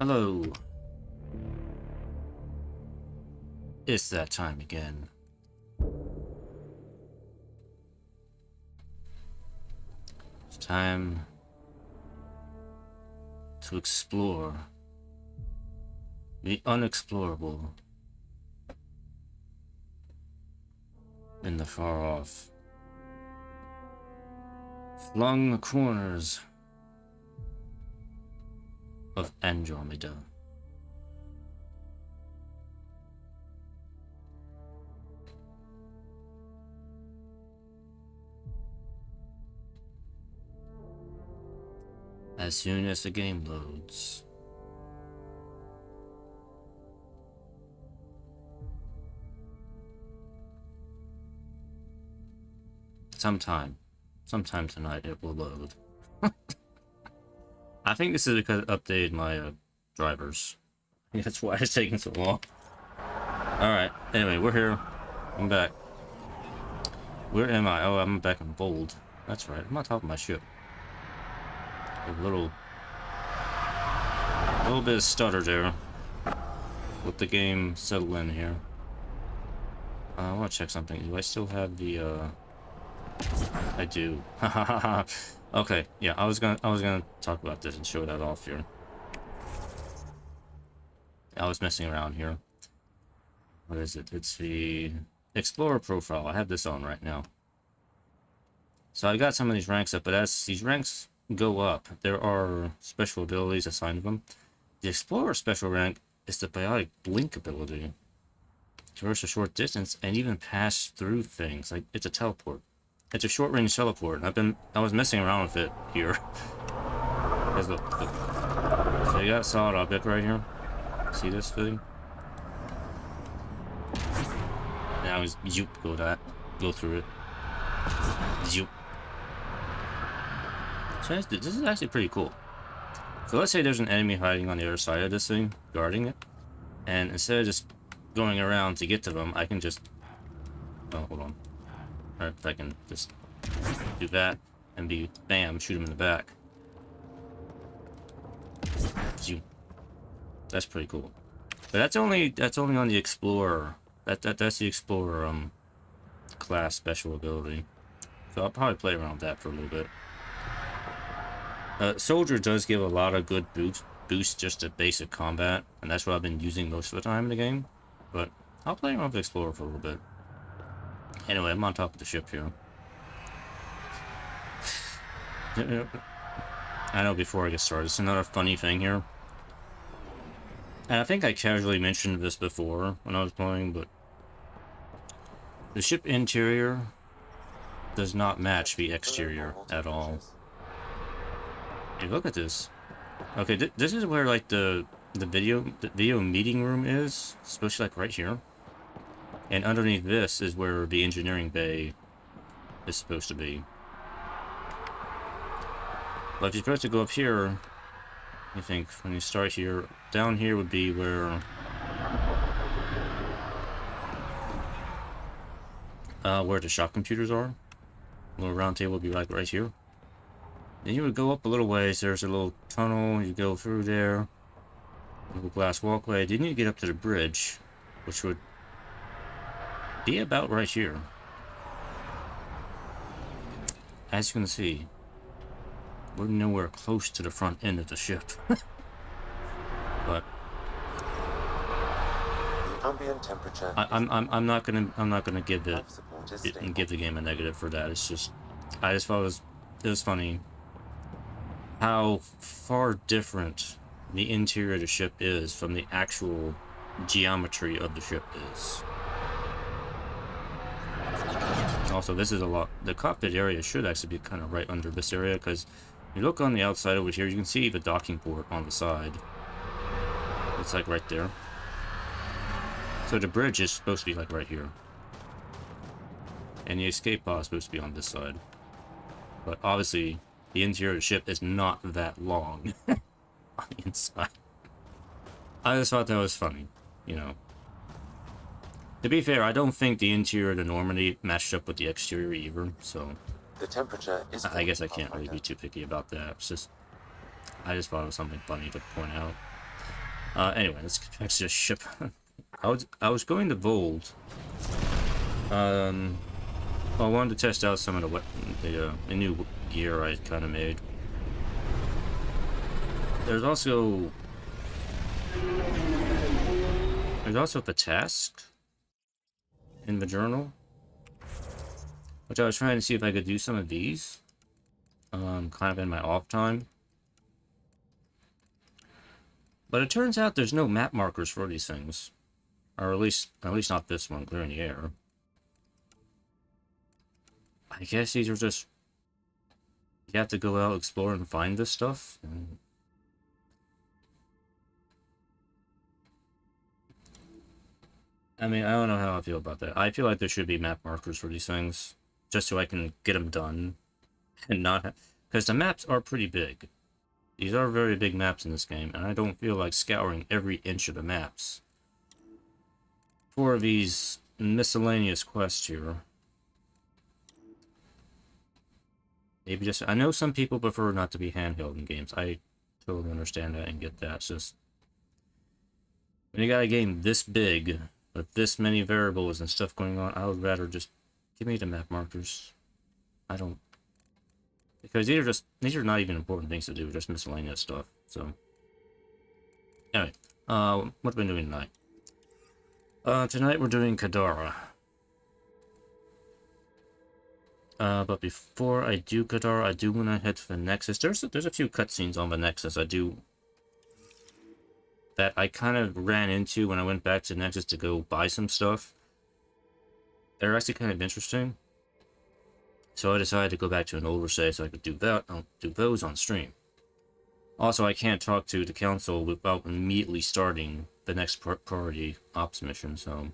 Hello. It's that time again. It's time to explore the unexplorable in the far off, flung corners of Andromeda. As soon as the game loads. Sometime tonight it will load. I think this is because I updated my drivers. That's why it's taking so long. Alright, anyway, we're here. I'm back. Where am I? Oh, I'm back in bold. That's right, I'm on top of my ship. A little bit of stutter there. Let the game settle in here. I want to check something. Do I still have the I do. Okay, yeah, I was gonna talk about this and show that off here. I was messing around here. What is it? It's the Explorer profile. I have this on right now. So I got some of these ranks up, but as these ranks go up, there are special abilities assigned to them. The Explorer special rank is the biotic blink ability. Traverse a short distance and even pass through things. Like, it's a teleport. It's a short range teleport. I was messing around with it here. Look. So you got a solid object right here. See this thing? Now is zoop, go through it. Zoop. So this is actually pretty cool. So let's say there's an enemy hiding on the other side of this thing, guarding it, and instead of just going around to get to them, I can just, oh, hold on. Alright, if I can just do that and bam, shoot him in the back. Zoom. That's pretty cool. But that's only on the Explorer. That's the Explorer class special ability. So I'll probably play around with that for a little bit. Soldier does give a lot of good boost just to basic combat, and that's what I've been using most of the time in the game. But I'll play around with Explorer for a little bit. Anyway, I'm on top of the ship here. I know before I get started, it's another funny thing here. And I think I casually mentioned this before when I was playing, but the ship interior does not match the exterior at all. Hey, look at this. Okay, this is where like the video meeting room is, supposed to be like right here. And underneath this is where the engineering bay is supposed to be. But if you're supposed to go up here, I think when you start here, down here would be where the shop computers are. A little round table would be like right here. Then you would go up a little ways, there's a little tunnel, you go through there, a little glass walkway, then you get up to the bridge, which would be about right here. As you can see, we're nowhere close to the front end of the ship. But the ambient temperature I'm not gonna give the game a negative for that. It's just I just thought it was funny how far different the interior of the ship is from the actual geometry of the ship is. Also, this is a lot. The cockpit area should actually be kind of right under this area, because you look on the outside over here, you can see the docking port on the side. It's like right there. So the bridge is supposed to be like right here. And the escape pod is supposed to be on this side. But obviously, the interior of the ship is not that long on the inside. I just thought that was funny, you know. To be fair, I don't think the interior of the Normandy matched up with the exterior either, so the temperature is I guess I can't really be too picky about that. It's just, I just thought it was something funny to point out. Anyway, let's get back to the ship. I was going to Vold. Well, I wanted to test out some of the new gear I kind of made. There's also the task in the journal, which I was trying to see if I could do some of these, kind of in my off time. But it turns out there's no map markers for these things, or at least not this one, Clear in the Air. I guess these are just, you have to go out, explore, and find this stuff. I mean, I don't know how I feel about that. I feel like there should be map markers for these things, just so I can get them done, and not because the maps are pretty big. These are very big maps in this game, and I don't feel like scouring every inch of the maps for these miscellaneous quests here. Maybe just, I know some people prefer not to be handheld in games. I totally understand that and get that. It's just, when you got a game this big, with this many variables and stuff going on, I would rather just give me the map markers. I don't, because these are not even important things to do, just miscellaneous stuff. So, anyway, what have we been doing tonight? Tonight we're doing Kadara. But before I do Kadara, I do want to head to the Nexus. There's a few cutscenes on the Nexus that I kind of ran into when I went back to Nexus to go buy some stuff. They're actually kind of interesting. So I decided to go back to an older save so I could do that. I'll do those on stream. Also, I can't talk to the council without immediately starting the next priority ops mission, so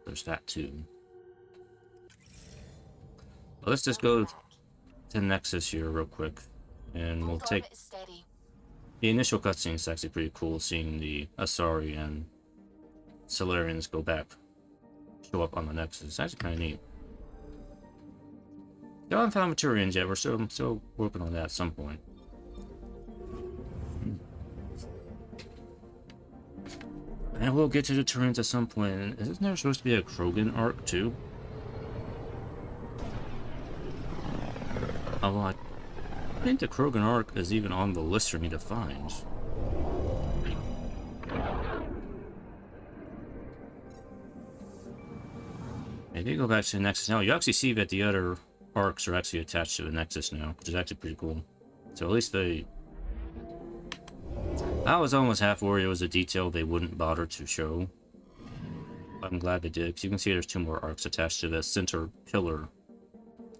there's that too. Well, let's just go to Nexus here real quick, and we'll take... The initial cutscene is actually pretty cool, seeing the Asari and Solarians show up on the Nexus. It's actually kind of neat. We haven't found Maturians yet. We're still working on that at some point. And we'll get to the Turians at some point. And isn't there supposed to be a Krogan arc too? Oh, well, I think the Krogan arc is even on the list for me to find. Maybe go back to the Nexus now. You actually see that the other arcs are actually attached to the Nexus now, which is actually pretty cool. So at least they... I was almost half worried it was a detail they wouldn't bother to show. But I'm glad they did, because you can see there's 2 more arcs attached to the center pillar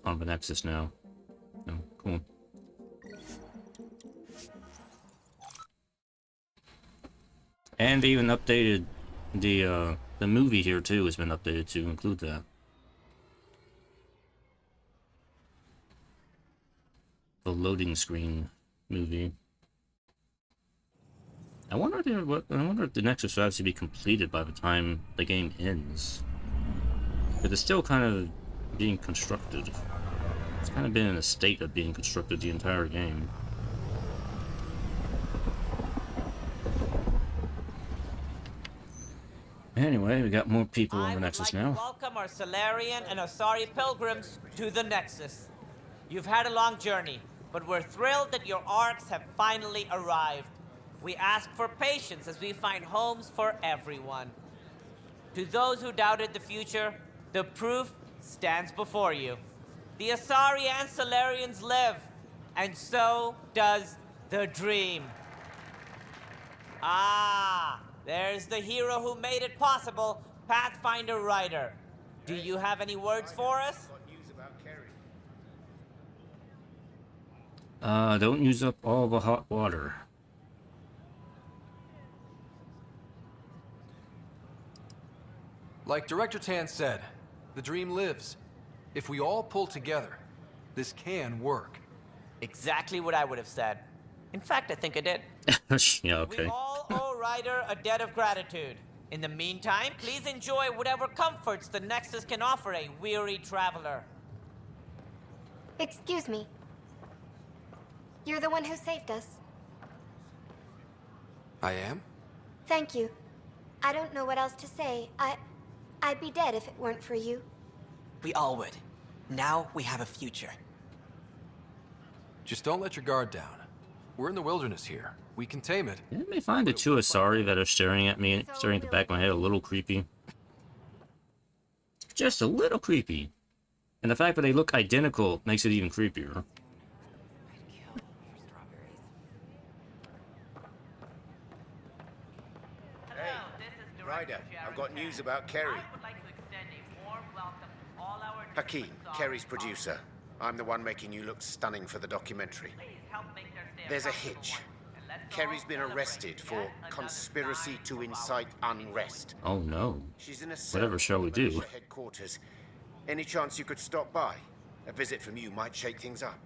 on the Nexus now. Oh, cool. And they even updated the movie here too, has been updated to include that. The loading screen movie. I wonder if the Nexus will actually be completed by the time the game ends. But it's still kind of being constructed. It's kind of been in a state of being constructed the entire game. Anyway, we got more people on the Nexus now. Welcome our Solarian and Asari pilgrims to the Nexus. You've had a long journey, but we're thrilled that your arcs have finally arrived. We ask for patience as we find homes for everyone. To those who doubted the future, the proof stands before you. The Asari and Solarians live, and so does the dream. Ah, there's the hero who made it possible, Pathfinder Ryder. Do you have any words for us? Don't use up all the hot water. Like Director Tan said, the dream lives. If we all pull together, this can work. Exactly what I would have said. In fact, I think I did. Yeah, okay. We all owe Ryder a debt of gratitude. In the meantime, please enjoy whatever comforts the Nexus can offer a weary traveler. Excuse me. You're the one who saved us. I am? Thank you. I don't know what else to say. I'd be dead if it weren't for you. We all would. Now we have a future. Just don't let your guard down. We're in the wilderness here. We can tame it. I may find the two Asari that are staring at me, staring at the back of my head, a little creepy. Just a little creepy. And the fact that they look identical makes it even creepier. Hey, Ryder, I've got news about Kerry. Hakeem, Kerry's producer. I'm the one making you look stunning for the documentary. There's a hitch. Kerry's been arrested for conspiracy to incite unrest. Oh no. She's in a cell Whatever shall we at the do? militia headquarters. Any chance you could stop by? A visit from you might shake things up.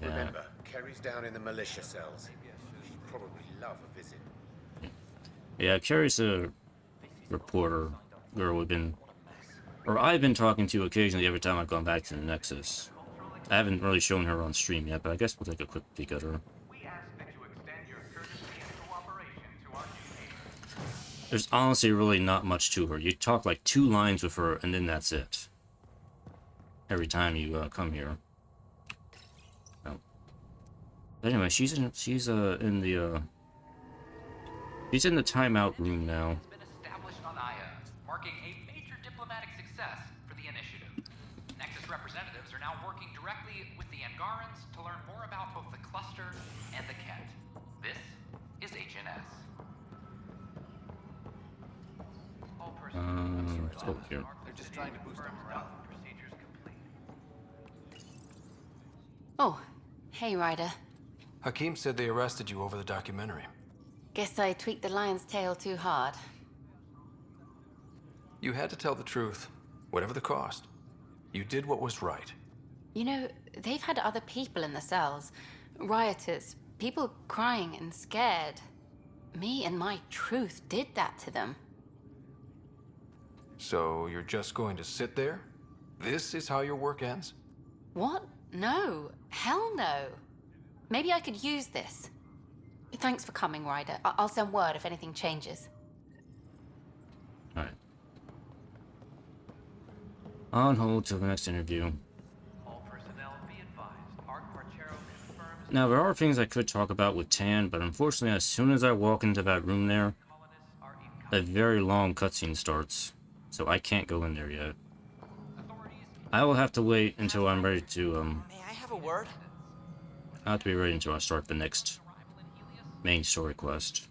Yeah. Remember, Kerry's down in the militia cells. She'd probably love a visit. Yeah, Carrie's a reporter girl I've been talking to occasionally every time I've gone back to the Nexus. I haven't really shown her on stream yet, but I guess we'll take a quick peek at her. There's honestly really not much to her. You talk like 2 lines with her, and then that's it. Every time you come here. Oh. But anyway, she's in the timeout room now. Has been established on Aya, marking a major diplomatic success for the initiative. Nexus representatives are now working directly with the Angarans to learn more about both the cluster and the Ket. This is HNS. All personnel Let's go here. They're just trying to boost our morale. Procedures complete. Oh, hey Ryder. Hakeem said they arrested you over the documentary. Guess I tweaked the lion's tail too hard. You had to tell the truth, whatever the cost. You did what was right. You know, they've had other people in the cells. Rioters, people crying and scared. Me and my truth did that to them. So you're just going to sit there? This is how your work ends? What? No. Hell no. Maybe I could use this. Thanks for coming, Ryder. I'll send word if anything changes. Alright. On hold till the next interview. All personnel be advised. Arc Parchero confirms Now, there are things I could talk about with Tan, but unfortunately, as soon as I walk into that room there, colonists are incoming. a very long cutscene starts. So I can't go in there yet. Authorities I will have to wait until I'm ready to, May I have a word? I have to be ready until I start the next arrival in Helios. main story quest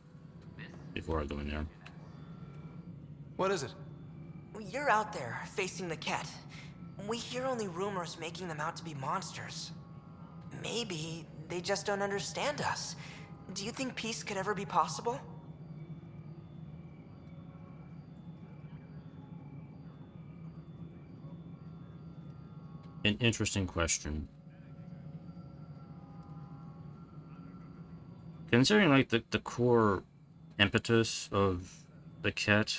before I go in there. What is it? You're out there, facing the Ket. We hear only rumors making them out to be monsters. Maybe they just don't understand us. Do you think peace could ever be possible? An interesting question. Considering like the core impetus of the Ket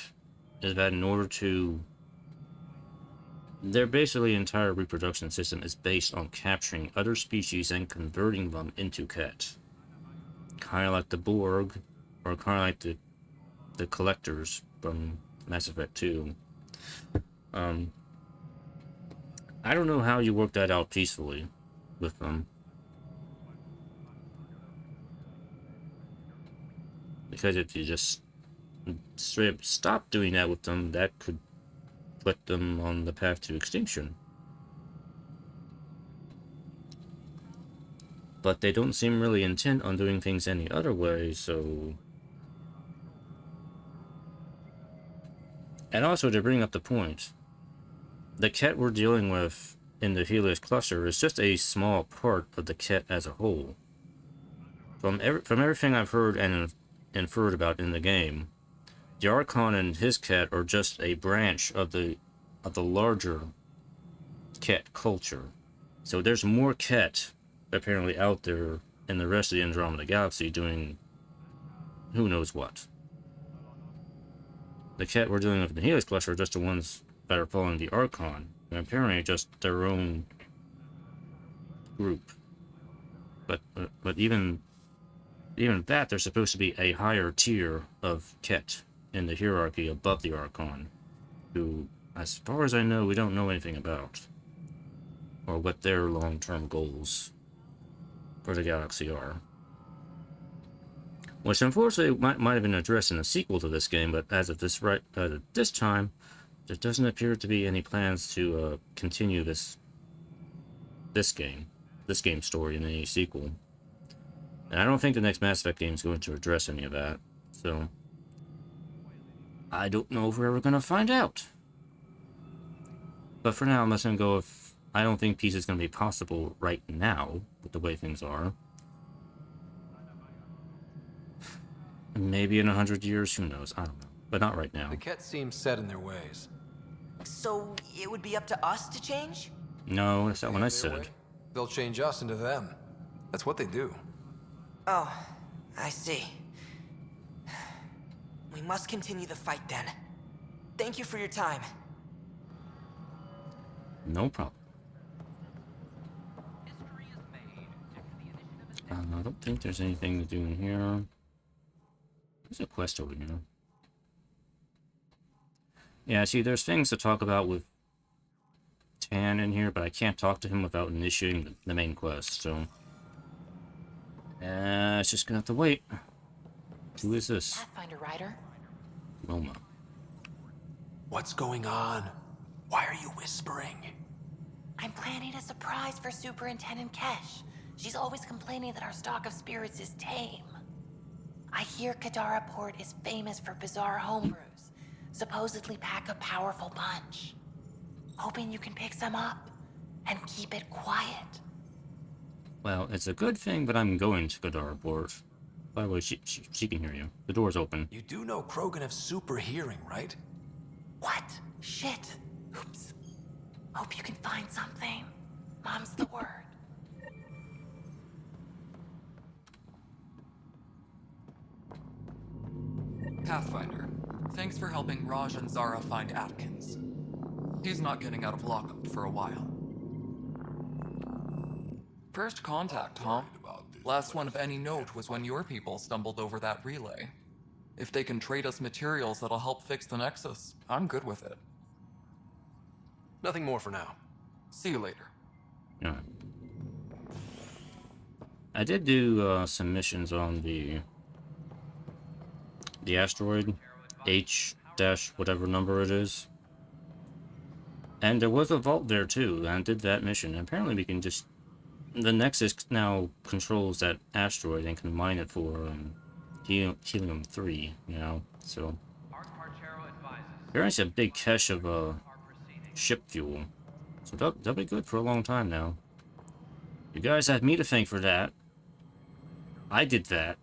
is that in order to their basically entire reproduction system is based on capturing other species and converting them into Ket. Kind of like the Borg, or kind of like the collectors from Mass Effect 2. I don't know how you work that out peacefully with them. Because if you just straight up stop doing that with them, that could put them on the path to extinction. But they don't seem really intent on doing things any other way, so... And also, to bring up the point, the Ket we're dealing with in the Helios cluster is just a small part of the Ket as a whole. From everything I've heard and inferred about in the game, the Archon and his Ket are just a branch of the larger Ket culture. So there's more Ket apparently out there in the rest of the Andromeda galaxy doing who knows what. The Ket we're dealing with in the Helios cluster are just the ones that are following the Archon, and apparently just their own group. But even Even that, there's supposed to be a higher tier of Ket in the hierarchy above the Archon, who, as far as I know, we don't know anything about, or what their long-term goals for the galaxy are. Which unfortunately might have been addressed in a sequel to this game, but as of this time, there doesn't appear to be any plans to continue this game story in any sequel. And I don't think the next Mass Effect game is going to address any of that, so I don't know if we're ever going to find out. But for now, I'm just going to go with, I don't think peace is going to be possible right now, with the way things are. Maybe in 100 years, who knows, I don't know. But not right now. The Ket seem set in their ways. So it would be up to us to change? No, that's not what I Their said. way, they'll change us into them. That's what they do. Oh, I see. We must continue the fight then. Thank you for your time. No problem. I don't think there's anything to do in here. There's a quest over here. Yeah, see, there's things to talk about with Tan in here, but I can't talk to him without initiating the main quest, so... it's just gonna have to wait. Who is this? Pathfinder Ryder. Wilma. What's going on? Why are you whispering? I'm planning a surprise for Superintendent Kesh. She's always complaining that our stock of spirits is tame. I hear Kadara Port is famous for bizarre homebrews. Supposedly pack a powerful punch. Hoping you can pick some up and keep it quiet. Well, it's a good thing that I'm going to Kadara Port. By the way, she can hear you. The door's open. You do know Krogan have super hearing, right? What? Shit. Oops. Hope you can find something. Mom's the word. Pathfinder, thanks for helping Raj and Zara find Atkins. He's not getting out of lockup for a while. First contact, huh? Last one of any note was when your people stumbled over that relay. If they can trade us materials that'll help fix the Nexus, I'm good with it. Nothing more for now. See you later. Yeah. I did do some missions on the asteroid H dash whatever number it is, and there was a vault there too, and I did that mission. And apparently we can just, the Nexus now controls that asteroid and can mine it for helium-3, you know, so there's a big cache of ship fuel, so that'll be good for a long time now. You guys have me to thank for that. I did that.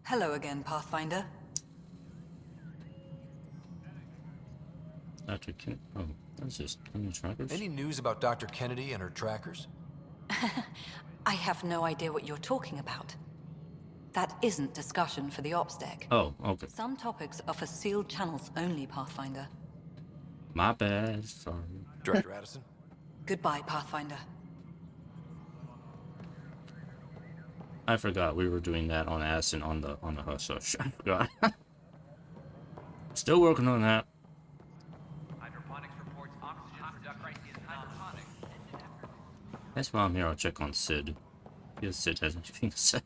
Hello again, Pathfinder. Dr. Kennedy. Oh, that's just trackers. Any news about Dr. Kennedy and her trackers? I have no idea what you're talking about. That isn't discussion for the ops deck. Oh, okay. Some topics are for sealed channels only, Pathfinder. My bad, sorry. Director Addison? Goodbye, Pathfinder. I forgot we were doing that on Addison on the hush hush. I forgot. Still working on that. Hydroponics reports oxygen production is hydroponic. That's why I'm here. I'll check on Sid. Because Sid has anything to say.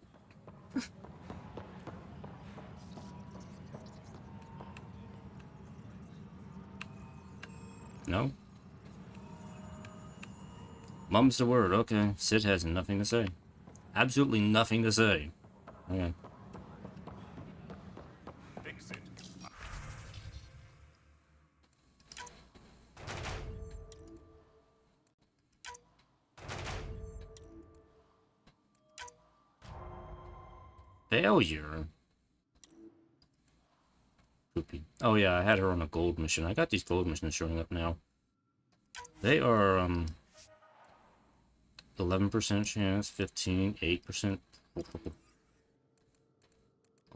No? Mum's the word. Okay. Sid has nothing to say. Absolutely nothing to say. Okay. Fix it. Failure? Poopy. Oh yeah, I had her on a gold mission. I got these gold missions showing up now. They are, 11% chance, 15, 8%. A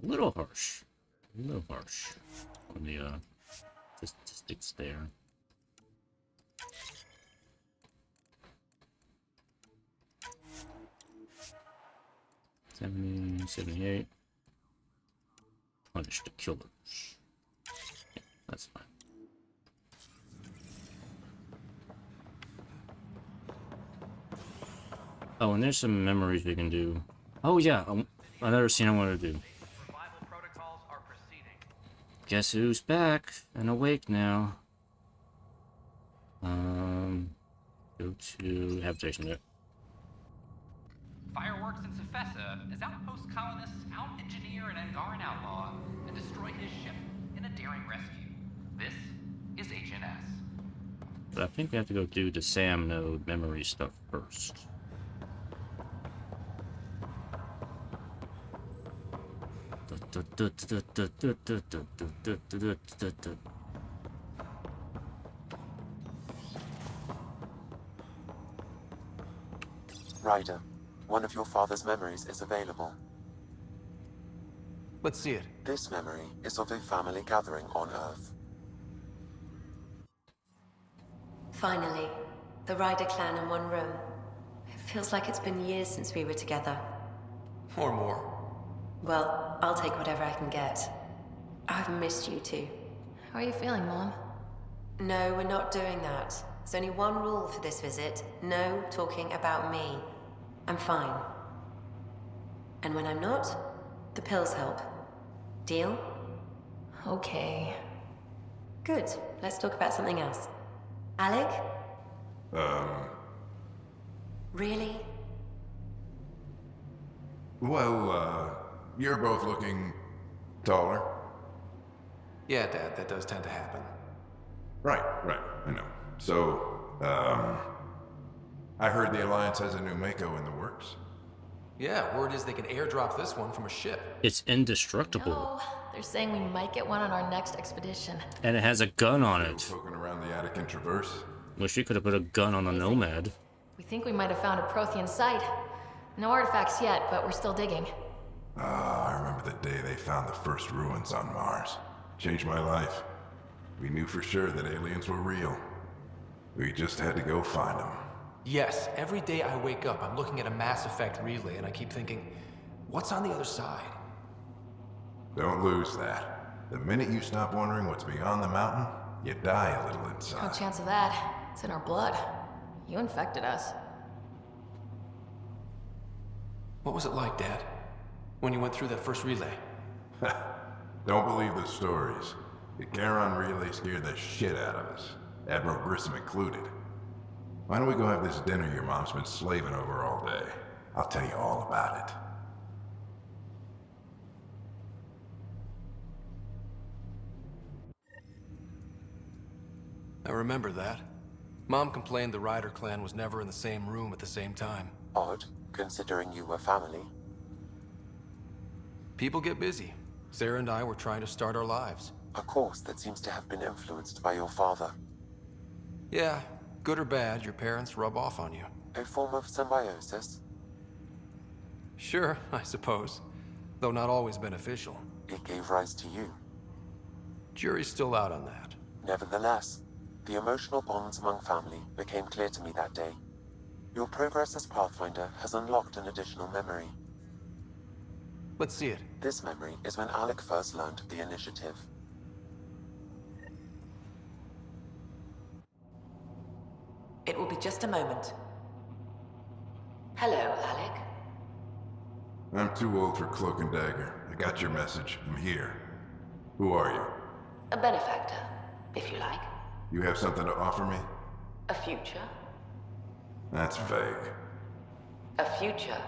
little harsh. A little harsh on the, statistics there. 70, 78. Punish the killers. Yeah, that's fine. Oh, and there's some memories we can do. Oh yeah, another scene I want to do. Guess who's back and awake now? Go to habitation there. Fireworks in Cephessa as outpost colonists out-engineer an Angaran outlaw and destroy his ship in a daring rescue. This is HNS. But I think we have to go do the SAM node memory stuff first. Ryder, one of your father's memories is available. Let's see it. This memory is of a family gathering on Earth. Finally, the Ryder clan in one room. It feels like it's been years since we were together. Or more. Well, I'll take whatever I can get. I've missed you too. How are you feeling, Mom? No, we're not doing that. There's only one rule for this visit. No talking about me. I'm fine. And when I'm not, the pills help. Deal? Okay. Good. Let's talk about something else. Alec? Really? Well, you're both looking taller. Yeah, Dad, that does tend to happen. Right, I know. So, I heard the Alliance has a new Mako in the works. Yeah, word is they can airdrop this one from a ship. It's indestructible. No, they're saying we might get one on our next expedition. And it has a gun on it. Poking around the attic and traverse. Wish you could have put a gun on the Nomad. We think we might have found a Prothean site. No artifacts yet, but we're still digging. Ah, I remember the day they found the first ruins on Mars. Changed my life. We knew for sure that aliens were real. We just had to go find them. Yes, every day I wake up, I'm looking at a Mass Effect relay and I keep thinking, what's on the other side? Don't lose that. The minute you stop wondering what's beyond the mountain, you die a little inside. No chance of that. It's in our blood. You infected us. What was it like, Dad? When you went through that first relay? Don't believe the stories. The Charon relay scared the shit out of us. Admiral Grissom included. Why don't we go have this dinner your mom's been slaving over all day? I'll tell you all about it. I remember that. Mom complained the Ryder clan was never in the same room at the same time. Odd, considering you were family. People get busy. Sarah and I were trying to start our lives. A course that seems to have been influenced by your father. Yeah, good or bad, your parents rub off on you. A form of symbiosis? Sure, I suppose. Though not always beneficial. It gave rise to you. Jury's still out on that. Nevertheless, the emotional bonds among family became clear to me that day. Your progress as Pathfinder has unlocked an additional memory. Let's see it. This memory is when Alec first learned of the initiative. It will be just a moment. Hello, Alec. I'm too old for cloak and dagger. I got your message. I'm here. Who are you? A benefactor, if you like. You have something to offer me? A future. That's vague. A future.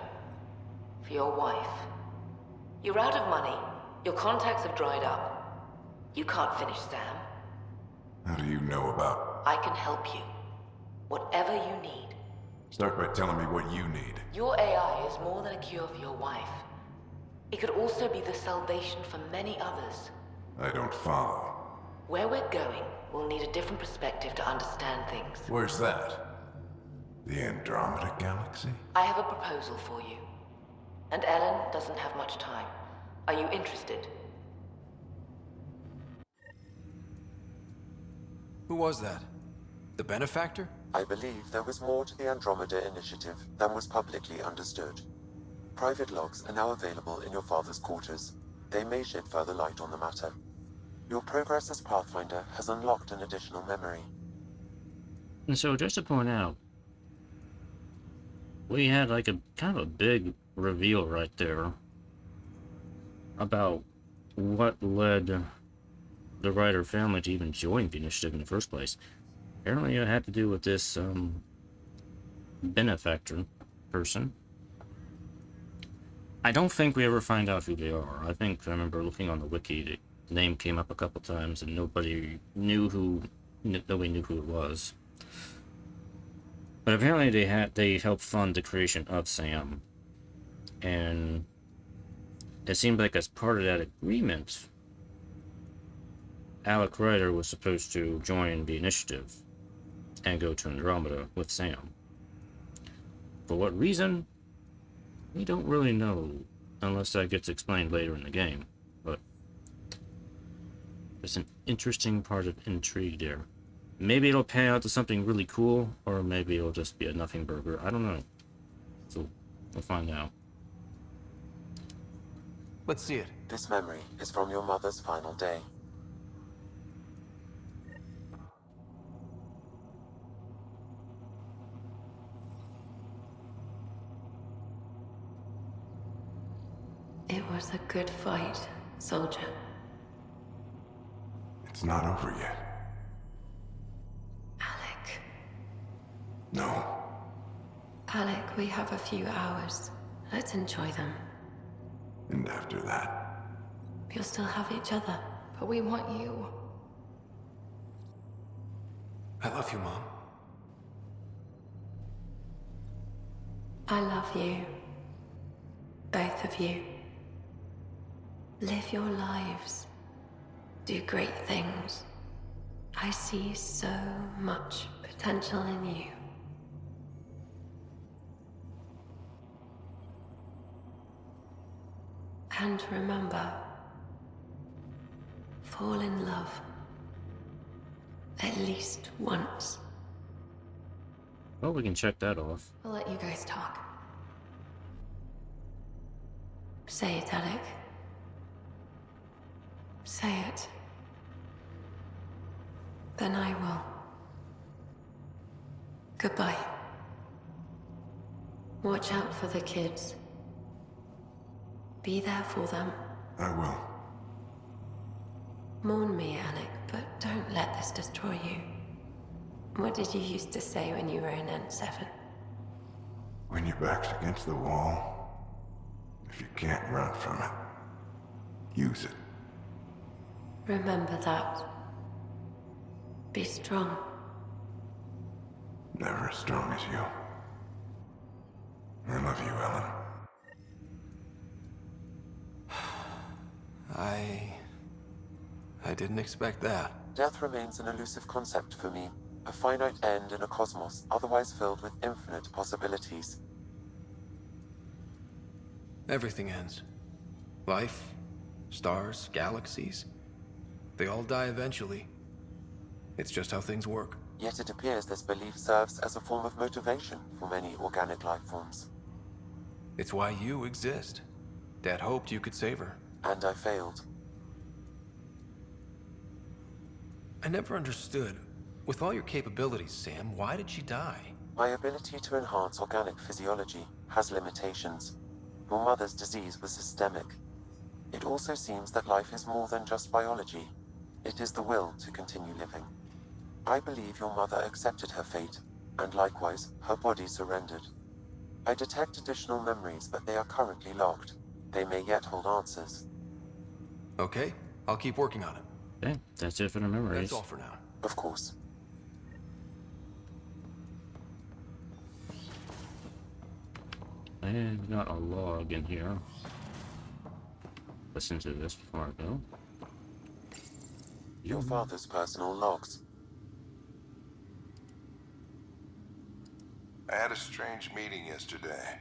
For your wife. You're out of money. Your contacts have dried up. You can't finish Sam. How do you know about... I can help you. Whatever you need. Start by telling me what you need. Your AI is more than a cure for your wife. It could also be the salvation for many others. I don't follow. Where we're going, we'll need a different perspective to understand things. Where's that? The Andromeda Galaxy? I have a proposal for you. And Ellen doesn't have much time. Are you interested? Who was that? The benefactor? I believe there was more to the Andromeda initiative than was publicly understood. Private logs are now available in your father's quarters. They may shed further light on the matter. Your progress as Pathfinder has unlocked an additional memory. And so, just to point out, we had like a kind of a big reveal right there about what led the Ryder family to even join the initiative in the first place. Apparently it had to do with this benefactor person. I don't think we ever find out who they are. I remember looking on the wiki, the name came up a couple times and nobody knew who it was. But apparently they helped fund the creation of Sam. And it seemed like as part of that agreement, Alec Ryder was supposed to join the initiative and go to Andromeda with Sam. For what reason? We don't really know, unless that gets explained later in the game. But it's an interesting part of intrigue there. Maybe it'll pan out to something really cool, or maybe it'll just be a nothing burger. I don't know. So we'll find out. Let's see it. This memory is from your mother's final day. It was a good fight, soldier. It's not over yet. Alec. No. Alec, we have a few hours. Let's enjoy them. And after that? You'll still have each other. But we want you. I love you, Mom. I love you. Both of you. Live your lives. Do great things. I see so much potential in you. And remember, fall in love. At least once. Well, we can check that off. We'll let you guys talk. Say it, Alec. Say it. Then I will. Goodbye. Watch out for the kids. Be there for them. I will. Mourn me, Alec, but don't let this destroy you. What did you used to say when you were in N7? When your back's against the wall, if you can't run from it, use it. Remember that. Be strong. Never as strong as you. I love you, Ellen. I didn't expect that. Death remains an elusive concept for me. A finite end in a cosmos otherwise filled with infinite possibilities. Everything ends. Life, stars, galaxies. They all die eventually. It's just how things work. Yet it appears this belief serves as a form of motivation for many organic life forms. It's why you exist. Dad hoped you could save her. And I failed. I never understood. With all your capabilities, Sam, why did she die? My ability to enhance organic physiology has limitations. Your mother's disease was systemic. It also seems that life is more than just biology. It is the will to continue living. I believe your mother accepted her fate, and likewise, her body surrendered. I detect additional memories, but they are currently locked. They may yet hold answers. Okay, I'll keep working on it. Okay, that's it for the memories. That's all for now. Of course. And got a log in here. Listen to this before I go. Your father's personal logs. I had a strange meeting yesterday.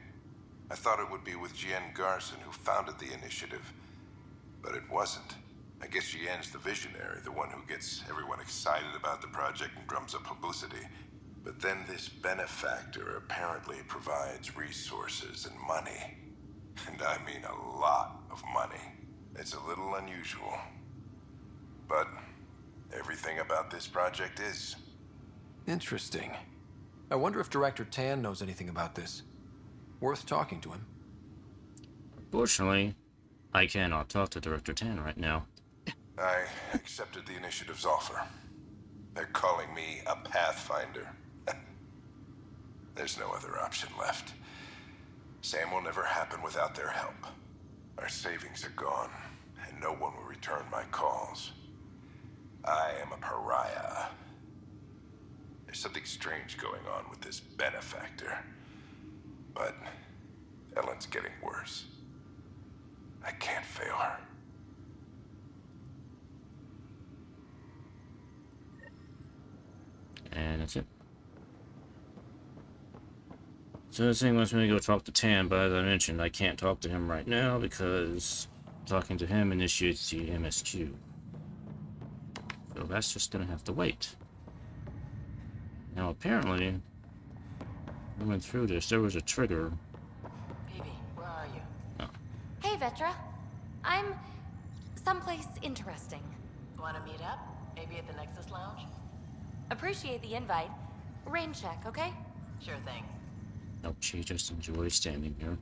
I thought it would be with Jien Garson, who founded the initiative. But it wasn't. I guess Jien's the visionary, the one who gets everyone excited about the project and drums up publicity. But then this benefactor apparently provides resources and money. And I mean a lot of money. It's a little unusual. But everything about this project is. Interesting. I wonder if Director Tan knows anything about this. Worth talking to him. Unfortunately, I cannot talk to Director Tan right now. I accepted the initiative's offer. They're calling me a Pathfinder. There's no other option left. Sam will never happen without their help. Our savings are gone, and no one will return my calls. I am a pariah. There's something strange going on with this benefactor. But Ellen's getting worse. I can't fail her. And that's it. So this thing wants me to go talk to Tan, but as I mentioned, I can't talk to him right now because talking to him initiates the MSQ. So that's just gonna have to wait. Now apparently, I went through this, there was a trigger. Baby, where are you? Oh. Hey, Vetra. I'm someplace interesting. Want to meet up? Maybe at the Nexus Lounge? Appreciate the invite. Rain check, okay? Sure thing. Nope, she just enjoys standing here.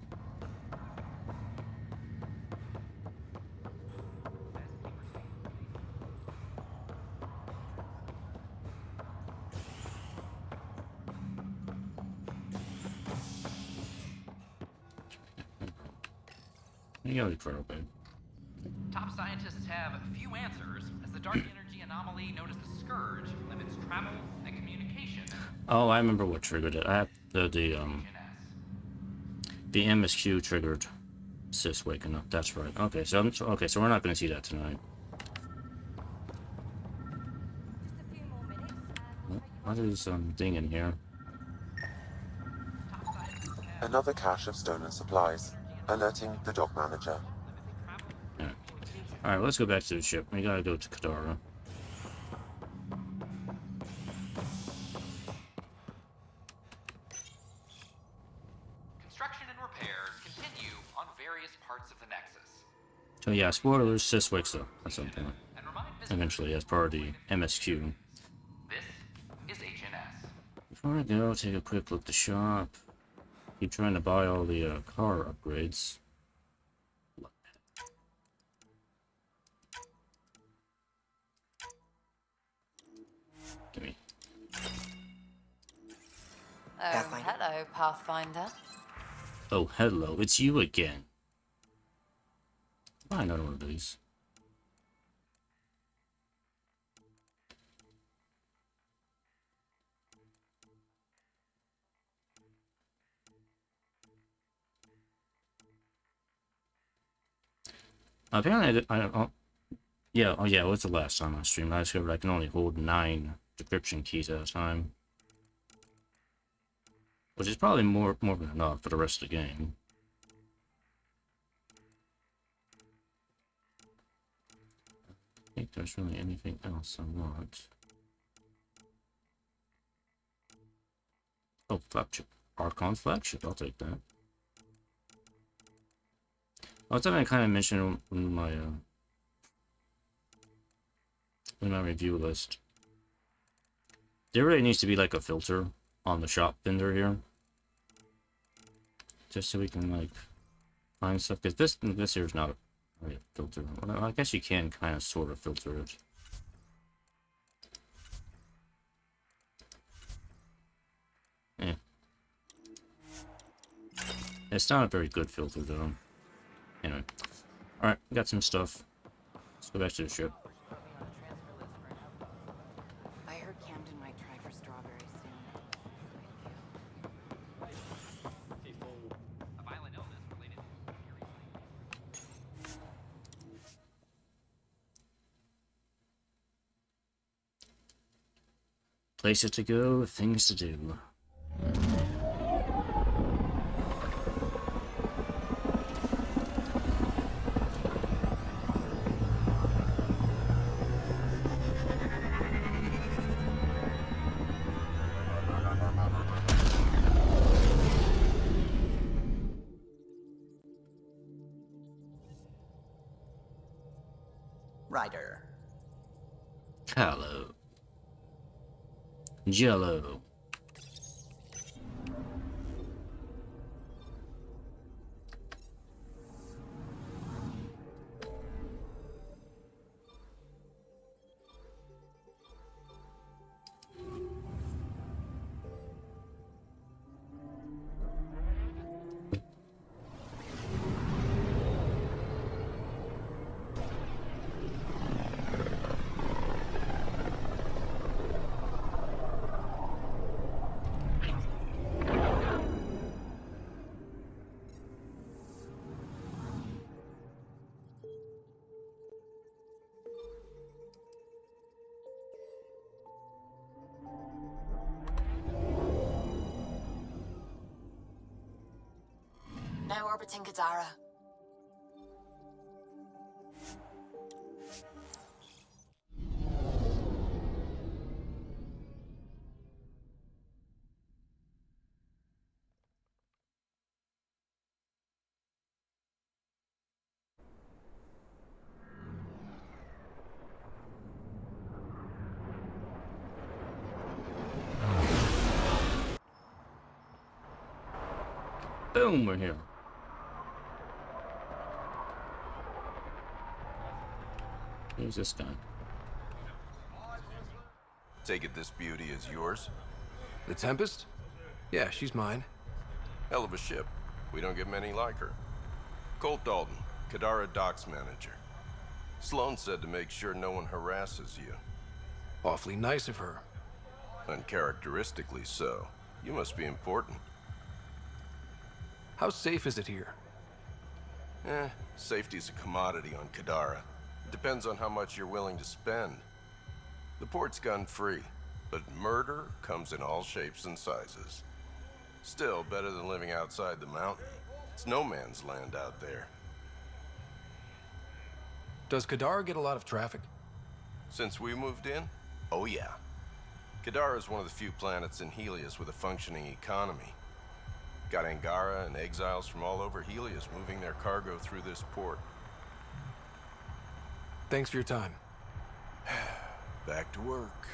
You go, Crow, babe. Top scientists have few answers, as the dark energy anomaly known as the Scourge limits travel and communication. Oh, I remember what triggered it. I have the MSQ triggered Sis waking up. That's right. Okay, so we're not going to see that tonight. What is thing in here? Another cache of stolen supplies, alerting the dock manager. Alright, let's go back to the ship. We gotta go to Kadara. Construction and repairs continue on various parts of the Nexus. So yeah, spoilers, Sis wakes up at some point. Eventually, as part of the MSQ. This is HNS. Before I go, take a quick look at the shop. Keep trying to buy all the car upgrades. Gimme. Hello, Pathfinder. Oh, hello, it's you again. Buy another one of these. Apparently, yeah, oh yeah, it was the last time I streamed. I discovered I can only hold 9 decryption keys at a time. Which is probably more than enough for the rest of the game. I think there's really anything else I want. Oh, flagship. Archon flagship, I'll take that. I was something I kind of mentioned in my review list. There really needs to be like a filter on the shop vendor here, just so we can like find stuff. Because this here is not really a filter. Well, I guess you can kind of sort of filter it. Yeah, it's not a very good filter though. Anyway, all right, we got some stuff. Let's go back to the ship. I heard Camden might try for strawberries soon. A violent illness related to Places to go, things to do. Ryder. Callow. Jello. Now orbiting Kadara. Boom, we're here. Who's this guy? Take it this beauty is yours? The Tempest? Yeah, she's mine. Hell of a ship. We don't get many like her. Colt Dalton, Kadara Docks Manager. Sloan said to make sure no one harasses you. Awfully nice of her. Uncharacteristically so. You must be important. How safe is it here? Safety's a commodity on Kadara. It depends on how much you're willing to spend. The port's gun-free, but murder comes in all shapes and sizes. Still, better than living outside the mountain. It's no man's land out there. Does Kadara get a lot of traffic? Since we moved in? Oh yeah. Kadara is one of the few planets in Helios with a functioning economy. Got Angara and exiles from all over Helios moving their cargo through this port. Thanks for your time. Back to work.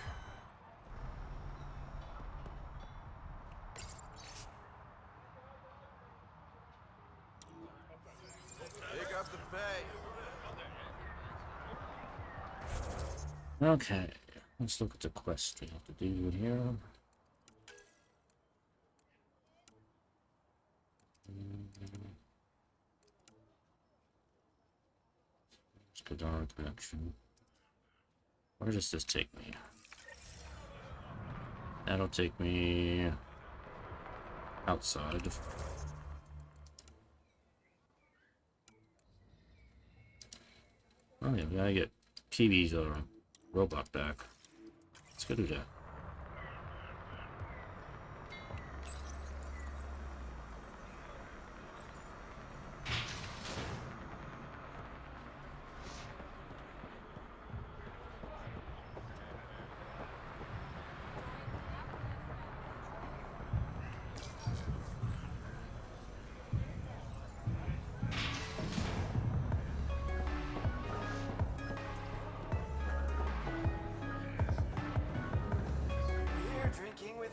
Pick up the pay. Okay, let's look at the quest we have to do here. Kadara connection. Where does this take me? That'll take me outside. Oh yeah, we gotta get Kiwi's robot back. Let's go do that.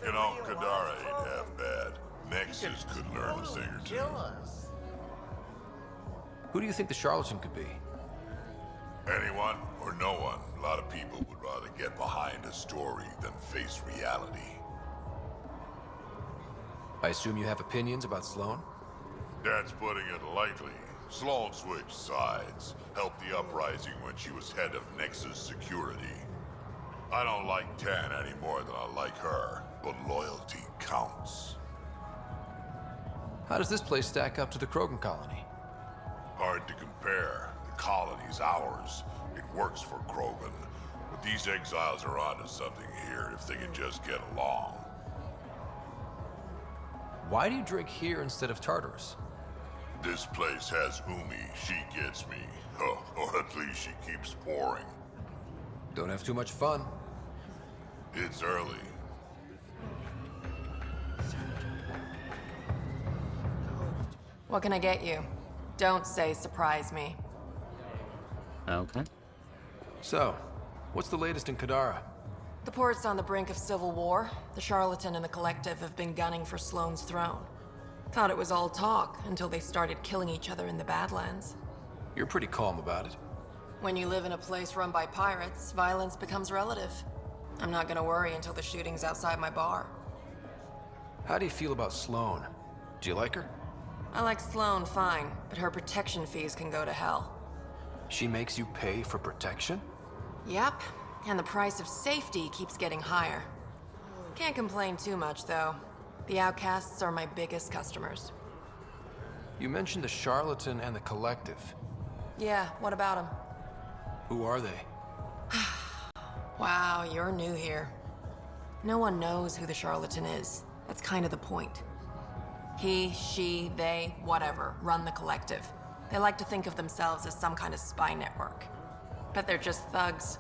You know, Kadara ain't half bad. Nexus could learn a thing or two. Who do you think the charlatan could be? Anyone or no one. A lot of people would rather get behind a story than face reality. I assume you have opinions about Sloan? That's putting it lightly. Sloan switched sides, helped the uprising when she was head of Nexus Security. I don't like Tan any more than I like her, but loyalty counts. How does this place stack up to the Krogan colony? Hard to compare. The colony's ours. It works for Krogan. But these exiles are onto something here if they can just get along. Why do you drink here instead of Tartarus? This place has Umi. She gets me. Oh, or at least she keeps pouring. Don't have too much fun. It's early. What can I get you? Don't say surprise me. Okay. So, what's the latest in Kadara? The port's on the brink of civil war. The Charlatan and the Collective have been gunning for Sloane's throne. Thought it was all talk until they started killing each other in the Badlands. You're pretty calm about it. When you live in a place run by pirates, violence becomes relative. I'm not gonna worry until the shooting's outside my bar. How do you feel about Sloane? Do you like her? I like Sloane fine, but her protection fees can go to hell. She makes you pay for protection? Yep, and the price of safety keeps getting higher. Can't complain too much, though. The Outcasts are my biggest customers. You mentioned the Charlatan and the Collective. Yeah, what about them? Who are they? Wow, you're new here. No one knows who the Charlatan is. That's kind of the point. He, she, they, whatever, run the Collective. They like to think of themselves as some kind of spy network. But they're just thugs.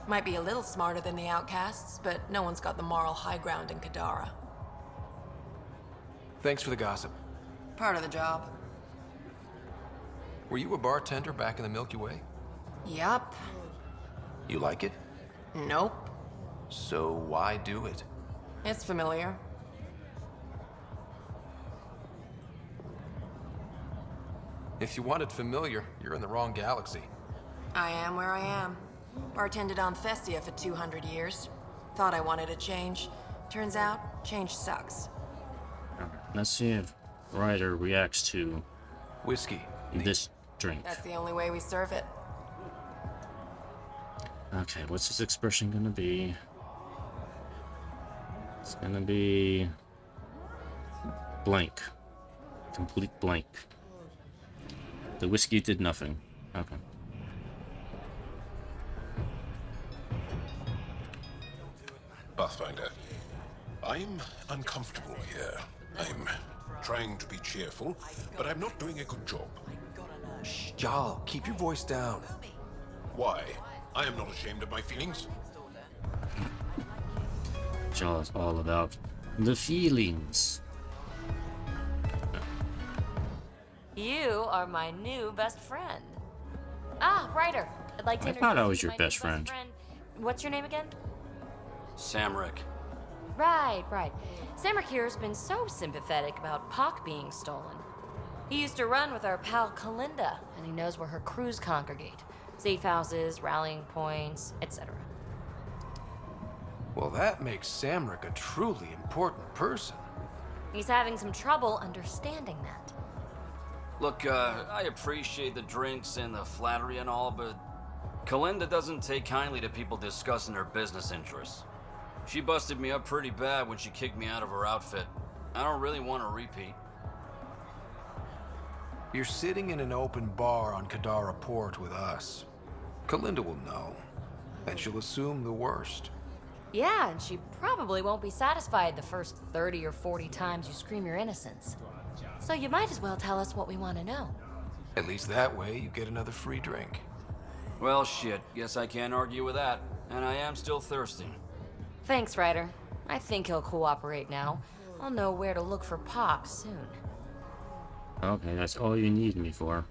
Might be a little smarter than the Outcasts, but no one's got the moral high ground in Kadara. Thanks for the gossip. Part of the job. Were you a bartender back in the Milky Way? Yup. You like it? Nope. So why do it? It's familiar. If you want it familiar, you're in the wrong galaxy. I am where I am. Bartended on Thestia for 200 years. Thought I wanted a change. Turns out, change sucks. Let's see if Ryder reacts to whiskey. This drink. That's the only way we serve it. Okay, what's his expression gonna be? It's gonna be blank. Complete blank. The whiskey did nothing. Okay. Pathfinder, I'm uncomfortable here. I'm trying to be cheerful, but I'm not doing a good job. Shh, Jal, keep your voice down. Why? I am not ashamed of my feelings. Jaw is all about the feelings. You are my new best friend. Ah, Ryder. I'd like to I introduce thought I you was to your my best new friend. What's your name again? Samrick. Right. Samrick here's been so sympathetic about Pock being stolen. He used to run with our pal Kalinda, and he knows where her crews congregate. Safe houses, rallying points, etc. Well, that makes Samrick a truly important person. He's having some trouble understanding that. Look, I appreciate the drinks and the flattery and all, but Kalinda doesn't take kindly to people discussing her business interests. She busted me up pretty bad when she kicked me out of her outfit. I don't really want to repeat. You're sitting in an open bar on Kadara Port with us. Kalinda will know, and she'll assume the worst. Yeah, and she probably won't be satisfied the first 30 or 40 times you scream your innocence. So you might as well tell us what we want to know. At least that way you get another free drink. Well, shit, guess I can't argue with that. And I am still thirsty. Thanks, Ryder. I think he'll cooperate now. I'll know where to look for Pock soon. Okay, that's all you need me for.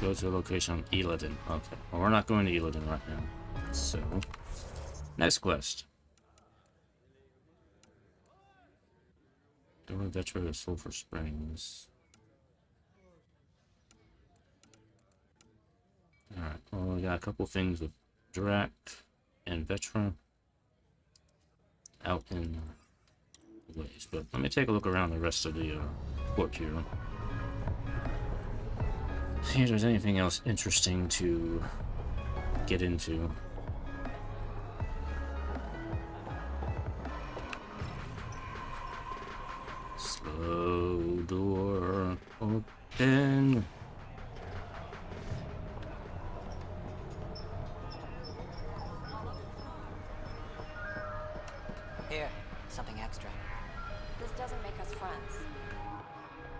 Go to the location on Illidan. Okay, well, we're not going to Illidan right now. So, next quest. Go to Vetra to Sulphur Springs. Alright, well, we got a couple things with Drak and Vetra out in ways, but let me take a look around the rest of the port here. See if there's anything else interesting to get into. Slow door open. Here, something extra. This doesn't make us friends.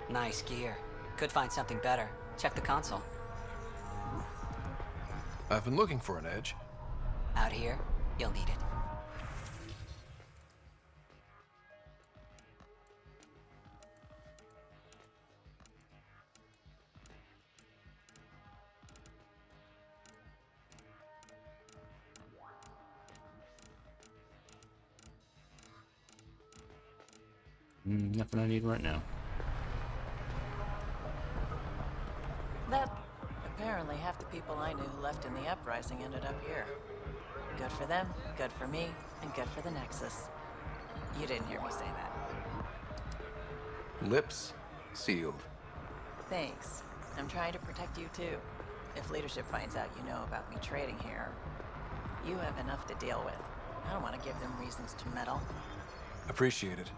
Nice gear. Could find something better. Check the console. I've been looking for an edge. Out here, you'll need it. Nothing I need right now. That apparently half the people I knew who left in the uprising ended up here. Good for them, good for me, and good for the Nexus. You didn't hear me say that. Lips sealed. Thanks. I'm trying to protect you too. If leadership finds out you know about me trading here, you have enough to deal with. I don't want to give them reasons to meddle. Appreciate it.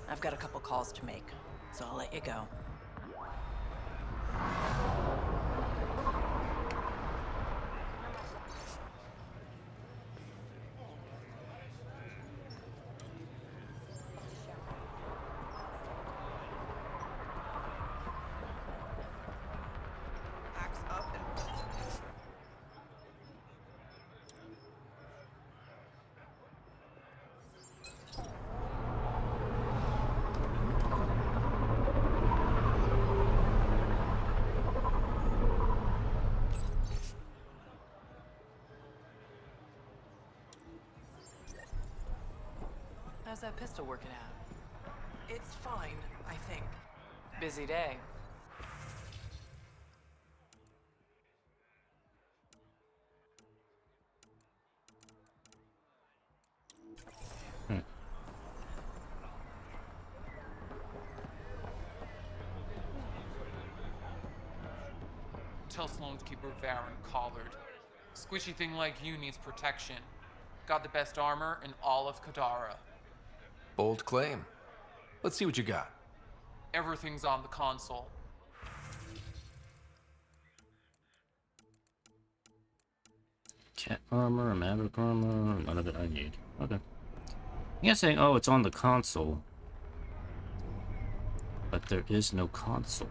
I've got a couple calls to make, so I'll let you go. How's that pistol working out? It's fine, I think. Busy day. Tell Sloan to keep her Varen collared. Squishy thing like you needs protection. Got the best armor in all of Kadara. Bold claim. Let's see what you got. Everything's on the console. Cat armor, maverick armor, none of it I need. Okay. You're saying, oh, it's on the console. But there is no console.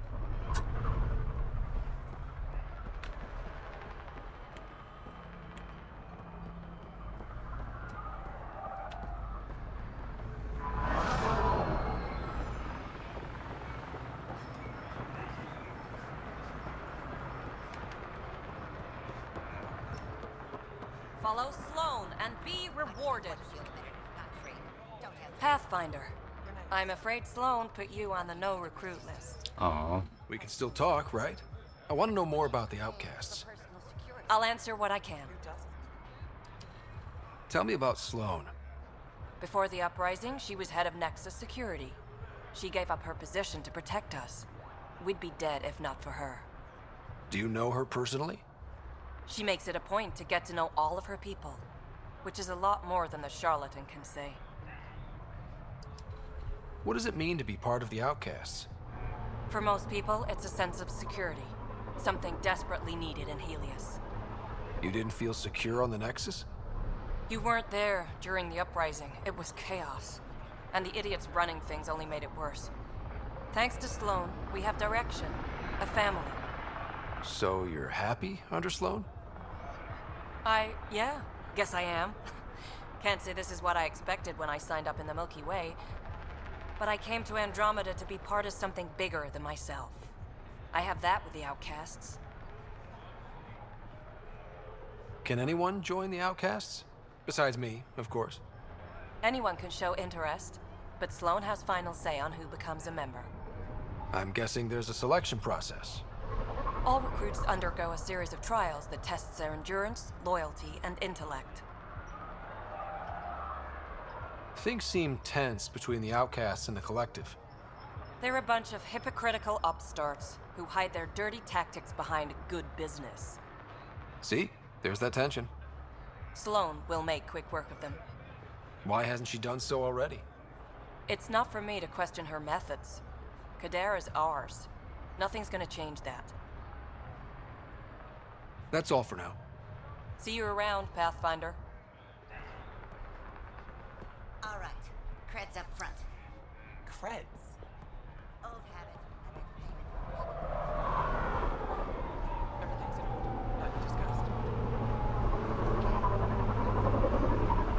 Follow Sloan and be rewarded. Pathfinder. I'm afraid Sloan put you on the no recruit list. Aww. We can still talk, right? I want to know more about the Outcasts. I'll answer what I can. Tell me about Sloan. Before the uprising, she was head of Nexus Security. She gave up her position to protect us. We'd be dead if not for her. Do you know her personally? She makes it a point to get to know all of her people, which is a lot more than the charlatan can say. What does it mean to be part of the Outcasts? For most people, it's a sense of security, something desperately needed in Helios. You didn't feel secure on the Nexus? You weren't there during the uprising. It was chaos. And the idiots running things only made it worse. Thanks to Sloan, we have direction, a family. So you're happy under Sloan? Yeah, guess I am. Can't say this is what I expected when I signed up in the Milky Way, but I came to Andromeda to be part of something bigger than myself. I have that with the Outcasts. Can anyone join the Outcasts? Besides me, of course. Anyone can show interest, but Sloan has final say on who becomes a member. I'm guessing there's a selection process. All recruits undergo a series of trials that tests their endurance, loyalty, and intellect. Things seem tense between the Outcasts and the Collective. They're a bunch of hypocritical upstarts who hide their dirty tactics behind good business. See? There's that tension. Sloan will make quick work of them. Why hasn't she done so already? It's not for me to question her methods. Kadara's ours. Nothing's gonna change that. That's all for now. See you around, Pathfinder. All right. Creds up front. Creds? Old habit. Everything's in order, like we discussed.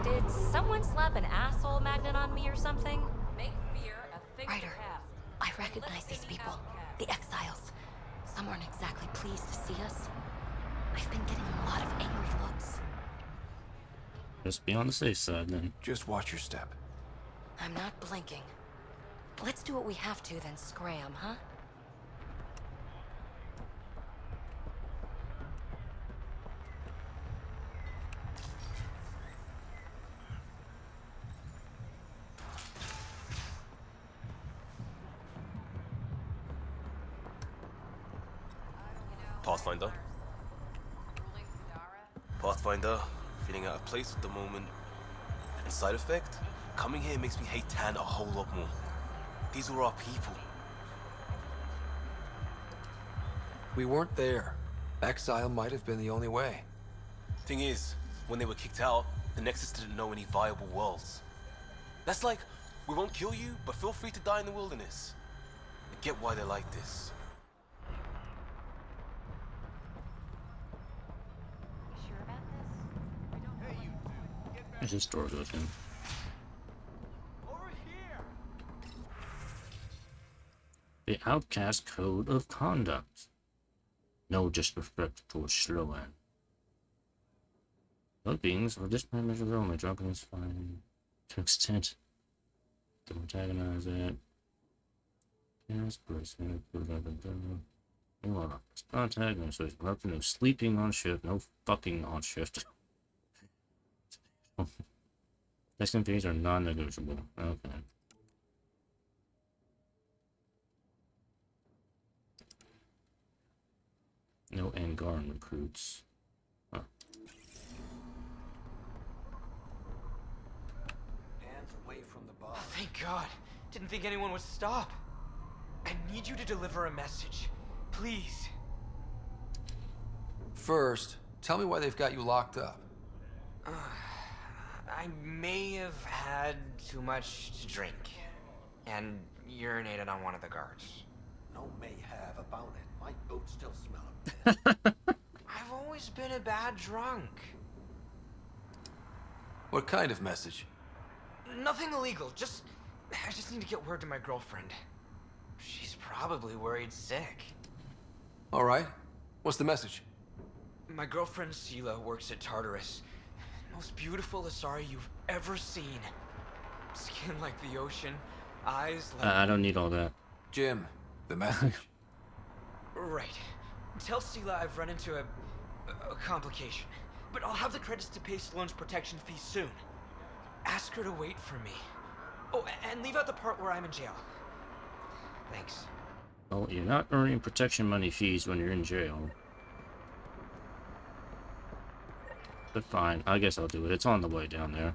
Did someone slap an asshole magnet on me or something? Make fear a thing Ryder, of the past. I recognize these people. The exiles. Some aren't exactly pleased to see us. I've been getting a lot of angry looks. Just be on the safe side then. Just watch your step. I'm not blinking. Let's do what we have to, then scram, huh? Pathfinder. Pathfinder, feeling out of place at the moment. And side effect? Coming here makes me hate Tan a whole lot more. These were our people. We weren't there. Exile might have been the only way. Thing is, when they were kicked out, the Nexus didn't know any viable worlds. That's like, we won't kill you, but feel free to die in the wilderness. I get why they're like this. There's his door goes in. The Outcast Code of Conduct. No disrespect towards Sloan. All beings of this planet measure their own drunkenness fine to extent. Don't antagonize it. Yes, person. You are antagonist, so it's no sleeping on shift, no fucking on shift. XMPs are non-negotiable. Okay. No Angaran recruits. Huh. Hands away from the bar. Oh, thank God. Didn't think anyone would stop. I need you to deliver a message. Please. First, tell me why they've got you locked up. I may have had too much to drink. And urinated on one of the guards. No may have about it. My boots still smell of piss. I've always been a bad drunk. What kind of message? Nothing illegal. I just need to get word to my girlfriend. She's probably worried sick. All right. What's the message? My girlfriend Sela works at Tartarus. Most beautiful Asari you've ever seen. Skin like the ocean, eyes like... I don't need all that. Jim, the message. Right. Tell Sela I've run into a complication. But I'll have the credits to pay Sloane's protection fee soon. Ask her to wait for me. Oh, and leave out the part where I'm in jail. Thanks. Well, you're not earning protection money fees when you're in jail. But fine, I guess I'll do it. It's on the way down there.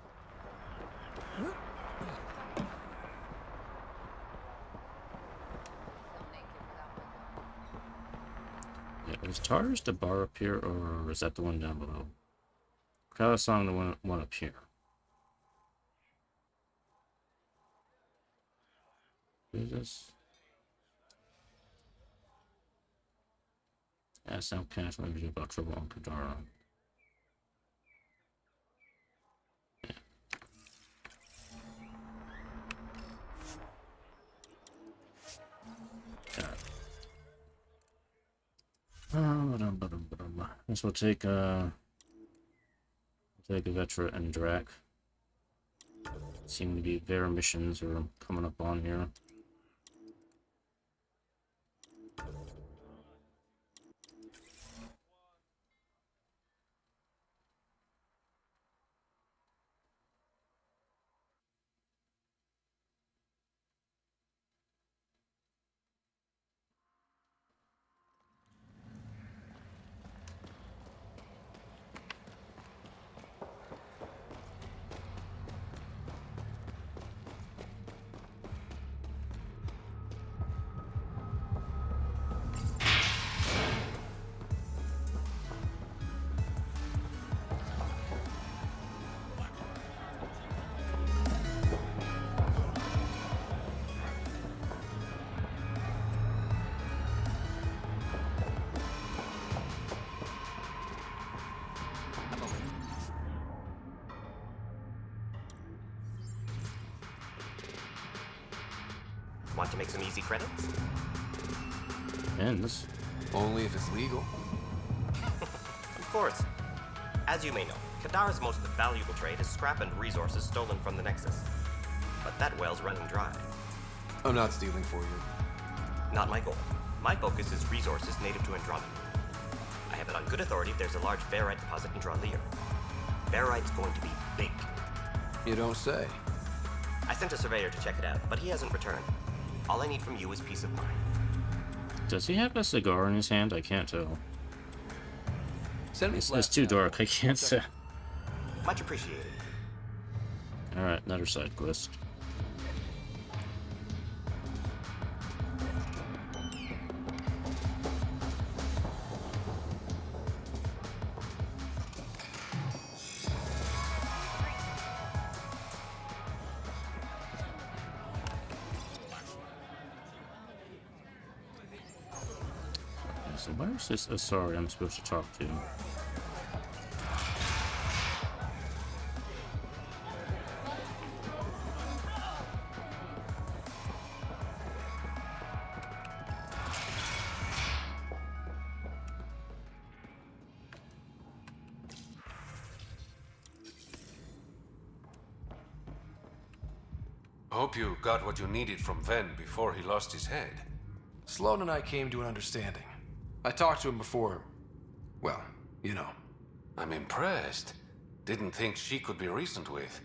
Yeah, is Tartarus the bar up here, or is that the one down below? Crowd song, the one up here. What is this? Ask Outcast what you about trouble on Kadara. Guess we'll take a Vetra and Drac. Seem to be their missions are coming up on here. Want to make some easy credits? Ends. Only if it's legal. Of course. As you may know, Kadara's most valuable trade is scrap and resources stolen from the Nexus. But that well's running dry. I'm not stealing for you. Not my goal. My focus is resources native to Andromeda. I have it on good authority there's a large barite deposit in Dralier. Barite's going to be big. You don't say. I sent a surveyor to check it out, but he hasn't returned. All I need from you is peace of mind. Does he have a cigar in his hand? I can't tell. Send me It's too dark. I can't tell. Much appreciated. Alright, another side quest. So where's this Asari I'm supposed to talk to? Hope you got what you needed from Ven before he lost his head. Sloan and I came to an understanding. I talked to him before. Well, you know. I'm impressed. Didn't think she could be reasoned with.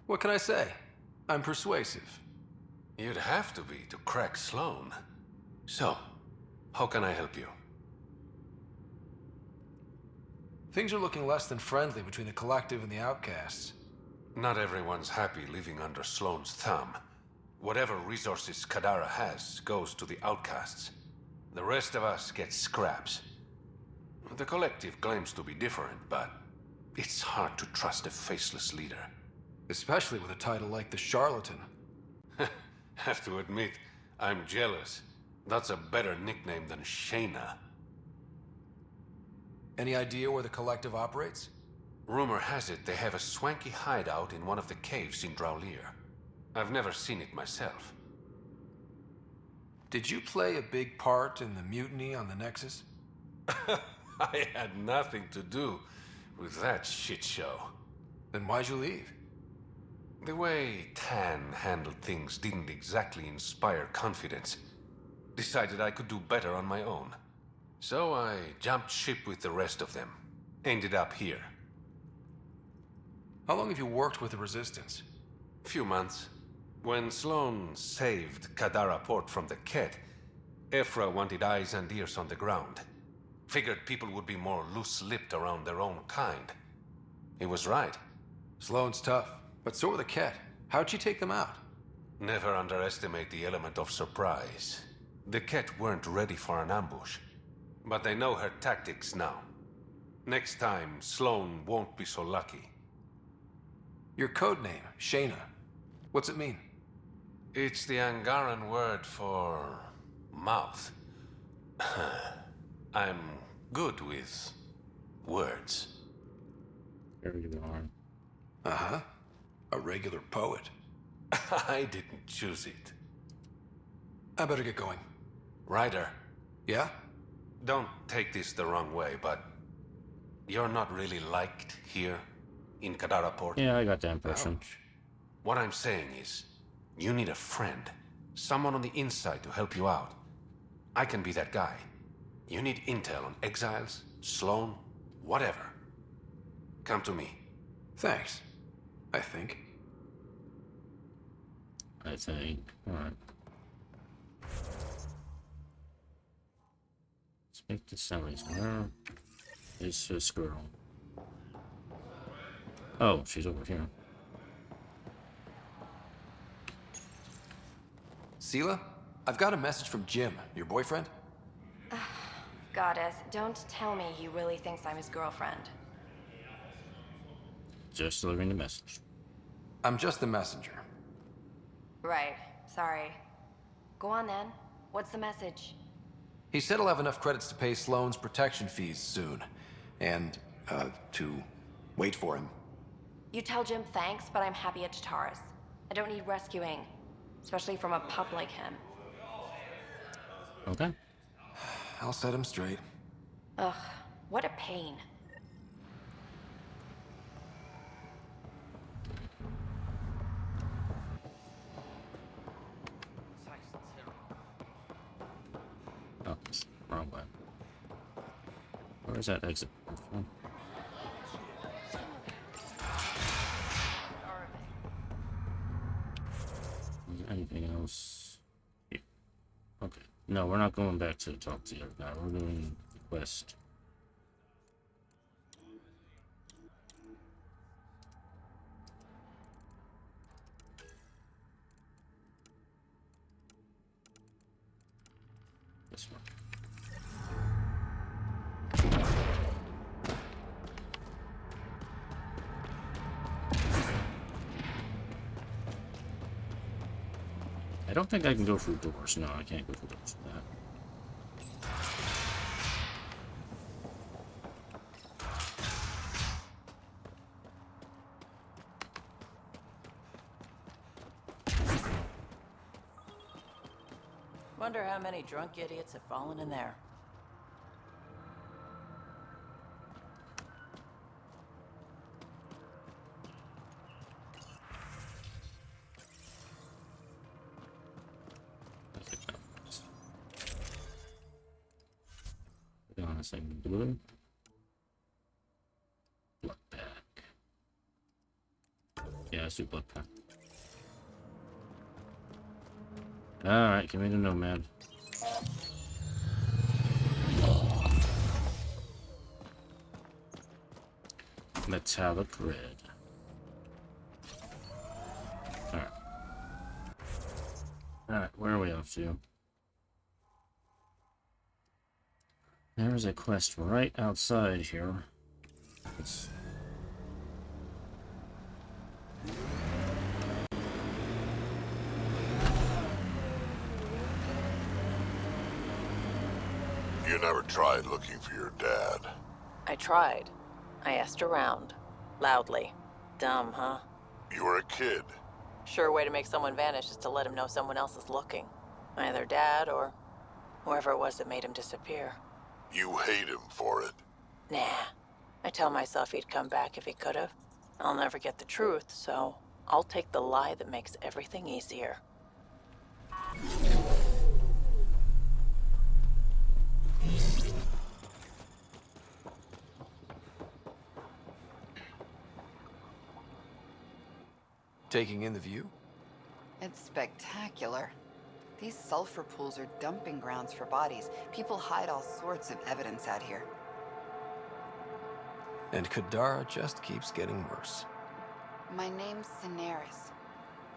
What can I say? I'm persuasive. You'd have to be to crack Sloan. So, how can I help you? Things are looking less than friendly between the Collective and the Outcasts. Not everyone's happy living under Sloan's thumb. Whatever resources Kadara has goes to the Outcasts. The rest of us get scraps. The Collective claims to be different, but it's hard to trust a faceless leader. Especially with a title like the Charlatan. Have to admit, I'm jealous. That's a better nickname than Shayna. Any idea where the Collective operates? Rumor has it they have a swanky hideout in one of the caves in Draulier. I've never seen it myself. Did you play a big part in the mutiny on the Nexus? I had nothing to do with that shit show. Then why'd you leave? The way Tan handled things didn't exactly inspire confidence. Decided I could do better on my own. So I jumped ship with the rest of them. Ended up here. How long have you worked with the Resistance? Few months. When Sloan saved Kadara port from the Ket, Ephra wanted eyes and ears on the ground. Figured people would be more loose-lipped around their own kind. He was right. Sloan's tough, but so are the Ket. How'd she take them out? Never underestimate the element of surprise. The Ket weren't ready for an ambush. But they know her tactics now. Next time, Sloan won't be so lucky. Your code name, Shayna. What's it mean? It's the Angaran word for mouth. I'm good with words. There you are. Uh-huh. A regular poet. I didn't choose it. I better get going. Ryder. Yeah? Don't take this the wrong way, but you're not really liked here in Kadara Port. Yeah, I got that impression. Ouch. What I'm saying is, you need a friend. Someone on the inside to help you out. I can be that guy. You need intel on exiles, Sloan, whatever. Come to me. Thanks. I think. Alright. Speak to Sally's. Where is this girl? Oh, she's over here. Sela, I've got a message from Jim, your boyfriend. Goddess, don't tell me he really thinks I'm his girlfriend. Just delivering the message. I'm just the messenger. Right, sorry. Go on then. What's the message? He said he'll have enough credits to pay Sloan's protection fees soon. And, to wait for him. You tell Jim thanks, but I'm happy at Tataris. I don't need rescuing. Especially from a pup like him. Okay. I'll set him straight. Ugh, what a pain. Wrong way. Where's that exit? Is there anything else? Yeah. Okay. No, we're not going back to talk to the other guy. We're doing the quest. This one. I don't think I can go through doors. No, I can't go through doors for that. Wonder how many drunk idiots have fallen in there. Put on a second blue. Blood pack. Yeah, let's do blood pack. Alright, give me the nomad. Metallic red. Alright. Alright, where are we off to? There's a quest right outside here. Let's... You never tried looking for your dad. I tried. I asked around. Loudly. Dumb, huh? You were a kid. Sure way to make someone vanish is to let him know someone else is looking. Either Dad or whoever it was that made him disappear. You hate him for it. Nah. I tell myself he'd come back if he could've. I'll never get the truth, so I'll take the lie that makes everything easier. Taking in the view? It's spectacular. These sulfur pools are dumping grounds for bodies. People hide all sorts of evidence out here. And Kadara just keeps getting worse. My name's Cineris.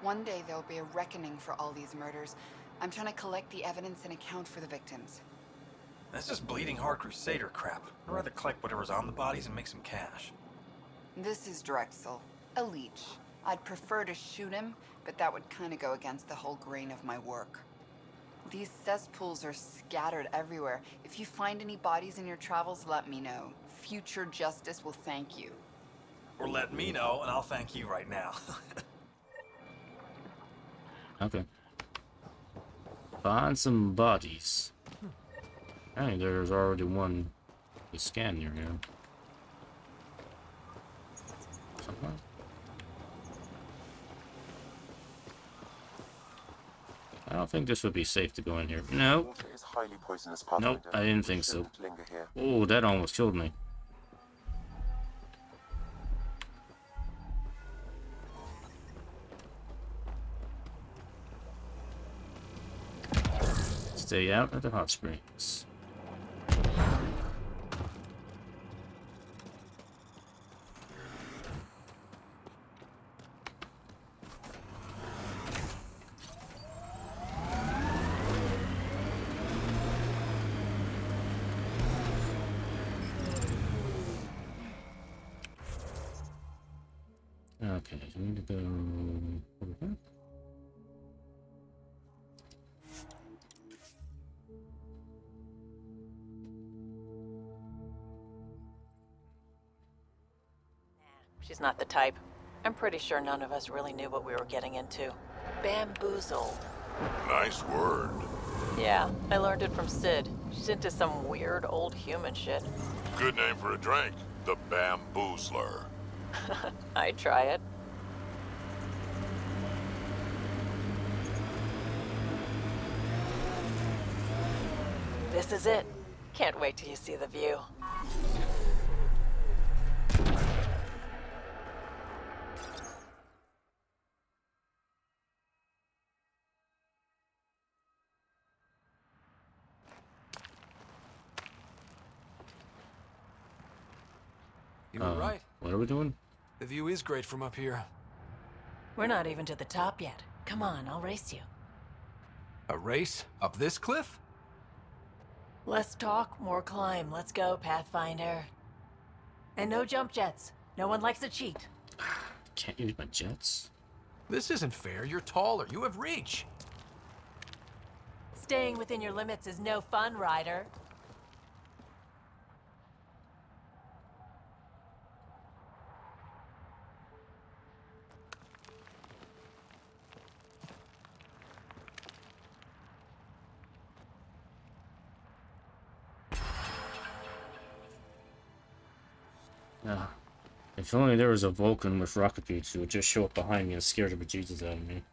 One day there'll be a reckoning for all these murders. I'm trying to collect the evidence and account for the victims. That's just bleeding heart crusader crap. I'd rather collect whatever's on the bodies and make some cash. This is Drexel, a leech. I'd prefer to shoot him, but that would kind of go against the whole grain of my work. These cesspools are scattered everywhere. If you find any bodies in your travels, let me know. Future justice will thank you. Or let me know, and I'll thank you right now. Okay. Find some bodies. Hey, there's already one to scan near here. Somewhere. I don't think this would be safe to go in here. Nope. Water is highly poisonous, Pathfinder. Nope, I didn't think so. Shouldn't linger here. Oh, that almost killed me. Stay out at the hot springs. Okay, so we need to go over here. She's not the type. I'm pretty sure none of us really knew what we were getting into. Bamboozled. Nice word. Yeah, I learned it from Sid. She's into some weird old human shit. Good name for a drink. The Bamboozler. I'd try it. This is it. Can't wait till you see the view. You were right. What are we doing? The view is great from up here. We're not even to the top yet. Come on, I'll race you. A race? Up this cliff? Less talk, more climb. Let's go, Pathfinder. And no jump jets. No one likes a cheat. Can't use my jets. This isn't fair. You're taller. You have reach. Staying within your limits is no fun, Ryder. If only there was a Vulcan with rocket boots who would just show up behind me and scare the bejesus out of me.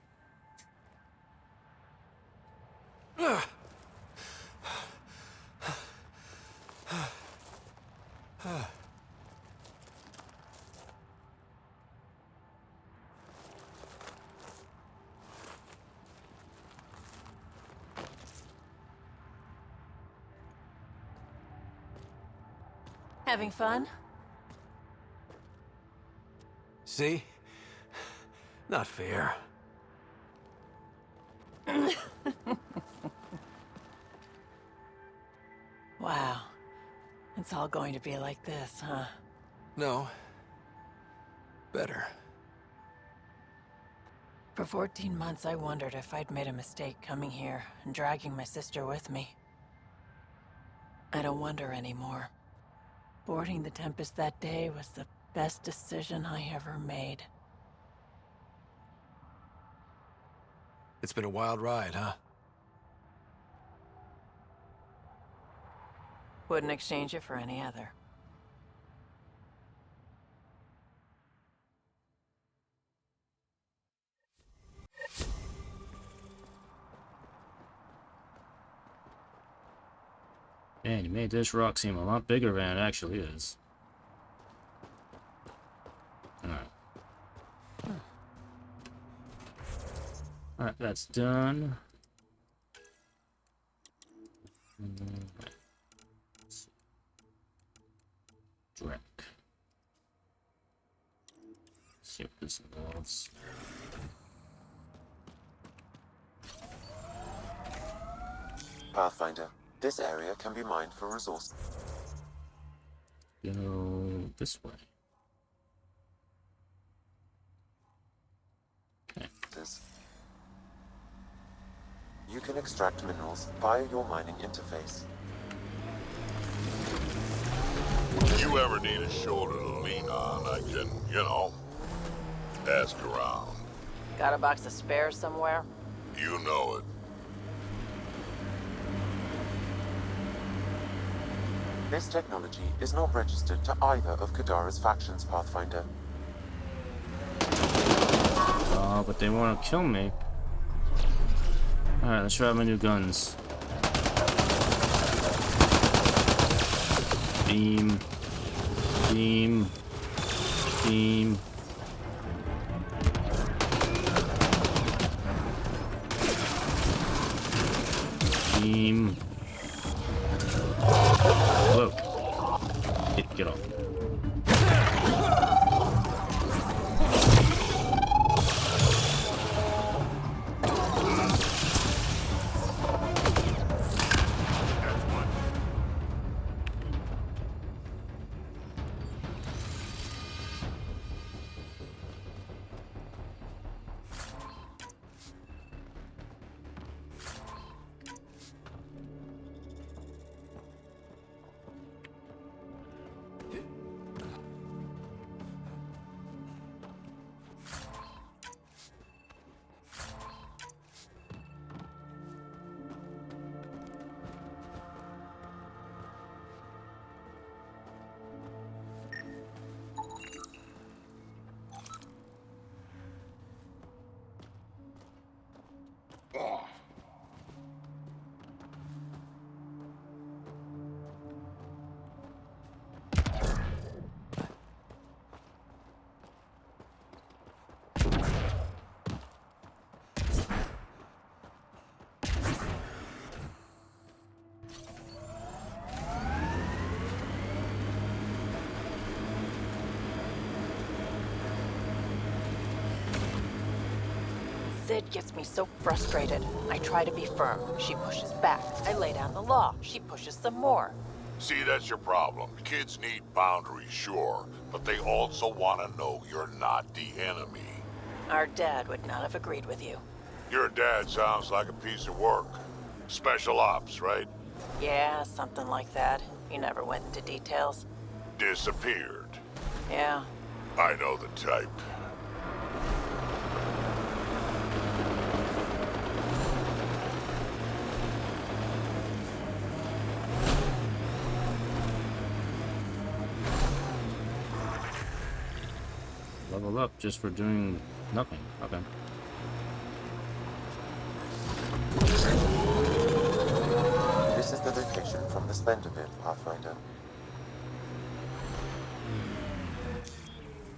Having fun? See? Not fair. Wow. It's all going to be like this, huh? No. Better. For 14 months, I wondered if I'd made a mistake coming here and dragging my sister with me. I don't wonder anymore. Boarding the Tempest that day was the best decision I ever made. It's been a wild ride, huh? Wouldn't exchange it for any other. Man, you made this rock seem a lot bigger than it actually is. Alright. Alright, that's done. Drek. See what this involves. Pathfinder, this area can be mined for resources. Go this way. Okay. You can extract minerals via your mining interface. If you ever need a shoulder to lean on, I can, ask around. Got a box of spares somewhere? You know it. This technology is not registered to either of Kadara's factions, Pathfinder. Oh, but they want to kill me. Alright, let's try out my new guns. Beam. Beam. Beam. Beam. Whoa. Get off. Sid gets me so frustrated. I try to be firm. She pushes back. I lay down the law. She pushes some more. See, that's your problem. Kids need boundaries, sure, but they also want to know you're not the enemy. Our dad would not have agreed with you. Your dad sounds like a piece of work. Special ops, right? Yeah, something like that. He never went into details. Disappeared. Yeah. I know the type. Level up just for doing nothing. Okay. This is the location from the Splendor Bit, Pathfinder.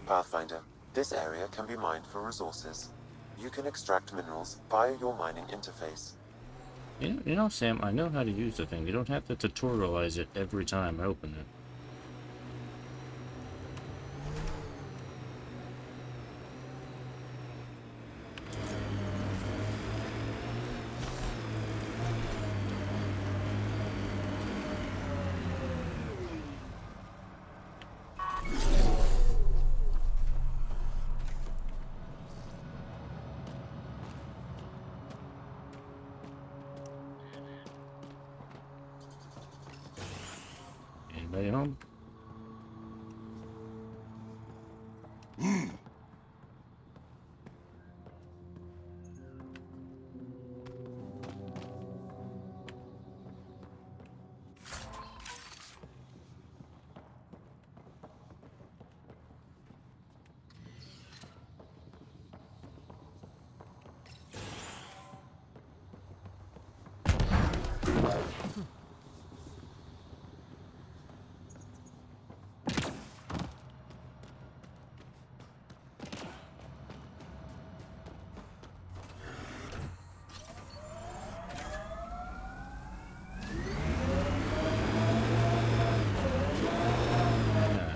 Pathfinder, this area can be mined for resources. You can extract minerals via your mining interface. You know, Sam, I know how to use the thing. You don't have to tutorialize it every time I open it. Anybody home?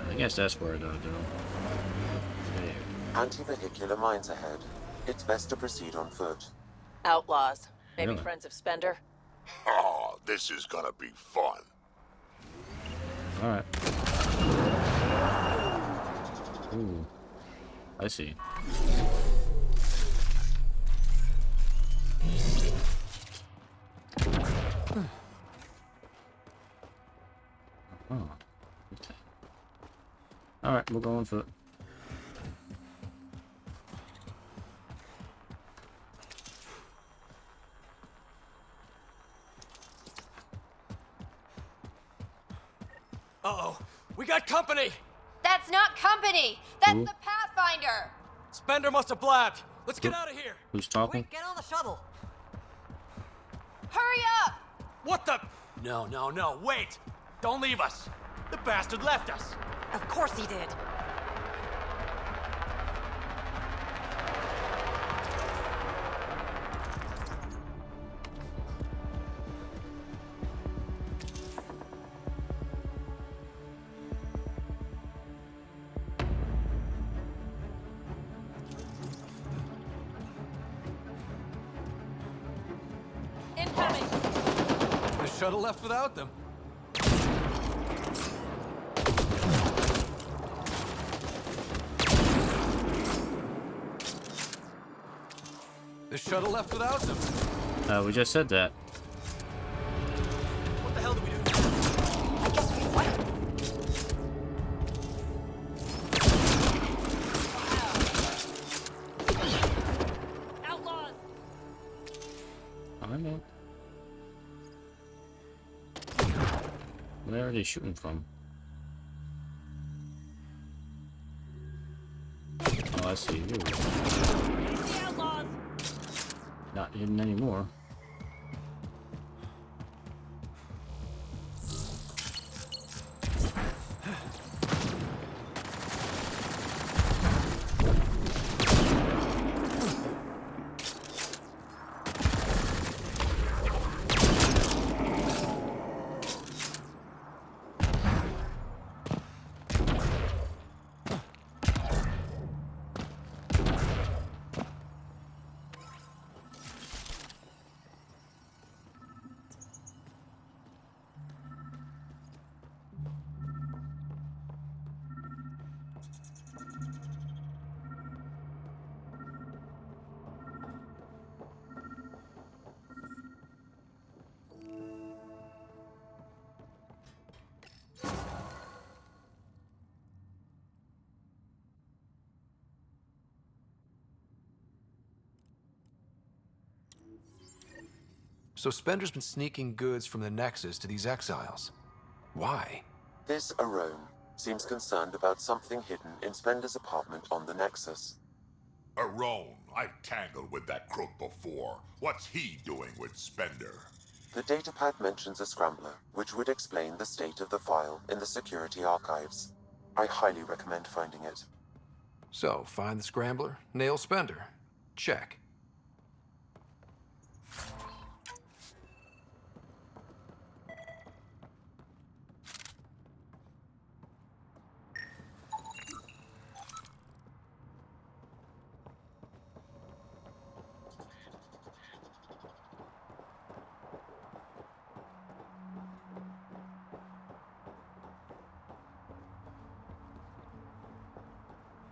I guess that's where I gotta go. There. Anti-vehicular mines ahead. It's best to proceed on foot. Outlaws. Maybe Really? friends of Spender? Oh, this is gonna be fun. Alright. Ooh. I see. Oh. Okay. Alright, we'll go on foot. Uh-oh, we got company! That's not company! That's Who? the Pathfinder! Spender must have blabbed. Let's get out of here! Who's talking? Get on the shuttle. Hurry up! What the? No, wait! Don't leave us! The bastard left us! Of course he did. Incoming! The shuttle left without them. The shuttle left without them. We just said that. What the hell do we do? I guess we what? Outlaws! I know. Where are they shooting from? Oh, I see. Ooh. The outlaws! Not hidden anymore. So Spender's been sneaking goods from the Nexus to these exiles. Why? This Arone seems concerned about something hidden in Spender's apartment on the Nexus. Arone, I've tangled with that crook before. What's he doing with Spender? The datapad mentions a scrambler, which would explain the state of the file in the security archives. I highly recommend finding it. So, find the scrambler, nail Spender. Check.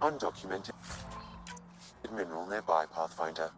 Undocumented mineral nearby, Pathfinder.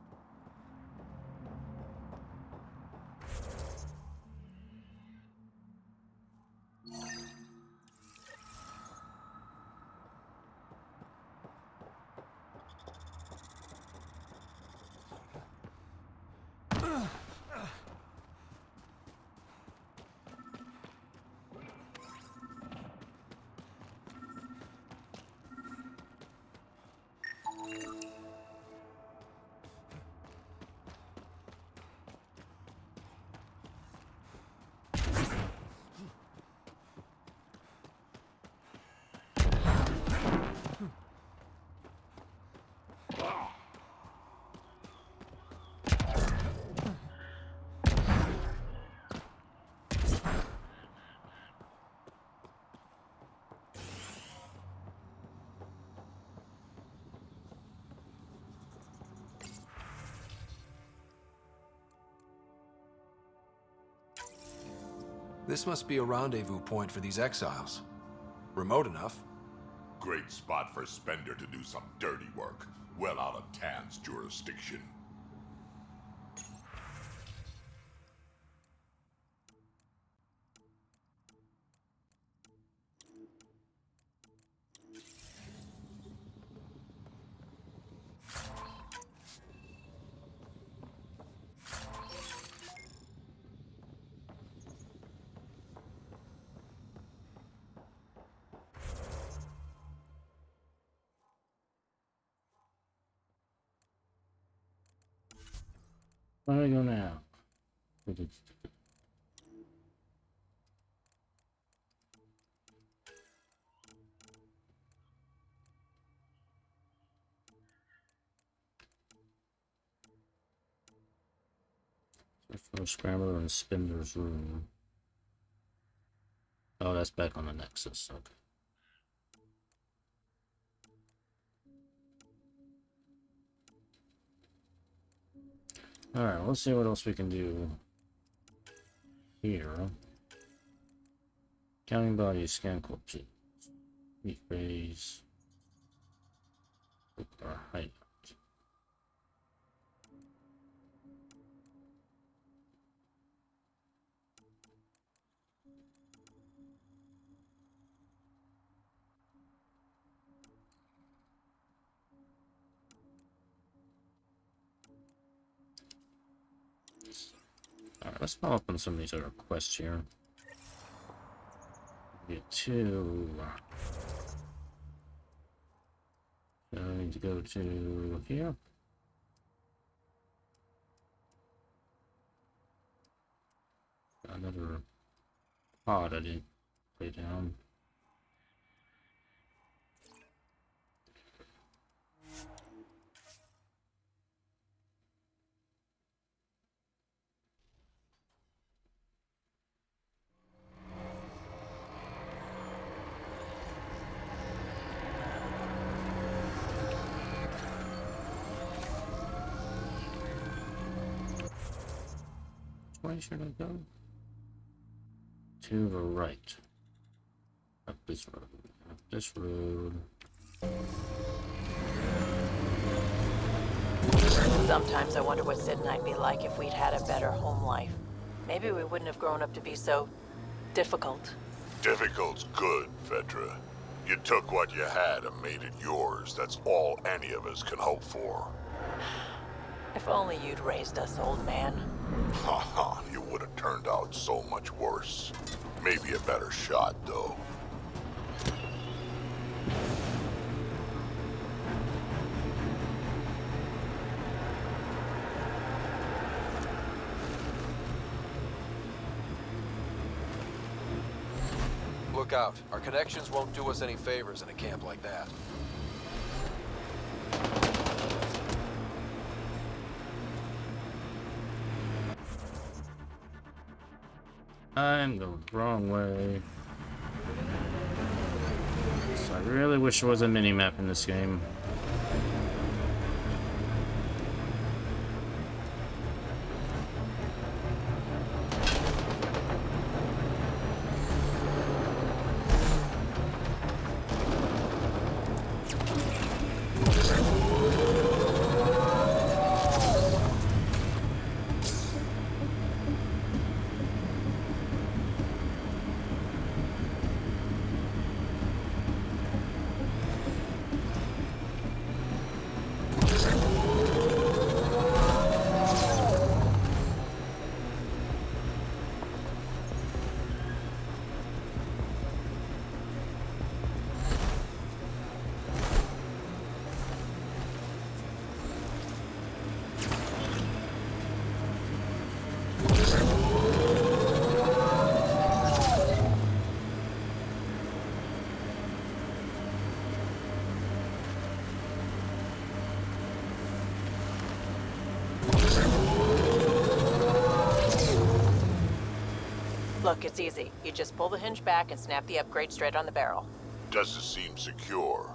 This must be a rendezvous point for these exiles. Remote enough. Great spot for Spender to do some dirty work. Well out of Tan's jurisdiction. Where do I go now? For Scrambler and Spender's room. Oh, that's back on the Nexus. Okay. Alright, let's see what else we can do here. Counting bodies, scan corpses. Meat rays. Look at our height. Alright, let's follow up on some of these other quests here. Get to... So I need to go to here. Another pod I didn't lay down. Where should I go? To the right. Up this road. Up this road. Sometimes I wonder what Sid and I'd be like if we'd had a better home life. Maybe we wouldn't have grown up to be so difficult. Difficult's good, Fedra. You took what you had and made it yours. That's all any of us can hope for. If If only you'd raised us, old man. Haha, you would have turned out so much worse. Maybe a better shot, though. Look out. Our connections won't do us any favors in a camp like that. I'm going the wrong way. So I really wish there was a mini-map in this game. Look, it's easy. You just pull the hinge back and snap the upgrade straight on the barrel. Does it seem secure?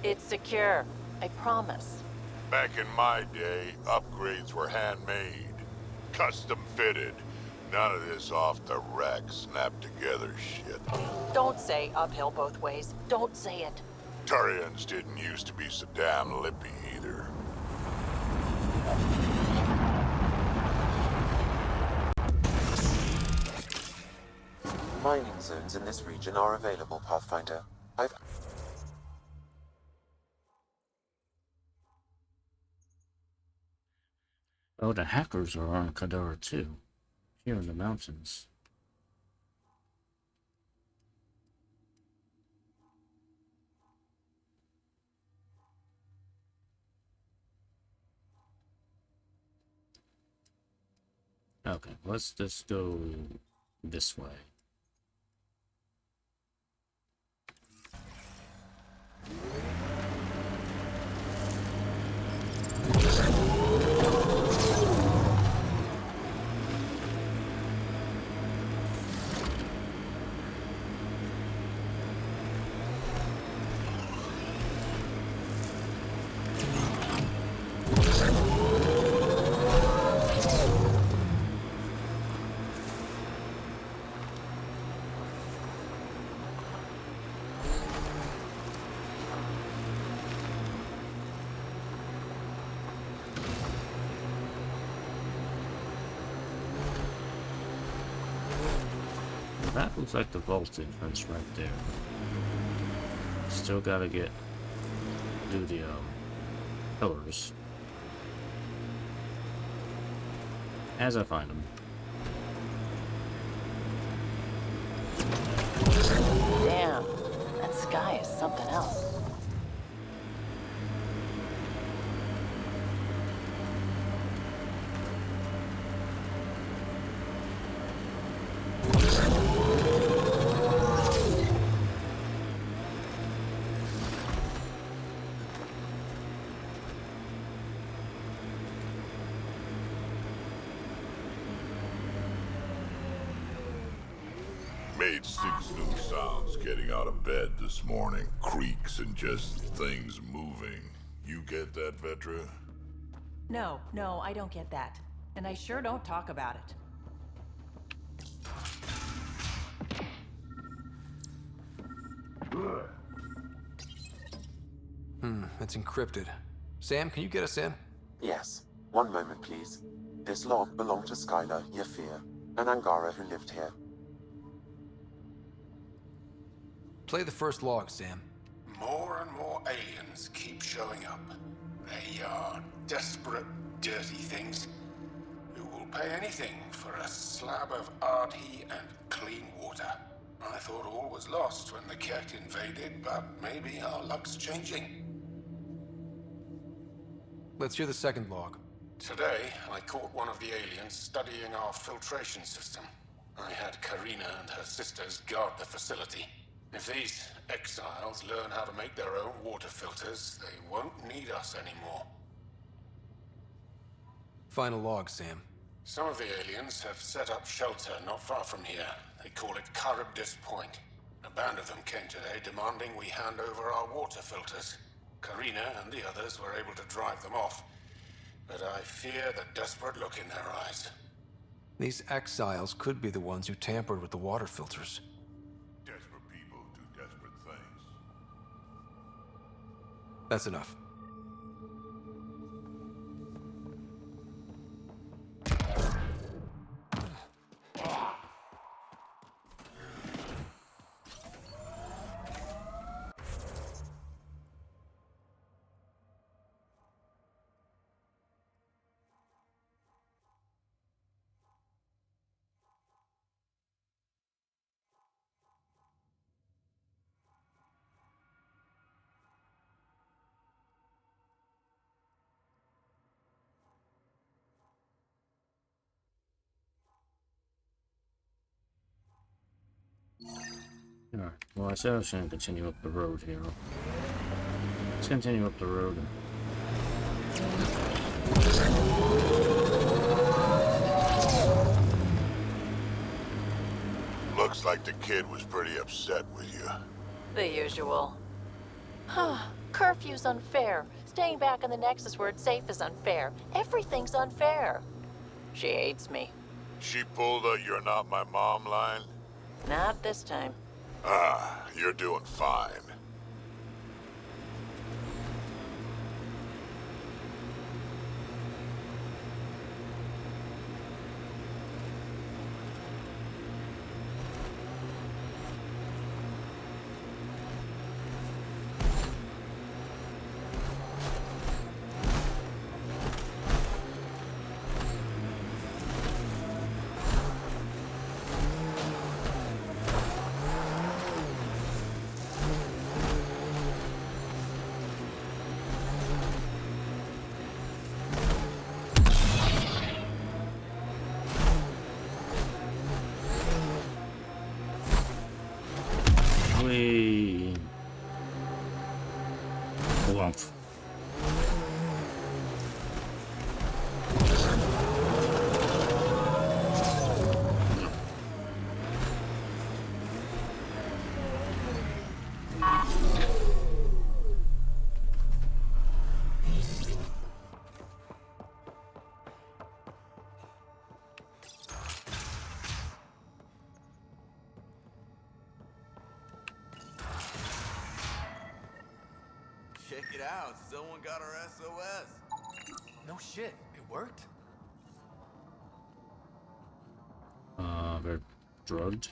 It's secure. I promise. Back in my day, upgrades were handmade. Custom fitted. None of this off the rack, snapped together shit. Don't say uphill both ways. Don't say it. Turians didn't used to be so damn lippy either. Mining zones in this region are available, Pathfinder. Oh, the hackers are on Kadara too. Here in the mountains. Okay, let's just go this way. That looks like the vault entrance right there. Still gotta do the pillars as I find them. Damn, that sky is something else. Made 6 new sounds getting out of bed this morning. Creaks and just things moving. You get that, Vetra? No, I don't get that. And I sure don't talk about it. It's encrypted. Sam, can you get us in? Yes. One moment, please. This log belonged to Skylar Yafir, an Angara who lived here. Play the first log, Sam. More and more aliens keep showing up. They are desperate dirty things. Who will pay anything for a slab of Ardhi and clean water? I thought all was lost when the Ket invaded, but maybe our luck's changing. Let's hear the second log. Today, I caught one of the aliens studying our filtration system. I had Karina and her sisters guard the facility. If these exiles learn how to make their own water filters, they won't need us anymore. Final log, Sam. Some of the aliens have set up shelter not far from here. They call it Charybdis Point. A band of them came today demanding we hand over our water filters. Karina and the others were able to drive them off, but I fear the desperate look in their eyes. These exiles could be the ones who tampered with the water filters. Desperate people do desperate things. That's enough. Alright, well I said I was going to continue up the road here. Let's continue up the road. Looks like the kid was pretty upset with you. The usual. Curfew's unfair. Staying back in the Nexus where it's safe is unfair. Everything's unfair. She hates me. She pulled a "you're not my mom" line? Not this time. Ah, you're doing fine. Woof. Check it out, someone got our SOS. No shit, it worked? They're drugged.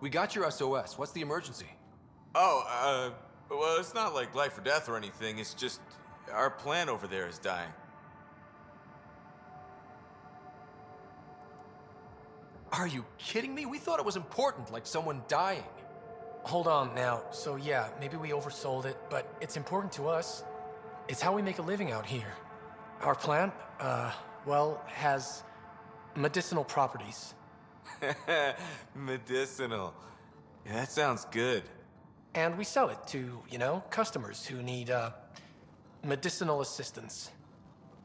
We got your SOS. What's the emergency? Oh, well, it's not like life or death or anything. It's just our plant over there is dying. Are you kidding me? We thought it was important, like someone dying. Hold on now. So yeah, maybe we oversold it, but it's important to us. It's how we make a living out here. Our plant, well, has medicinal properties. Medicinal. Yeah, that sounds good. And we sell it to, you know, customers who need, medicinal assistance.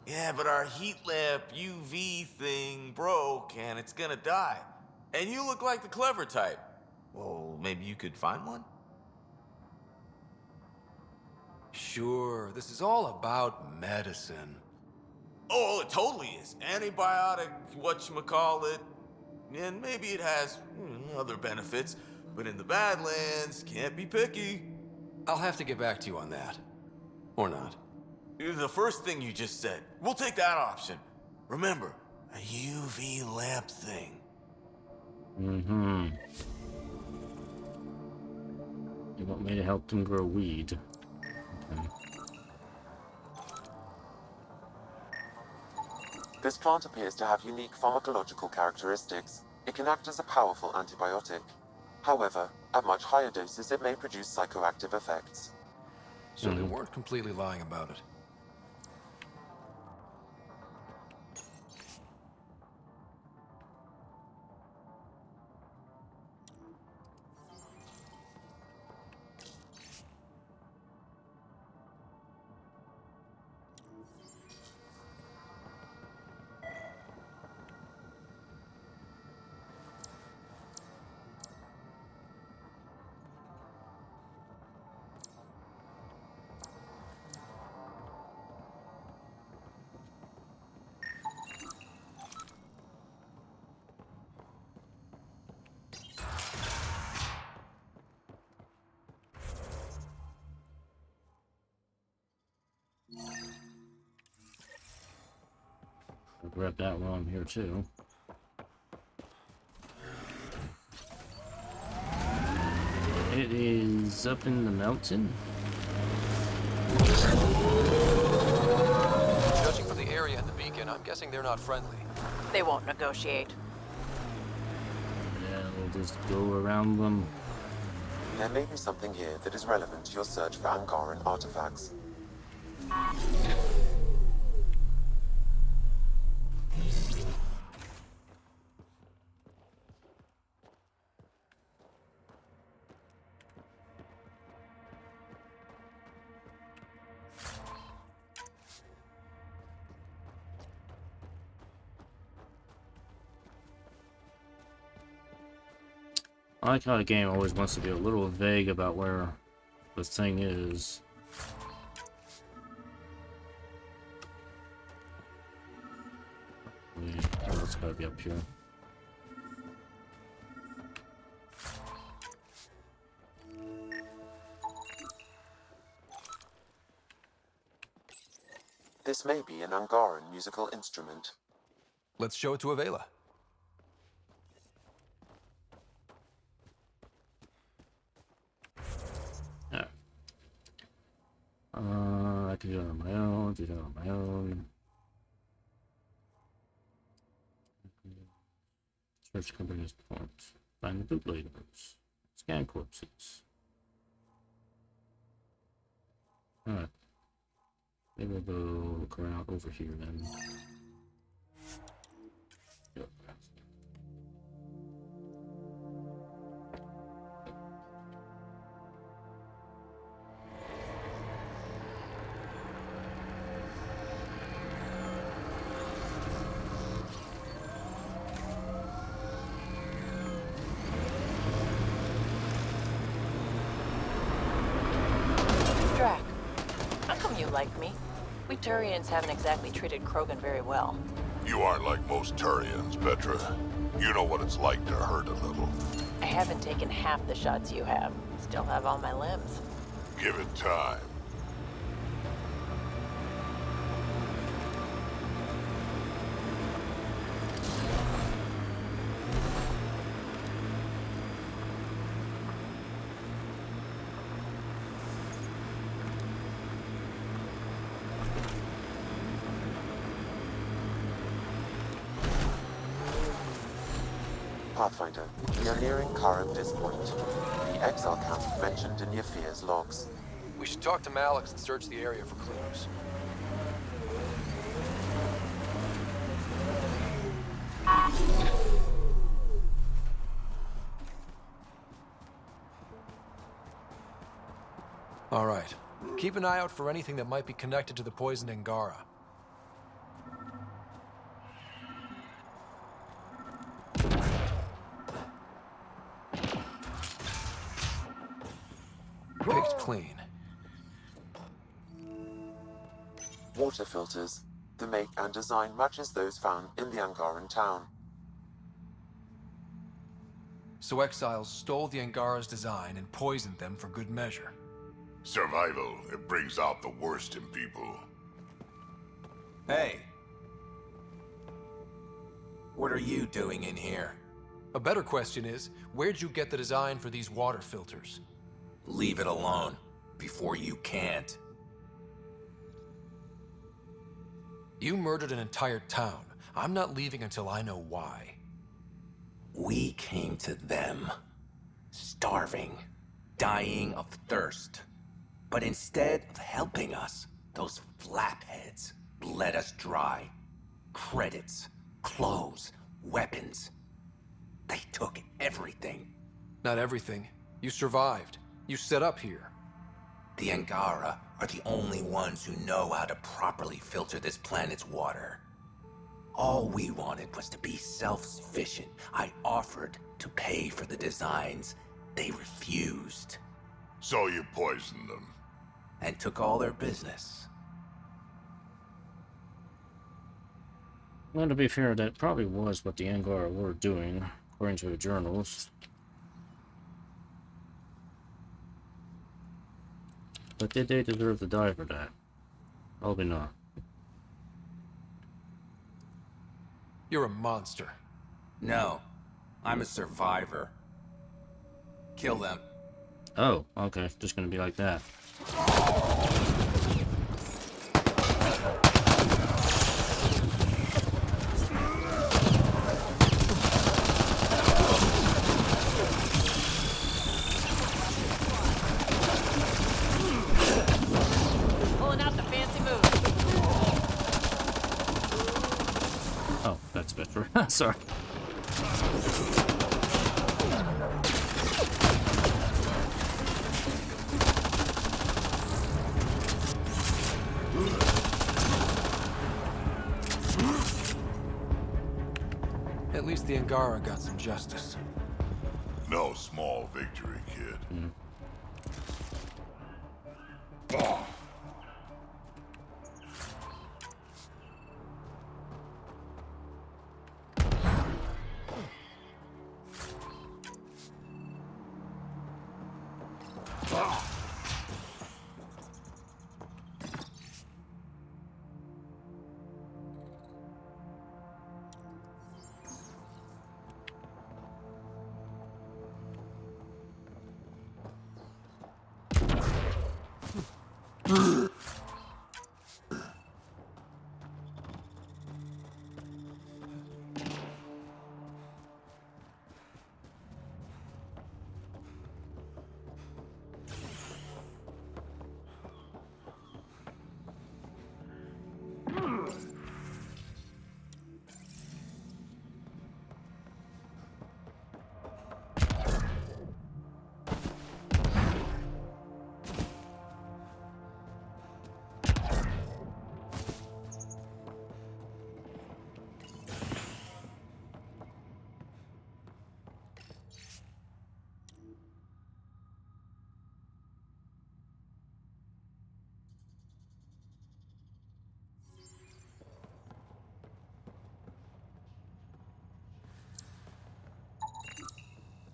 Yeah, but our heat lamp UV thing broke and it's gonna die. And you look like the clever type. Well, maybe you could find one? Sure, this is all about medicine. Oh, it totally is. Antibiotic, whatchamacallit. And maybe it has other benefits. But in the Badlands, can't be picky. I'll have to get back to you on that. Or not. The first thing you just said. We'll take that option. Remember, A UV lamp thing. Mm-hmm. You want me to help them grow weed? Okay. This plant appears to have unique pharmacological characteristics. It can act as a powerful antibiotic. However, at much higher doses it may produce psychoactive effects. So they weren't completely lying about it. I'll grab that while I'm here too. It is up in the mountain. Judging from the area and the beacon, I'm guessing they're not friendly. They won't negotiate. Yeah, we'll just go around them. There may be something here that is relevant to your search for Angaran artifacts. I like how the game always wants to be a little vague about where the thing is. Oh, it's gotta be up here. This may be an Angaran musical instrument. Let's show it to Avela. Yeah. I can do it on my own, do that on my own. Search company's points. Find the bootleggers. Scan corpses. Alright. Maybe we'll go look around over here then. Yep. Drac, how come you like me? We Turians haven't exactly treated Krogan very well. You aren't like most Turians, Petra. You know what it's like to hurt a little. I haven't taken half the shots you have. Still have all my limbs. Give it time. Pathfinder, we are nearing Karabdis Point, the exile camp mentioned in Yafir's logs. We should talk to Malix and search the area for clues. All right. Keep an eye out for anything that might be connected to the poisoned Angara. Picked clean. Water filters. The make and design matches those found in the Angaran town. So exiles stole the Angara's design and poisoned them for good measure. Survival, it brings out the worst in people. Hey. What are you doing in here? A better question is, where'd you get the design for these water filters? Leave it alone, before you can't. You murdered an entire town. I'm not leaving until I know why. We came to them, starving, dying of thirst. But instead of helping us, those flapheads let us dry. Credits, clothes, weapons. They took everything. Not everything. You survived. You set up here. The Angara are the only ones who know how to properly filter this planet's water. All we wanted was to be self-sufficient. I offered to pay for the designs. They refused. So you poisoned them? And took all their business. Well, to be fair, that probably was what the Angara were doing, according to the journals. But did they deserve to die for that? Probably not. You're a monster. No, I'm a survivor. Kill them. Oh, okay. Just gonna be like that. Pulling out the fancy move. Oh, that's better. Sorry. At least the Angara got some justice. No small victory, kid.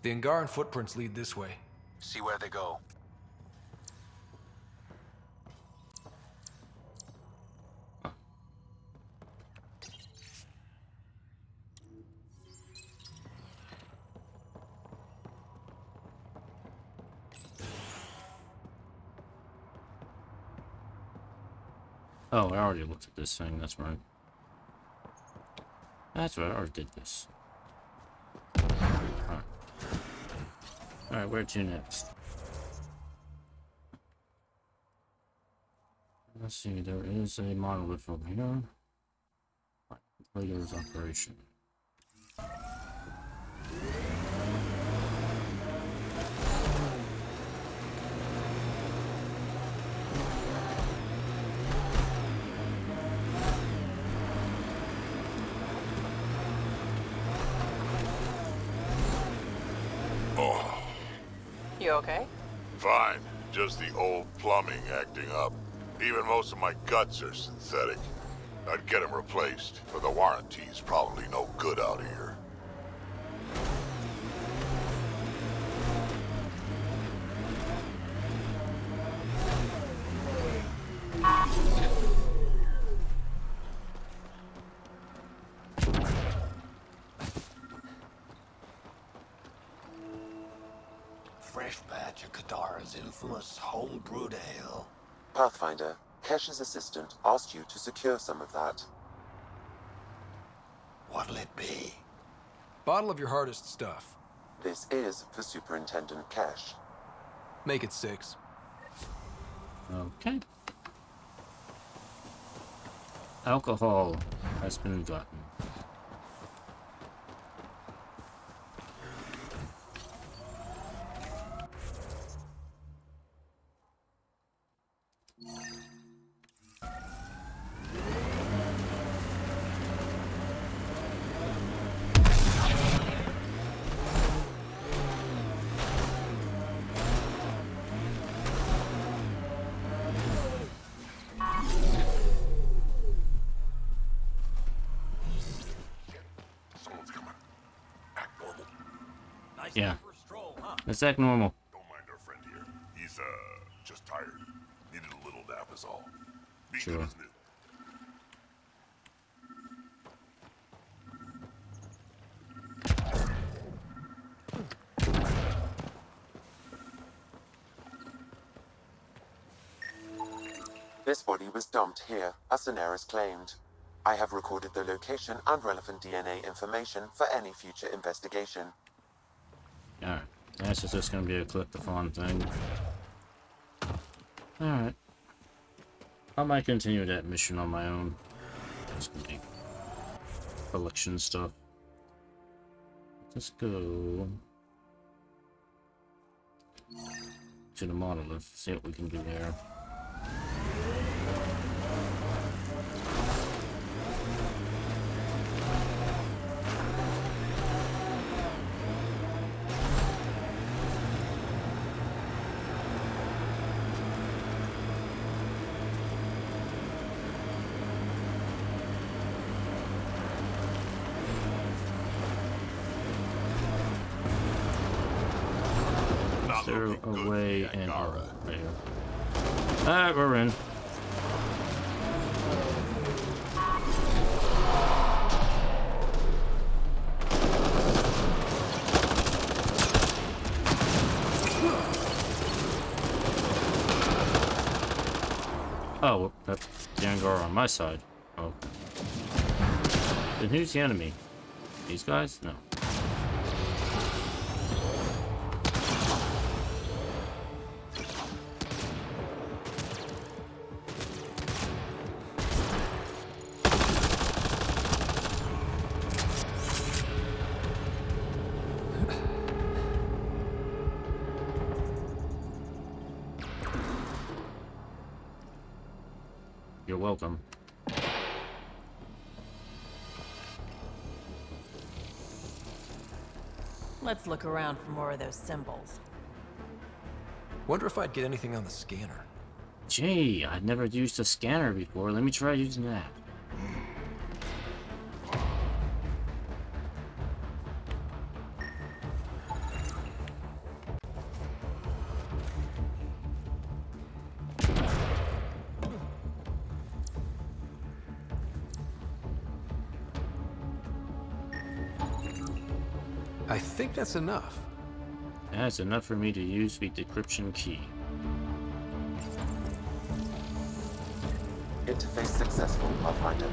The Angaran footprints lead this way. See where they go. Oh, I already looked at this thing. That's right. That's right. I already did this. Alright. Alright, where to next? Let's see, there is a monolith over here. Ryder's operation. You okay? Fine. Just the old plumbing acting up. Even most of my guts are synthetic. I'd get them replaced, but the warranty's probably no good out here. fresh batch of Kadara's infamous home-brewed ale. Pathfinder, Kesh's assistant asked you to secure some of that. What'll it be? Bottle of your hardest stuff. This is for Superintendent Kesh. Make it 6. Okay. Alcohol has been gotten. Yeah. Let's act normal. Don't mind our friend here. He's, just tired. Needed a little nap is all. Be Sure. good as new. This body was dumped here, as Daenerys claimed. I have recorded the location and relevant DNA information for any future investigation. Alright. This is just gonna be a collect-a-thon thing. Alright. I might continue that mission on my own. Just gonna be collection stuff. Let's go to the monolith, see what we can do there. Is there a way in? Oh, right here. Alright, we're in. Oh, well, that's the Angara on my side. Oh. Then who's the enemy? These guys? No. You're welcome. Let's look around for more of those symbols. Wonder if I'd get anything on the scanner. Gee, I'd never used a scanner before. Let me try using that. I think that's enough. That's enough for me to use the decryption key. Interface successful, Pathfinder.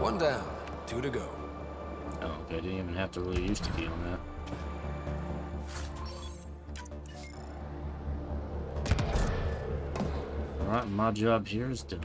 1 down, 2 to go. Oh, okay, I didn't even have to really use the key on that. Alright, my job here is done.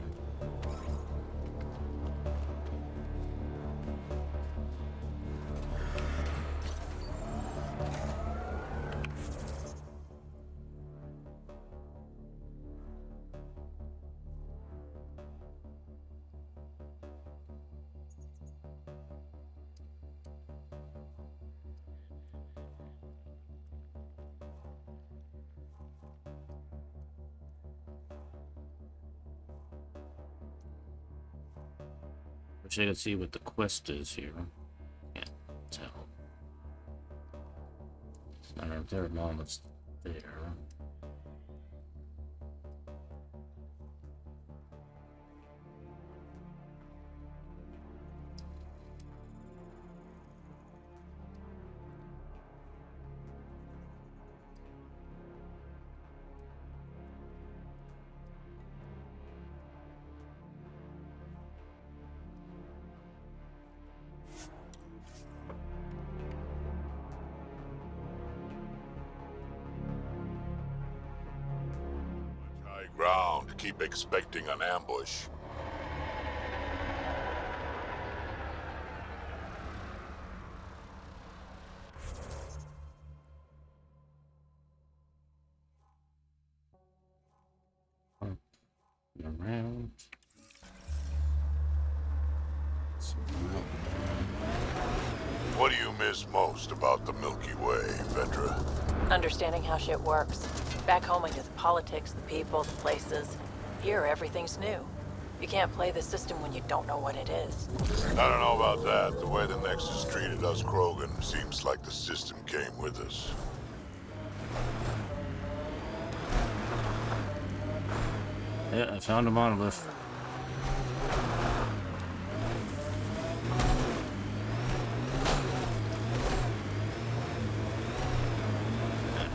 Wish I could see what the quest is here. Can't tell. It's not right there, Mom. It's there. Ground. Keep expecting an ambush. Around. What do you miss most about the Milky Way, Vetra? Understanding how shit works. Back home we do the politics, the people, the places. Here, everything's new. You can't play the system when you don't know what it is. I don't know about that. The way the Nexus treated us Krogan seems like the system came with us. Yeah, I found a monolith.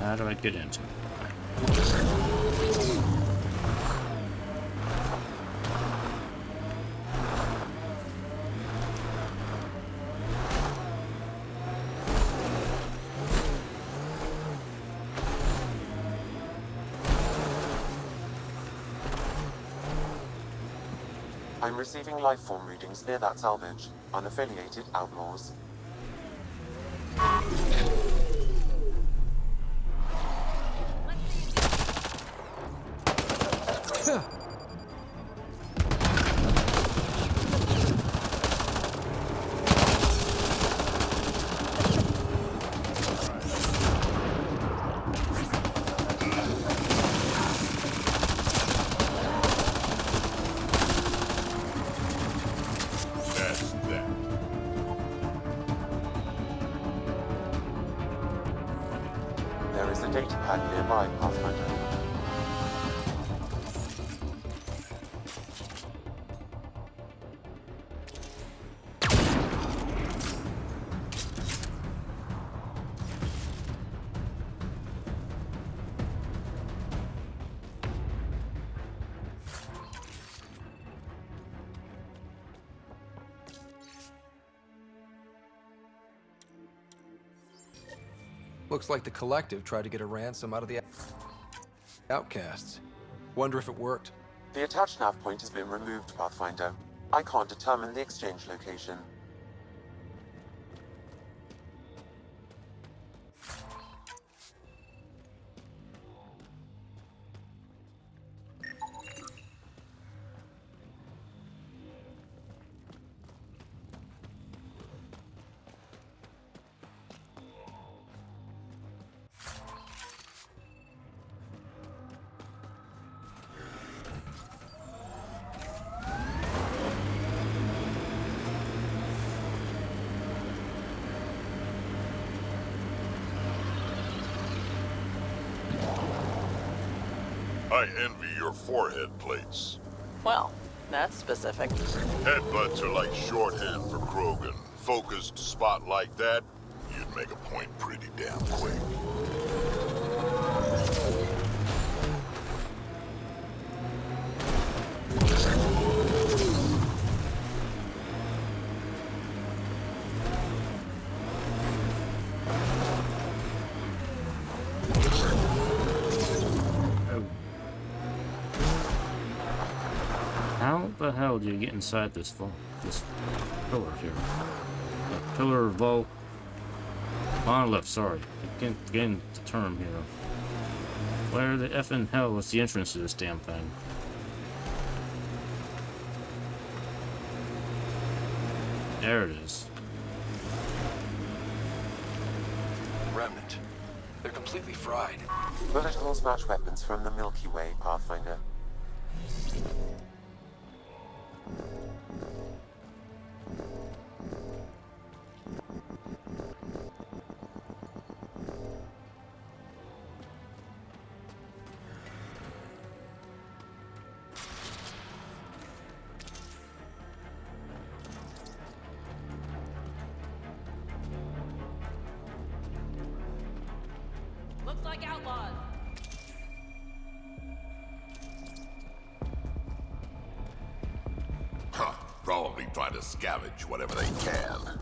How do I get into it? I'm receiving life form readings near that salvage. Unaffiliated outlaws. There is a data pad nearby, Pathfinder. Looks like the Collective tried to get a ransom out of the Outcasts. Wonder if it worked. The attached nav point has been removed, Pathfinder. I can't determine the exchange location. I envy your forehead plates. Well, that's specific. Headbutts are like shorthand for Krogan. Focused spot like that, you'd make a point pretty damn quick. How the hell do you get inside this pillar here? Pillar, vault, monolith, sorry. I can't get the term here. Where the effing hell is the entrance to this damn thing? There it is. Remnant. They're completely fried. Bullet holes match weapons from the Milky Way, Pathfinder. Looks like outlaws. Huh. Probably trying to scavenge whatever they can.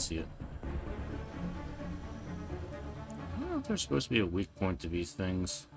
see it. I don't know if there's supposed to be a weak point to these things.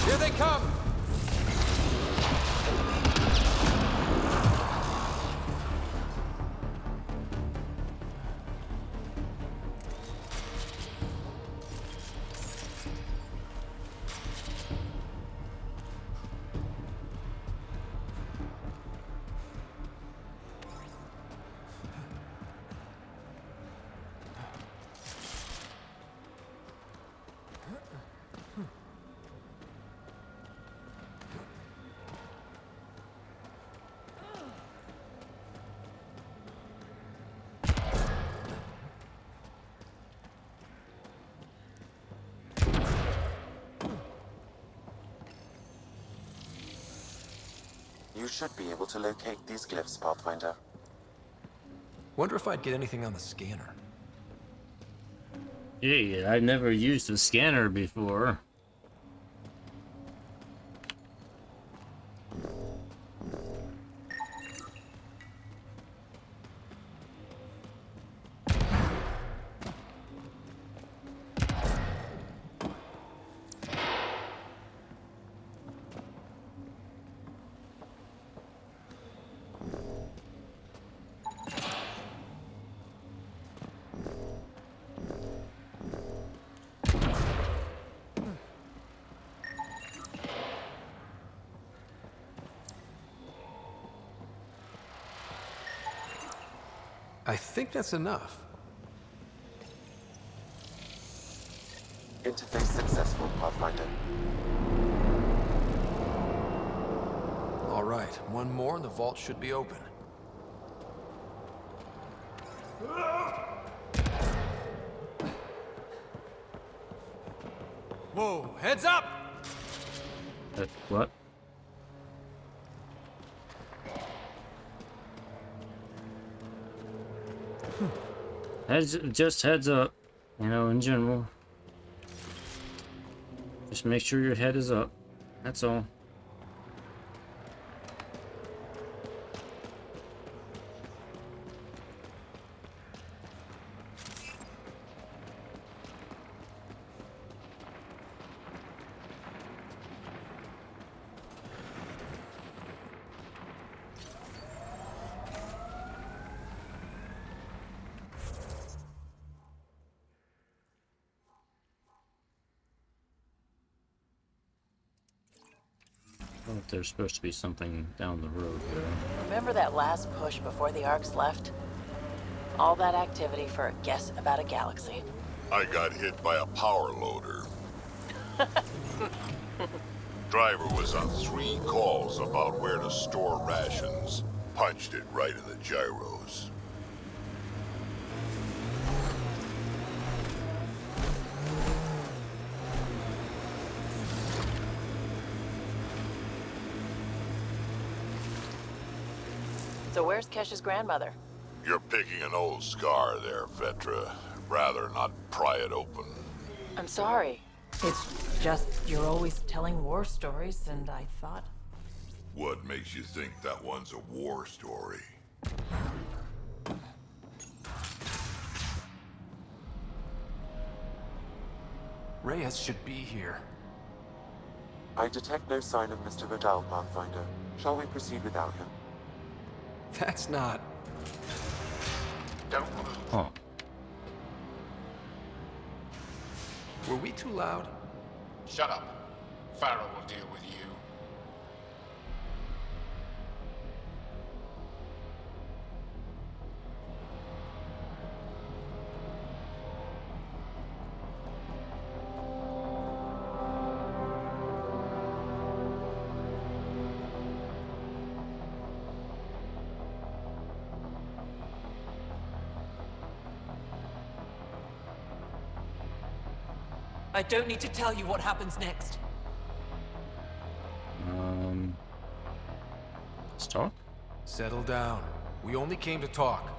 Here they come! You should be able to locate these glyphs, Pathfinder. Wonder if I'd get anything on the scanner. Hey, I never used a scanner before. I think that's enough. Interface successful, Pathfinder. All right, one more and the vault should be open. Whoa, heads up! What? Just heads up, you know, in general. Just make sure your head is up. That's all. I thought there's supposed to be something down the road there. Remember that last push before the Arcs left? All that activity for a guess about a galaxy. I got hit by a power loader. Driver was on 3 calls about where to store rations. Punched it right in the gyros. So where's Kesh's grandmother? You're picking an old scar there, Vetra. Rather not pry it open. I'm sorry. It's just you're always telling war stories, and I thought... What makes you think that one's a war story? Reyes should be here. I detect no sign of Mr. Vidal, Pathfinder. Shall we proceed without him? That's not... Don't move. Huh. Were we too loud? Shut up. Farrell will deal with you. I don't need to tell you what happens next. Let's talk. Settle down. We only came to talk.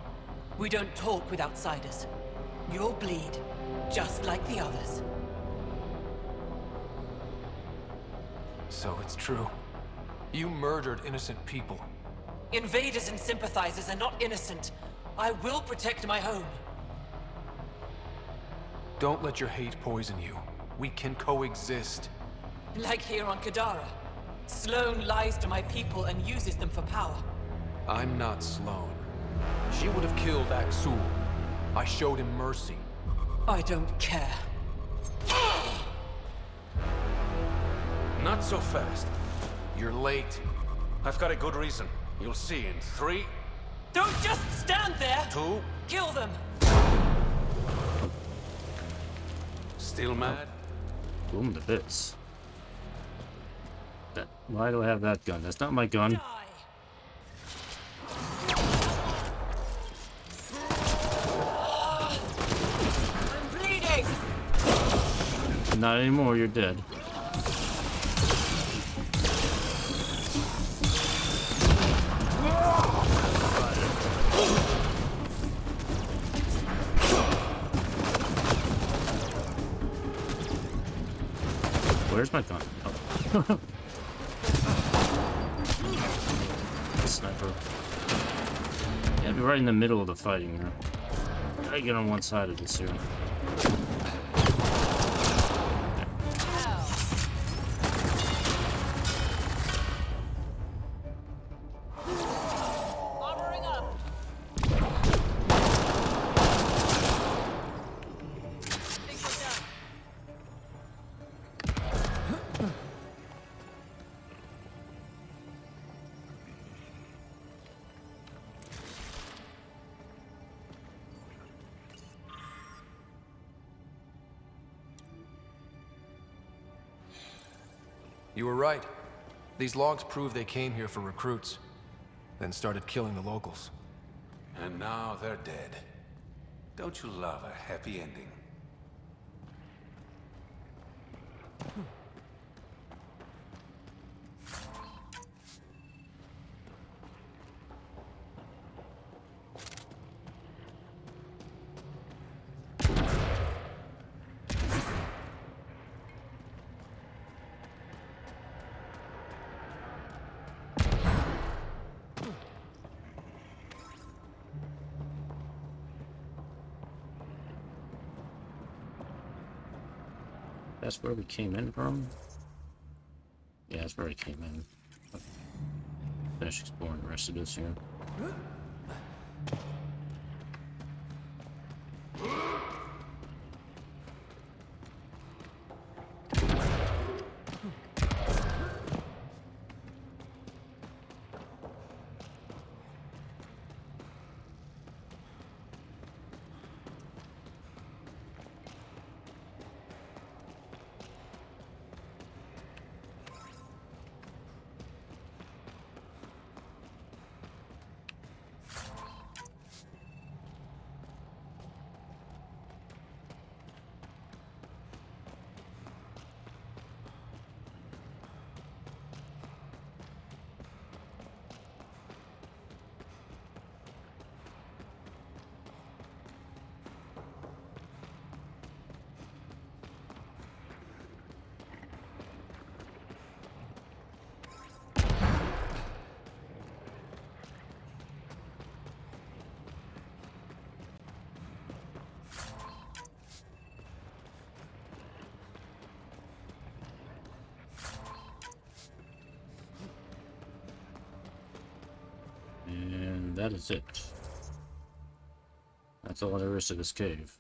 We don't talk with outsiders. You'll bleed, just like the others. So it's true. You murdered innocent people. Invaders and sympathizers are not innocent. I will protect my home. Don't let your hate poison you. We can coexist. Like here on Kadara. Sloane lies to my people and uses them for power. I'm not Sloane. She would have killed Aksul. I showed him mercy. I don't care. Not so fast. You're late. I've got a good reason. You'll see in 3... Don't just stand there! 2... Kill them! Still mad? Boom to bits. Why do I have that gun? That's not my gun. I'm bleeding! Not anymore, you're dead. Where's my gun? Oh. Sniper. Yeah, be right in the middle of the fighting here. Gotta get on one side of this here. You were right. These logs prove they came here for recruits, then started killing the locals. And now they're dead. Don't you love a happy ending? That's where we came in from? Yeah, that's where we came in. Finish exploring the rest of this here. And that is it. That's all there is to this cave.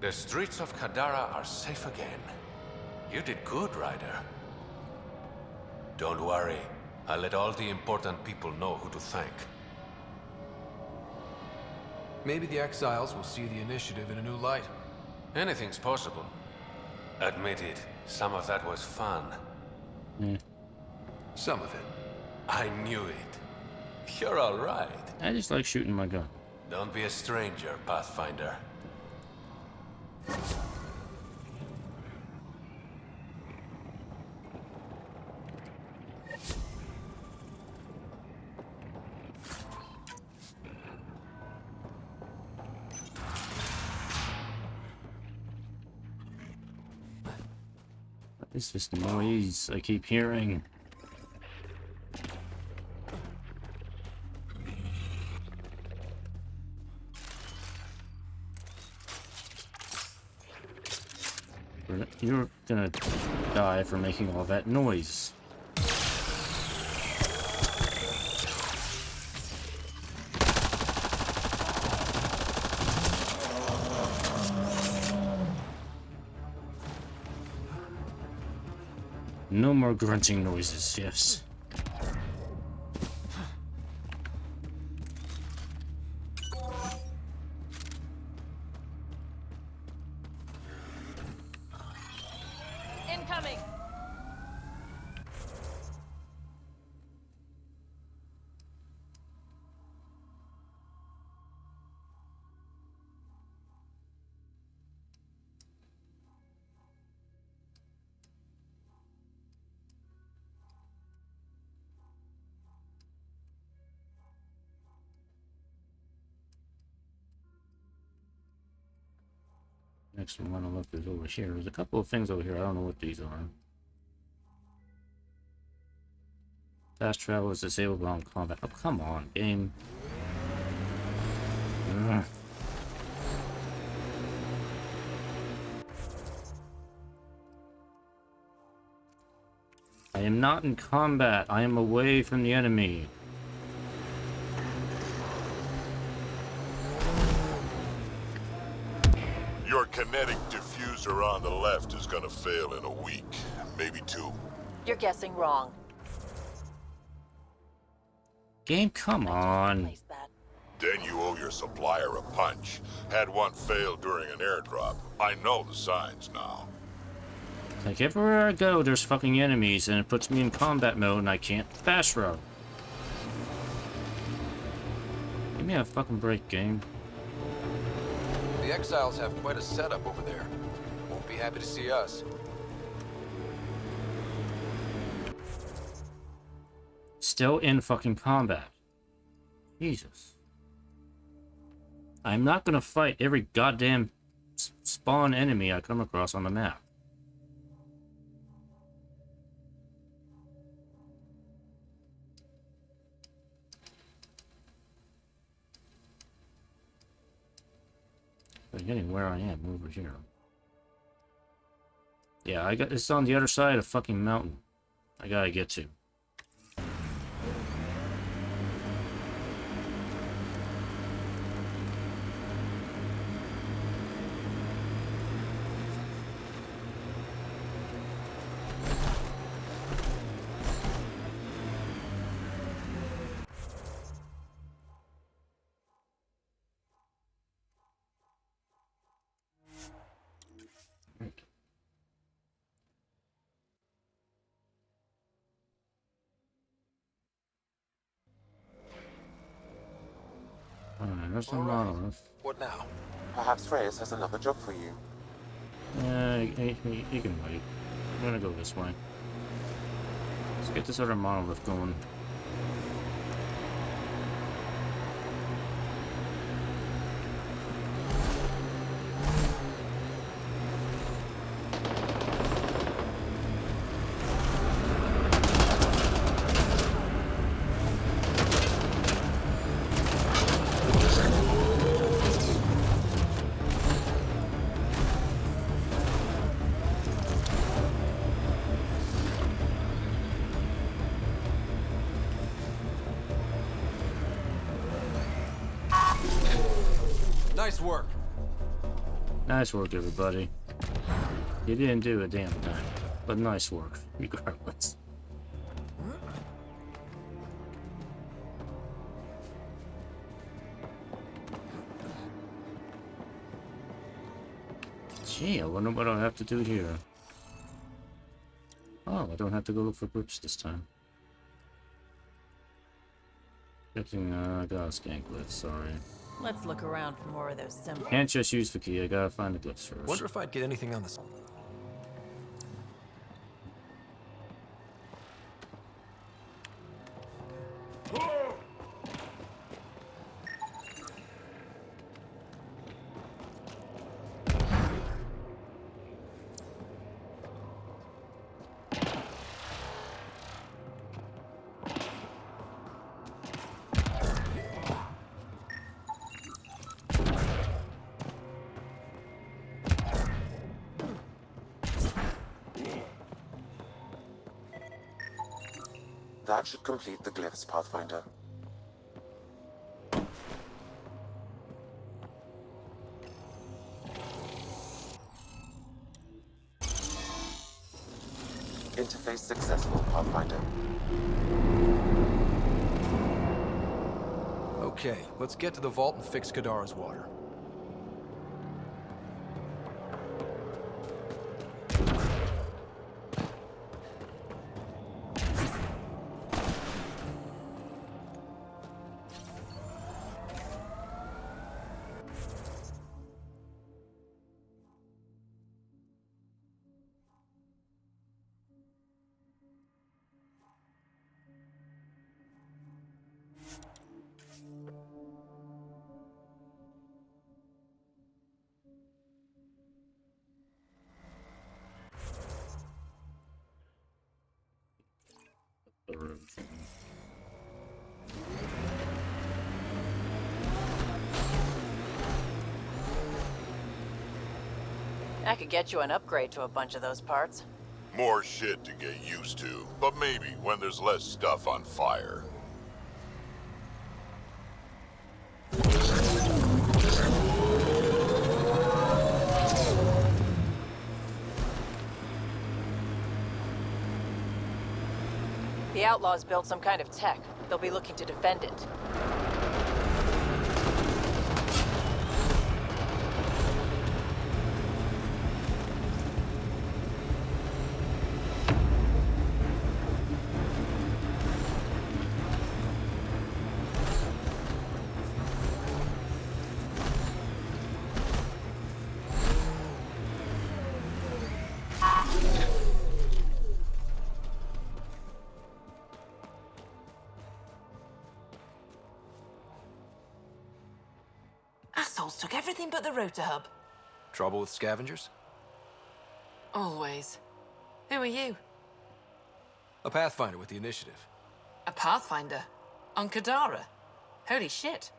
The streets of Kadara are safe again. You did good, Ryder. Don't worry. I'll let all the important people know who to thank. Maybe the exiles will see the initiative in a new light. Anything's possible. Admit it, some of that was fun. Some of it. I knew it. You're all right. I just like shooting my gun. Don't be a stranger, Pathfinder. What is this noise I keep hearing? You're gonna die for making all that noise. No more grunting noises, yes. Incoming! Next one I want to look is over here. There's a couple of things over here. I don't know what these are. Fast travel is disabled while in combat. Oh, come on, game. Ugh. I am not in combat. I am away from the enemy. Your kinetic diffuser on the left is gonna fail in a week, maybe 2. You're guessing wrong. Game, come on. Then you owe your supplier a punch. Had one fail during an airdrop. I know the signs now. Like, everywhere I go, there's fucking enemies, and it puts me in combat mode, and I can't fast row. Give me a fucking break, game. The exiles have quite a setup over there. Won't be happy to see us. Still in fucking combat. Jesus. I'm not gonna fight every goddamn spawn enemy I come across on the map. Forgetting where I am over here. Yeah, I got this on the other side of fucking mountain. I gotta get to. There's a monolith. What now? Perhaps Reyes has another job for you. You can wait. I'm gonna go this way. Let's get this other monolith going. Nice work. Nice work, everybody. You didn't do a damn thing, but nice work, regardless. Gee, I wonder what I'll have to do here. Oh, I don't have to go look for grips this time. Getting, I got a scan glyph, sorry. Let's look around for more of those symbols. Can't just use the key, I gotta find the glyphs first. Wonder if I'd get anything on this. That should complete the glyphs, Pathfinder. Interface successful, Pathfinder. Okay, let's get to the vault and fix Kadara's water. I could get you an upgrade to a bunch of those parts. More shit to get used to, but maybe when there's less stuff on fire. The Outlaws built some kind of tech. They'll be looking to defend it. Assholes took everything but the rotor hub. Trouble with scavengers? Always. Who are you? A Pathfinder with the initiative. A Pathfinder? On Kadara? Holy shit.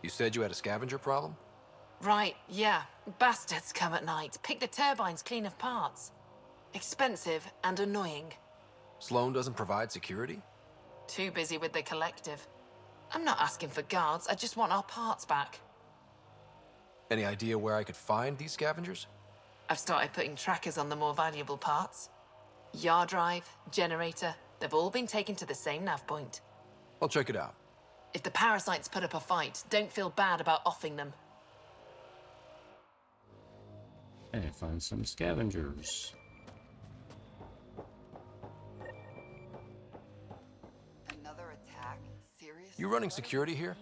You said you had a scavenger problem? Right, yeah. Bastards come at night, pick the turbines clean of parts. Expensive and annoying. Sloan doesn't provide security? Too busy with the collective. I'm not asking for guards, I just want our parts back. Any idea where I could find these scavengers? I've started putting trackers on the more valuable parts. Yard drive, generator, they've all been taken to the same nav point. I'll check it out. If the parasites put up a fight, don't feel bad about offing them. Okay, find some scavengers. Another attack? Seriously? You running security here?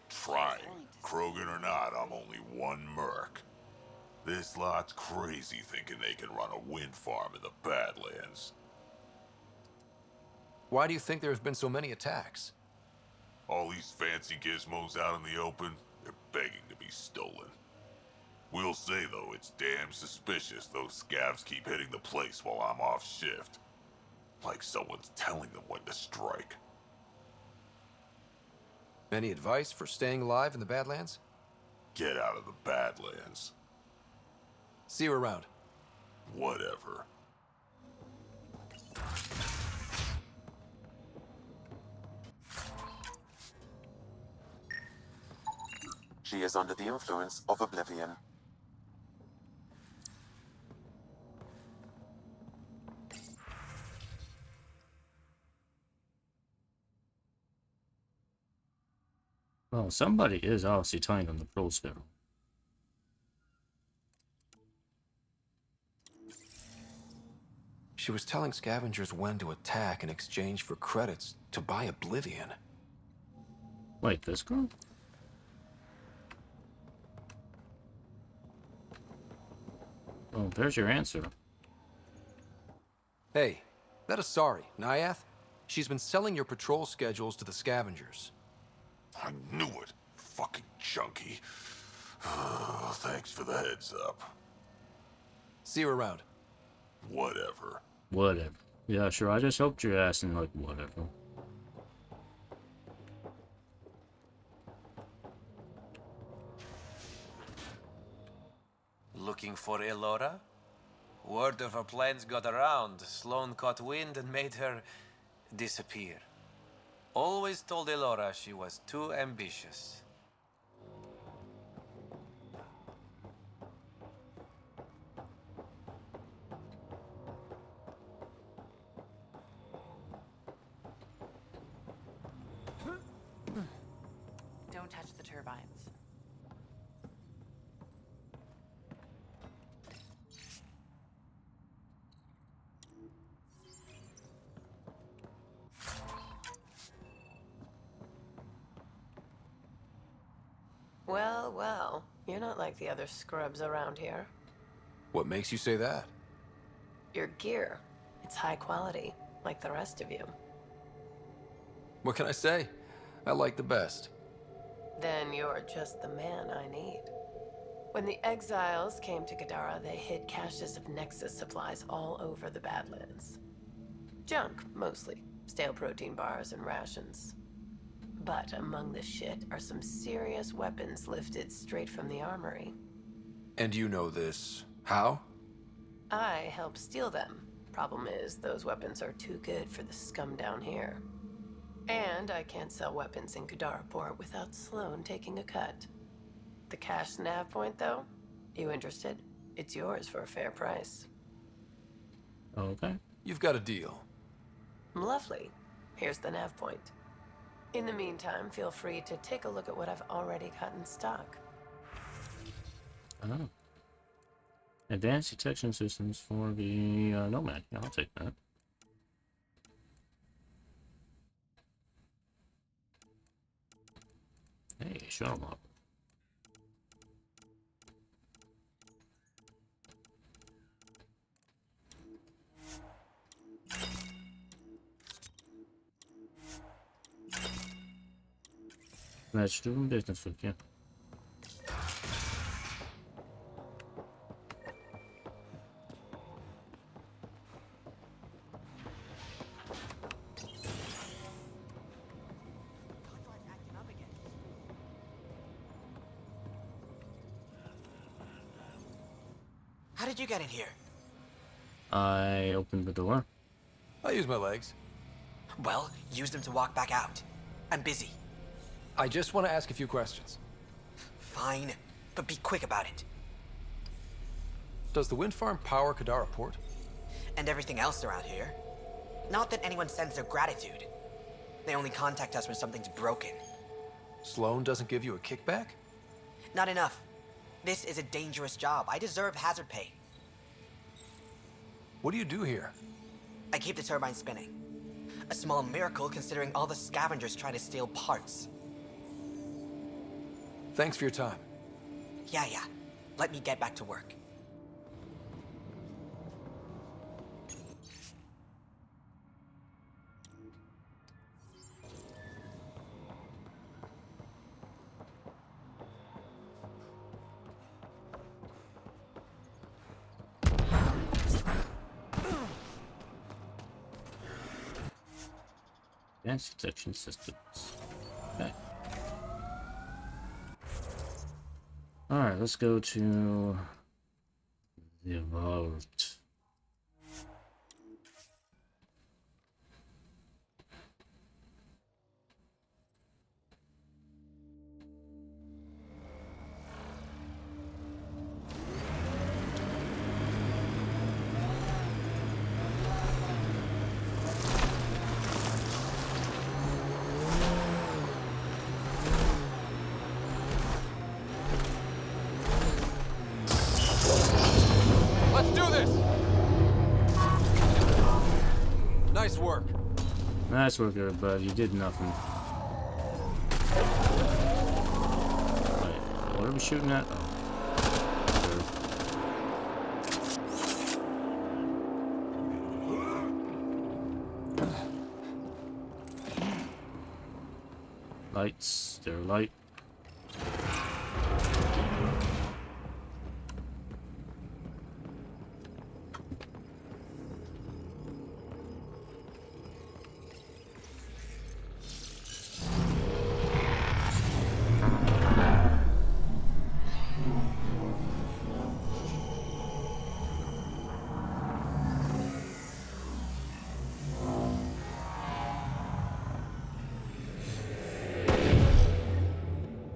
Trying. Krogan or not, I'm only one merc. This lot's crazy thinking they can run a wind farm in the Badlands. Why do you think there have been so many attacks? All these fancy gizmos out in the open, they're begging to be stolen. We'll say, though, it's damn suspicious those scavs keep hitting the place while I'm off shift. Like someone's telling them when to strike. Any advice for staying alive in the Badlands? Get out of the Badlands. See you around. Whatever. She is under the influence of oblivion. Oh, somebody is obviously telling them the patrol schedule. She was telling scavengers when to attack in exchange for credits to buy oblivion. Wait, this girl? Oh, there's your answer. Hey, that is sorry, Nyath. She's been selling your patrol schedules to the scavengers. I knew it. Fucking junkie. Thanks for the heads up. See you around. Whatever. Whatever. Yeah, sure. I just hoped you're asking, like, whatever. Looking for Elora? Word of her plans got around. Sloane caught wind and made her disappear. Always told Elora she was too ambitious. Don't touch the turbines. Well, well, you're not like the other scrubs around here. What makes you say that? Your gear, it's high quality, like the rest of you. What can I say? I like the best. Then you're just the man I need. When the exiles came to Kadara, they hid caches of Nexus supplies all over the Badlands. Junk, mostly. Stale protein bars and rations. But among the shit are some serious weapons lifted straight from the armory. And you know this. How? I helped steal them. Problem is, those weapons are too good for the scum down here. And I can't sell weapons in Kadara Port without Sloane taking a cut. The cash nav point, though? You interested? It's yours for a fair price. Okay. You've got a deal. Lovely. Here's the nav point. In the meantime, feel free to take a look at what I've already got in stock. Oh. Advanced detection systems for the Nomad. Yeah, I'll take that. Hey, shut 'em up. Let's do business with you. How did you get in here? I opened the door. I use my legs. Well, use them to walk back out. I'm busy. I just want to ask a few questions. Fine, but be quick about it. Does the wind farm power Kadara Port? And everything else around here. Not that anyone sends their gratitude. They only contact us when something's broken. Sloane doesn't give you a kickback? Not enough. This is a dangerous job. I deserve hazard pay. What do you do here? I keep the turbine spinning. A small miracle considering all the scavengers trying to steal parts. Thanks for your time. Yeah. Let me get back to work. Advanced detection systems. Okay. Alright, let's go to the vault. do this! Nice work. Nice work, everybody. You did nothing. Wait, what are we shooting at? Oh. Lights, they're light.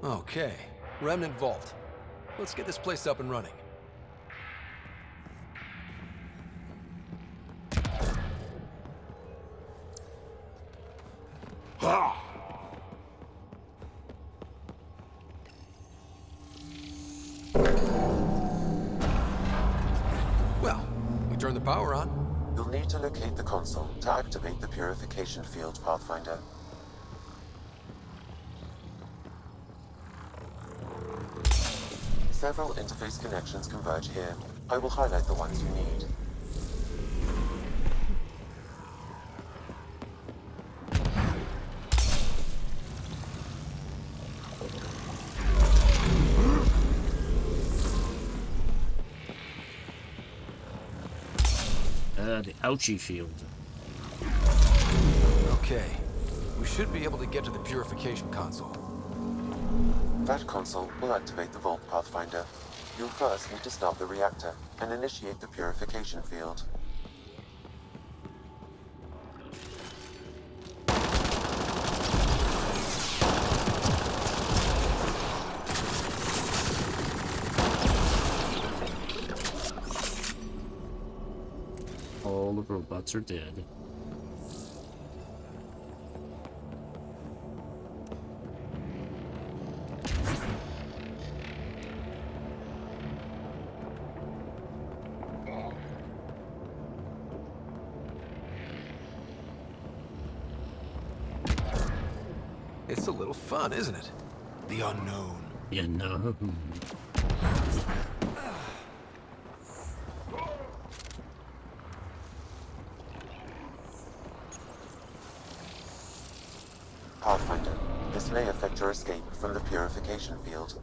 Okay, Remnant Vault. Let's get this place up and running. Well, we turn the power on. You'll need to locate the console to activate the purification field, Pathfinder. Several interface connections converge here. I will highlight the ones you need. The ouchie field. Okay, we should be able to get to the purification console. That console will activate the Vault, Pathfinder. You'll first need to start the reactor and initiate the purification field. All the robots are dead. It's a little fun, isn't it? The unknown. The unknown. Pathfinder, this may affect your escape from the purification field.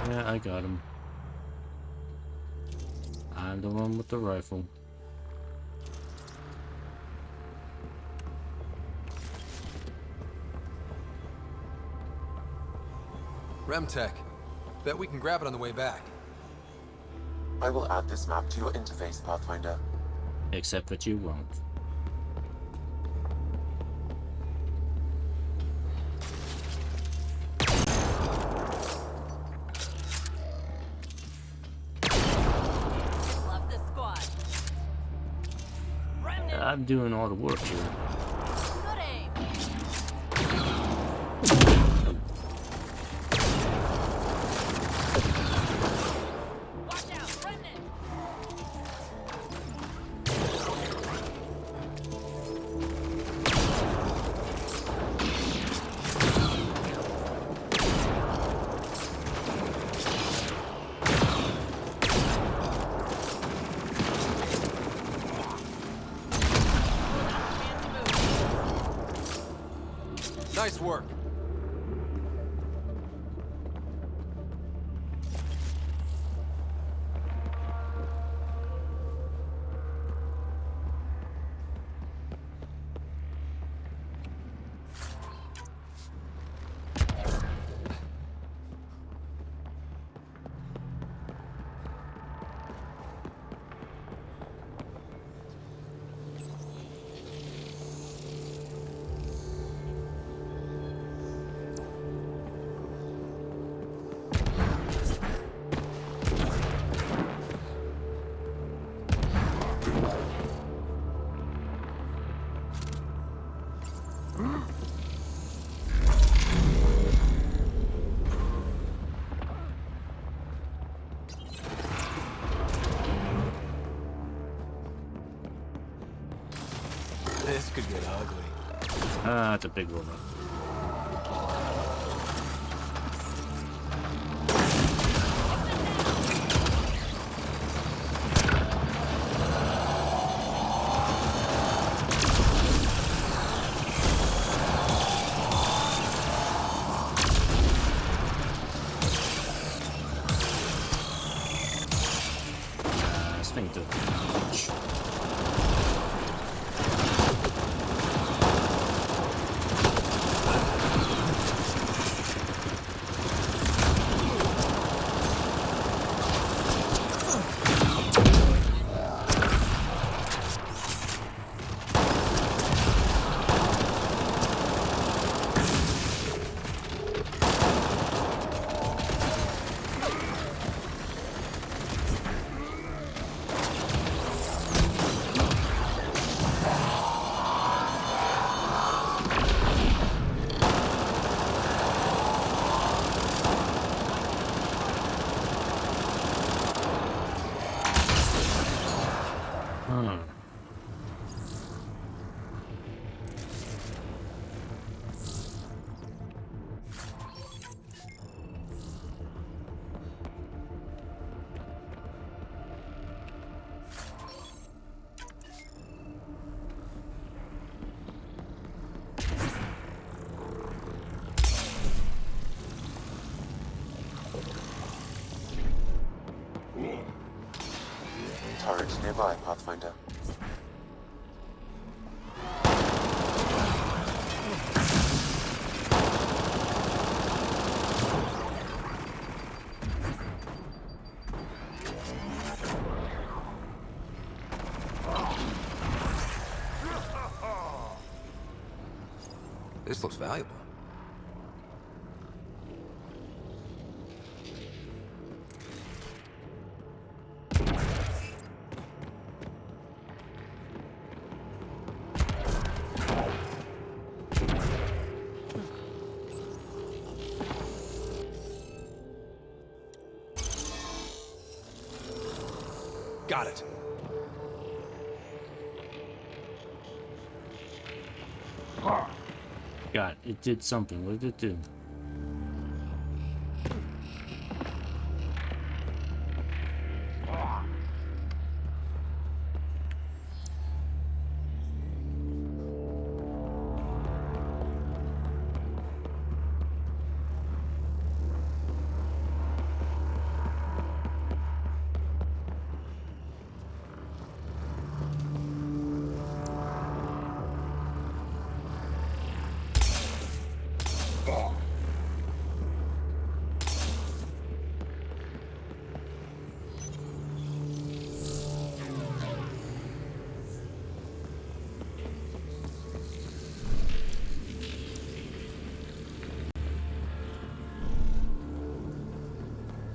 Yeah, I got him. I'm the one with the rifle. Remtech. Bet we can grab it on the way back. I will add this map to your interface, Pathfinder. Except that you won't. Love this squad. I'm doing all the work here. Good aim. Watch out, remnant. Nice work. This could get ugly. Ah, it's a big robot. This thing does much. Turret nearby, Pathfinder. This looks valuable. Got it. God, it did something. What did it do?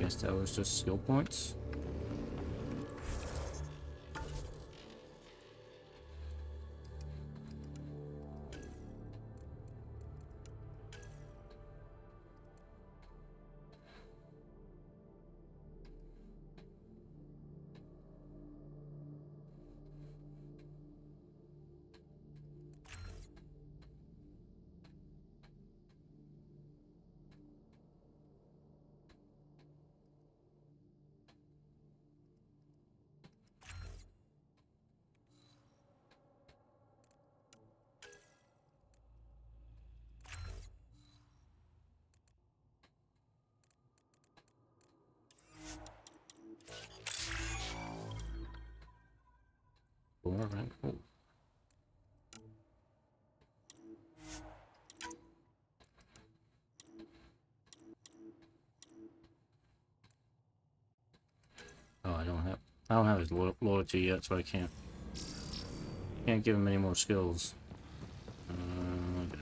Guess that was just skill points. Rank. Oh. Oh, I don't have his loyalty yet, so I can't give him any more skills. Okay.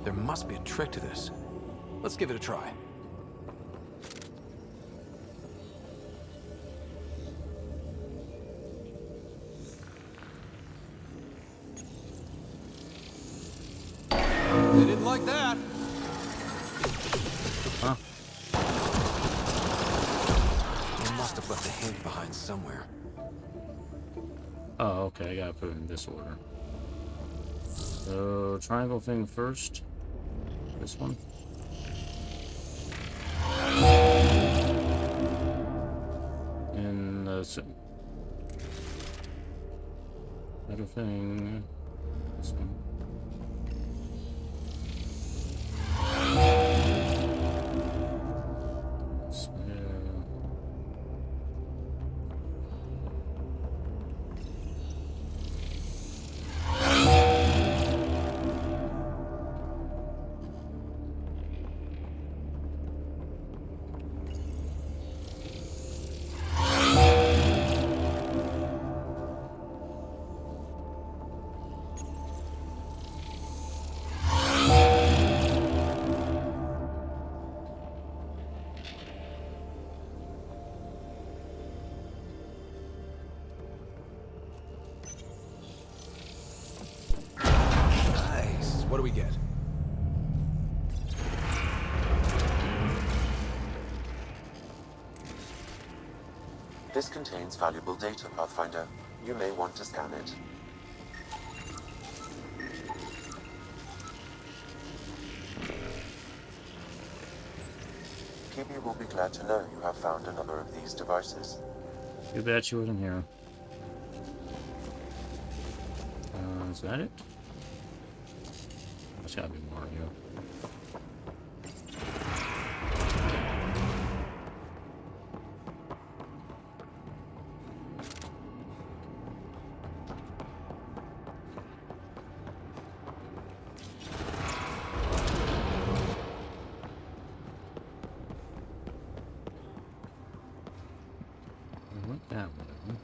There must be a trick to this. Let's give it a try. They didn't like that. Huh? They must have left a hint behind somewhere. Oh, okay. I gotta put it in this order. So, triangle thing first. This one. And other thing. This one. What do we get? This contains valuable data, Pathfinder. You may want to scan it. QB will be glad to know you have found another of these devices. Too bad she wasn't here. Is that it? There's gotta be more here. That one.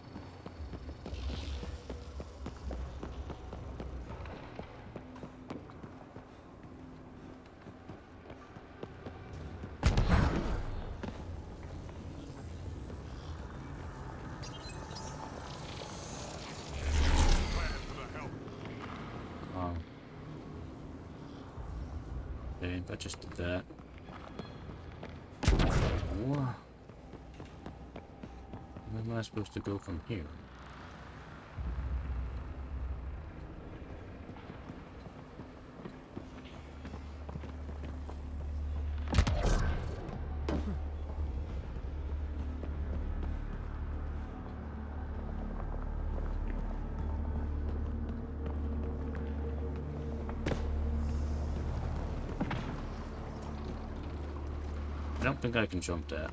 Okay, I just did that. Where am I supposed to go from here? I don't think I can jump that.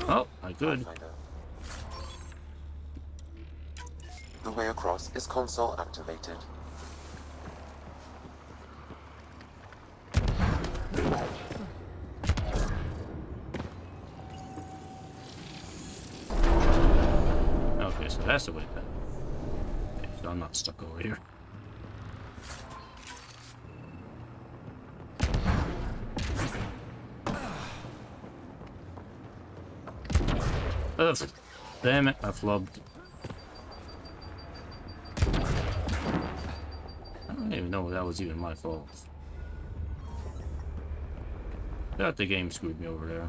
Oh, I could. The way across is console activated. Okay, so that's the way back. Okay, so I'm not stuck over here. Ugh. Damn it, I flubbed. I don't even know if that was even my fault. I thought the game screwed me over there.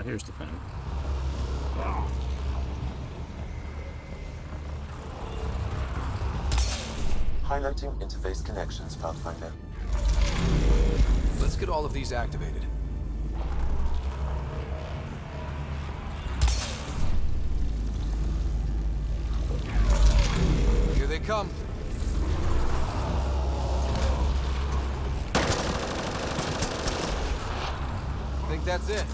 Here's the thing. Highlighting interface connections, Pathfinder. Let's get all of these activated. Here they come. I think that's it.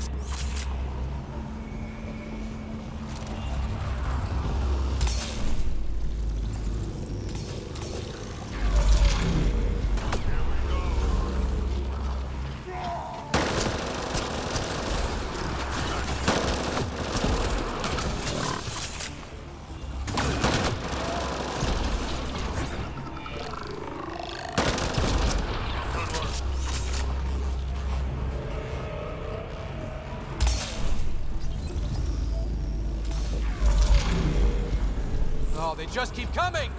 Oh, they just keep coming!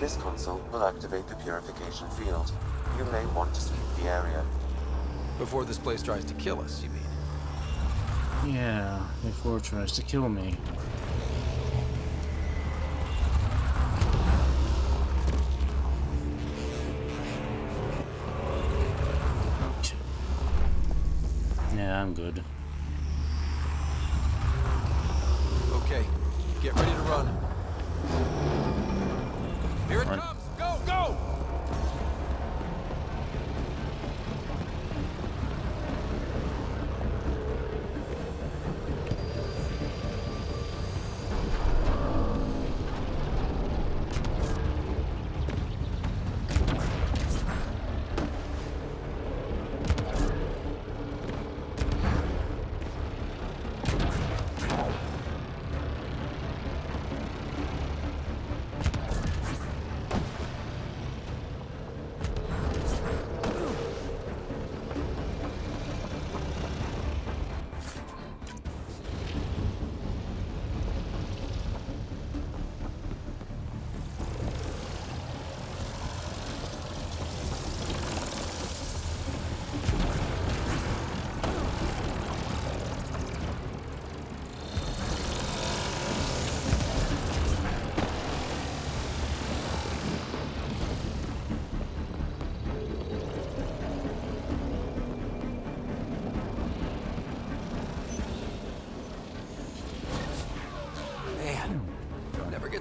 This console will activate the purification field. You may want to sweep the area. Before this place tries to kill us, you mean? Yeah, before it tries to kill me. Okay. Yeah, I'm good. Okay, get ready to run. Here it comes! Go, go!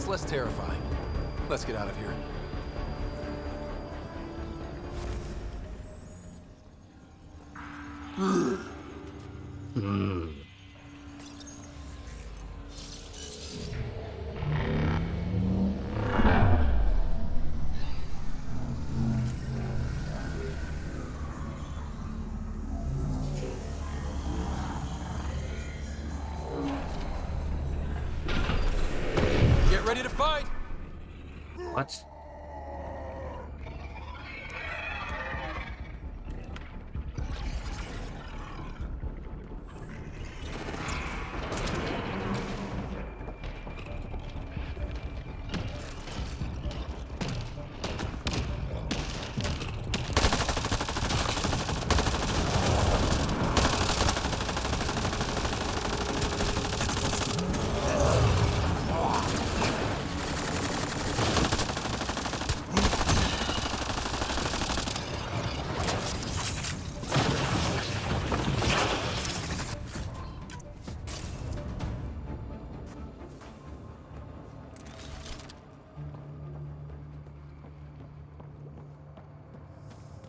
That's less terrifying. Let's get out of here. Get ready to fight! What?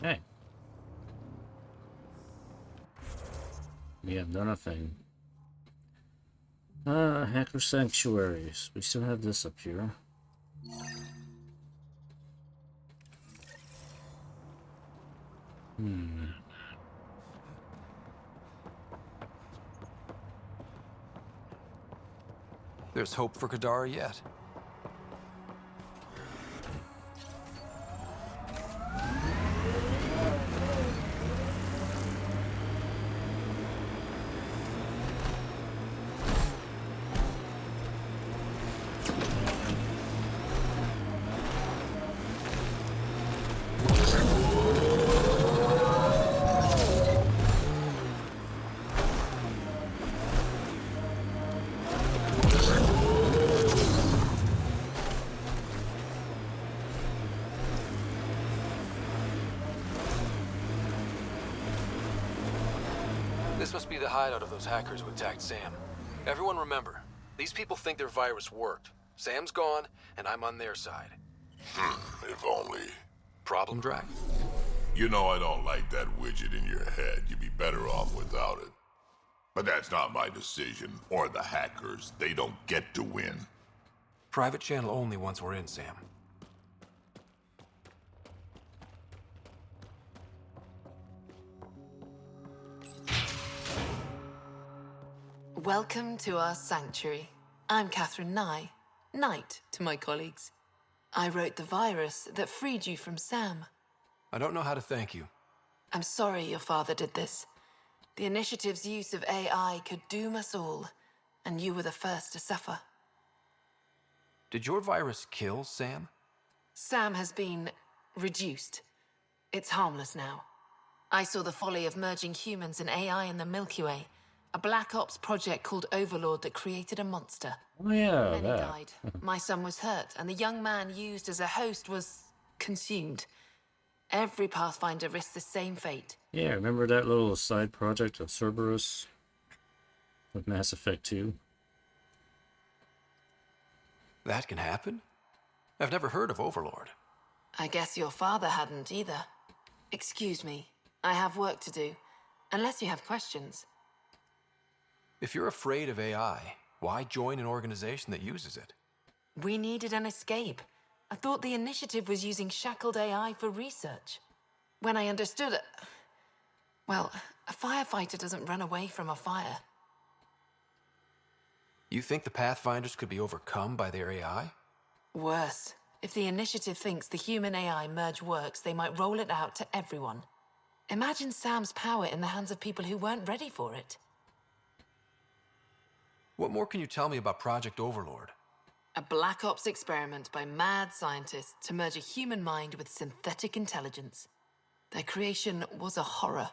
Hey. We have done a thing. Hacker Sanctuaries. We still have this up here. There's hope for Kadara yet. This must be the hideout of those hackers who attacked Sam. Everyone remember, these people think their virus worked. Sam's gone, and I'm on their side. If only. Problem, Drac? You know I don't like that widget in your head. You'd be better off without it. But that's not my decision, or the hackers. They don't get to win. Private channel only once we're in, Sam. Welcome to our sanctuary. I'm Catherine Nye, Knight to my colleagues. I wrote the virus that freed you from Sam. I don't know how to thank you. I'm sorry your father did this. The Initiative's use of AI could doom us all, and you were the first to suffer. Did your virus kill Sam? Sam has been reduced. It's harmless now. I saw the folly of merging humans and AI in the Milky Way. A Black Ops project called Overlord that created a monster. Oh yeah, Many that. died. My son was hurt, and the young man used as a host was consumed. Every Pathfinder risks the same fate. Yeah, remember that little side project of Cerberus with Mass Effect 2? That can happen? I've never heard of Overlord. I guess your father hadn't either. Excuse me, I have work to do. Unless you have questions. If you're afraid of AI, why join an organization that uses it? We needed an escape. I thought the Initiative was using shackled AI for research. When I understood it... Well, a firefighter doesn't run away from a fire. You think the Pathfinders could be overcome by their AI? Worse. If the Initiative thinks the human-AI merge works, they might roll it out to everyone. Imagine Sam's power in the hands of people who weren't ready for it. What more can you tell me about Project Overlord? A Black Ops experiment by mad scientists to merge a human mind with synthetic intelligence. Their creation was a horror.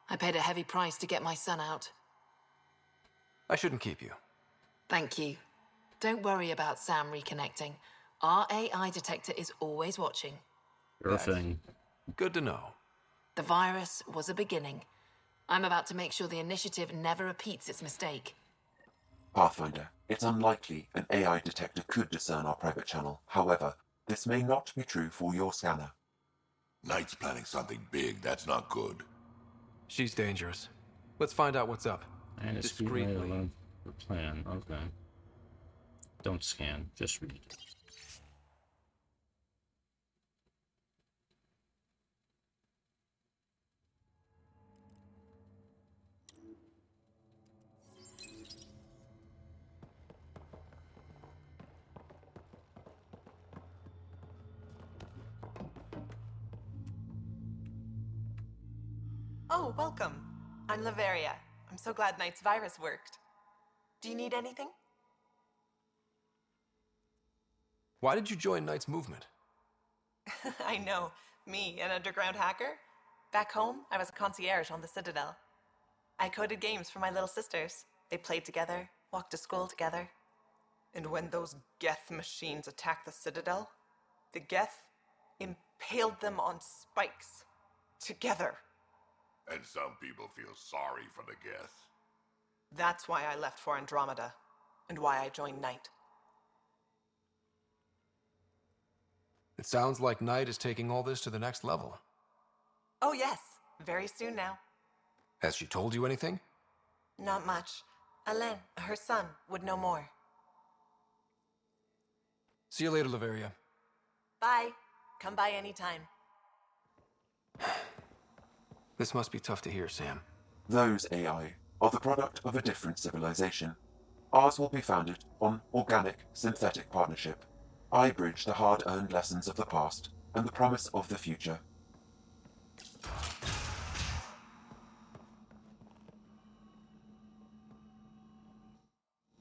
I paid a heavy price to get my son out. I shouldn't keep you. Thank you. Don't worry about Sam reconnecting. Our AI detector is always watching. Sure thing. Good to know. The virus was a beginning. I'm about to make sure the Initiative never repeats its mistake. Pathfinder, it's unlikely an AI detector could discern our private channel. However, this may not be true for your scanner. Knight's planning something big. That's not good. She's dangerous. Let's find out what's up. And it's Discreetly. the plan. Okay. Don't scan. Just read. Oh, welcome. I'm Laveria. I'm so glad Knight's virus worked. Do you need anything? Why did you join Knight's movement? I know. Me, an underground hacker? Back home, I was a concierge on the Citadel. I coded games for my little sisters. They played together, walked to school together. And when those Geth machines attacked the Citadel, the Geth impaled them on spikes. Together. And some people feel sorry for the Geth. That's why I left for Andromeda, and why I joined Knight. It sounds like Knight is taking all this to the next level. Oh yes, very soon now. Has she told you anything? Not much. Alain, her son, would know more. See you later, Laveria. Bye. Come by anytime. This must be tough to hear, Sam. Those AI are the product of a different civilization. Ours will be founded on organic, synthetic partnership. I bridge the hard-earned lessons of the past and the promise of the future.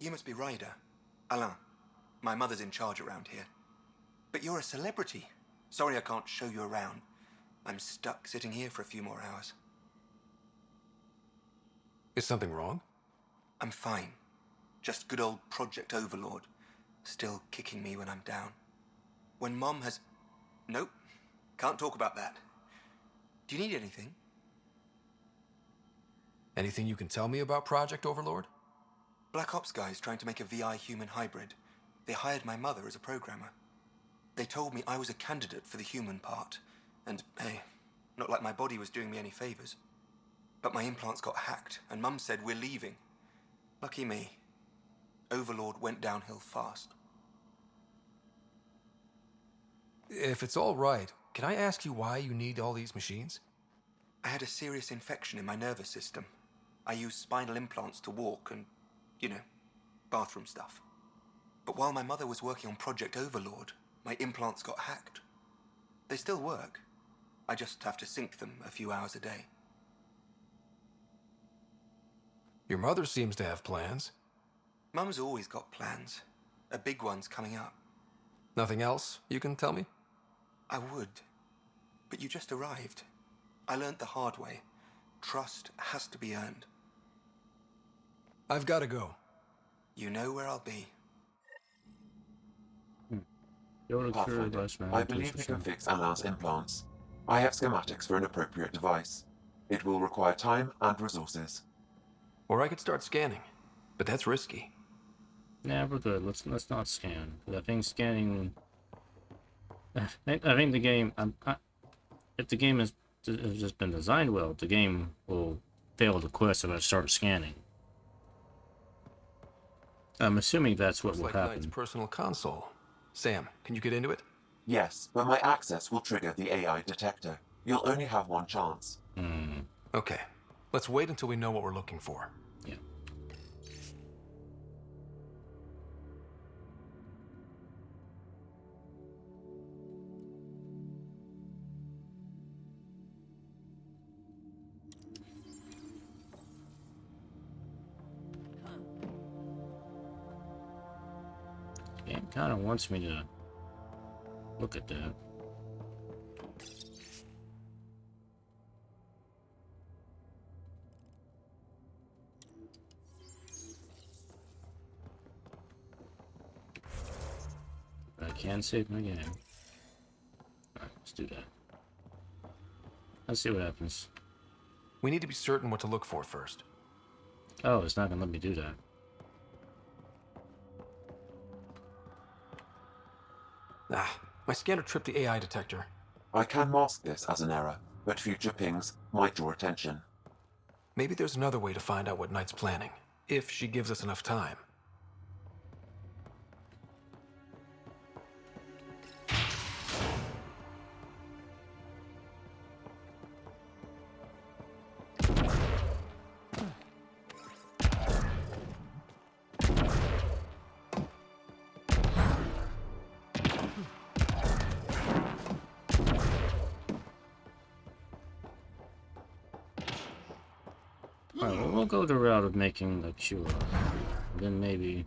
You must be Ryder. Alain. My mother's in charge around here. But you're a celebrity. Sorry I can't show you around. I'm stuck sitting here for a few more hours. Is something wrong? I'm fine. Just good old Project Overlord. Still kicking me when I'm down. When Mom has... Nope. Can't talk about that. Do you need anything? Anything you can tell me about Project Overlord? Black Ops guys trying to make a VI human hybrid. They hired my mother as a programmer. They told me I was a candidate for the human part. And, hey, not like my body was doing me any favors. But my implants got hacked, and Mum said we're leaving. Lucky me. Overlord went downhill fast. If it's all right, can I ask you why you need all these machines? I had a serious infection in my nervous system. I used spinal implants to walk and, you know, bathroom stuff. But while my mother was working on Project Overlord, my implants got hacked. They still work. I just have to sync them a few hours a day. Your mother seems to have plans. Mum's always got plans. A big one's coming up. Nothing else you can tell me? I would. But you just arrived. I learned the hard way. Trust has to be earned. I've got to go. You know where I'll be. Pathfinder, I believe we can fix Alain's implants. I have schematics for an appropriate device. It will require time and resources. Or I could start scanning, but that's risky. Yeah, we're good. Let's not scan. I think scanning. I think the game. If the game has just been designed well, the game will fail the quest if I start scanning. I'm assuming that's what will happen. Knight's personal console. Sam, can you get into it? Yes, but my access will trigger the AI detector. You'll only have one chance. Okay. Let's wait until we know what we're looking for. Yeah. Game kind of wants me to look at that. But I can save my game. Alright, let's do that. Let's see what happens. We need to be certain what to look for first. Oh, it's not gonna let me do that. Ah, my scanner tripped the AI detector. I can mask this as an error, but future pings might draw attention. Maybe there's another way to find out what Knight's planning, if she gives us enough time. Alright, well, we'll go the route of making the cure. Then maybe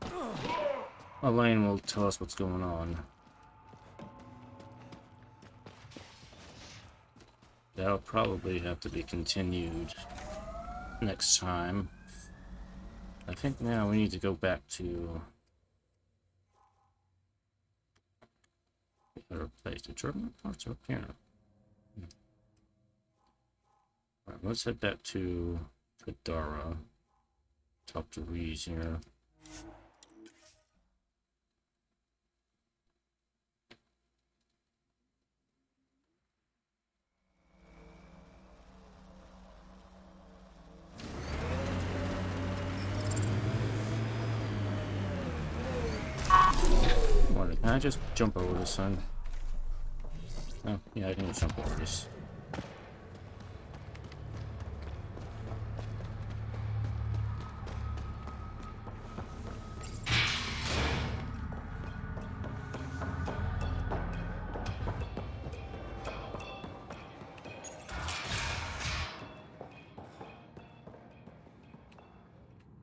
Elaine will tell us what's going on. That'll probably have to be continued next time. I think now we need to go back to the other place. The German parts are up here. Alright, let's head back to Kadara. Talk to Reese here. Morning. Can I just jump over this one? Oh, yeah, I can just jump over this.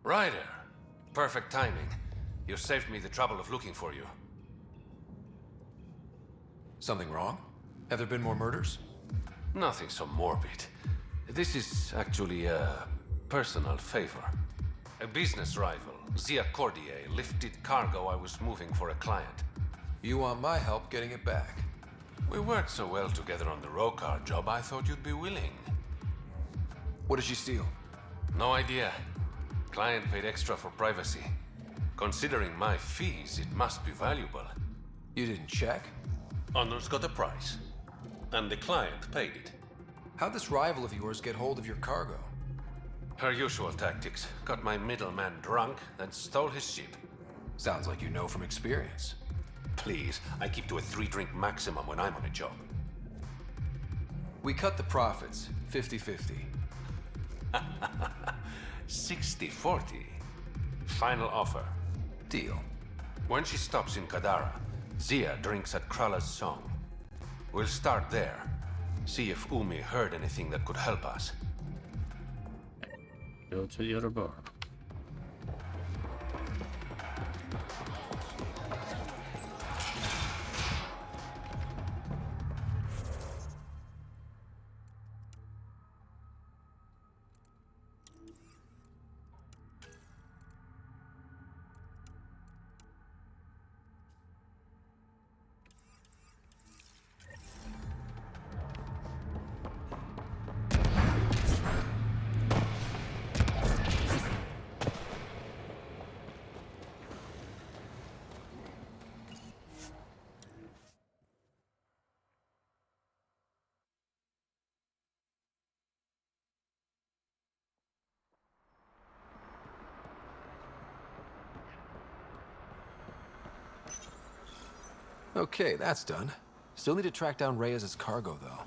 Ryder, perfect timing. You saved me the trouble of looking for you. Something wrong? Have there been more murders? Nothing so morbid. This is actually a personal favor. A business rival, Zia Cordier, lifted cargo I was moving for a client. You want my help getting it back? We worked so well together on the Rokar job, I thought you'd be willing. What did she steal? No idea. Client paid extra for privacy. Considering my fees, it must be valuable. You didn't check? Honor's got a price. And the client paid it. How'd this rival of yours get hold of your cargo? Her usual tactics. Got my middleman drunk, then stole his ship. Sounds like you know from experience. Please, I keep to a 3-drink maximum when I'm on a job. We cut the profits, 50-50. 60-40. Final offer. Deal. When she stops in Kadara, Zia drinks at Krala's song. We'll start there. See if Umi heard anything that could help us. Go to the other bar. Okay, that's done. Still need to track down Reyes' cargo, though.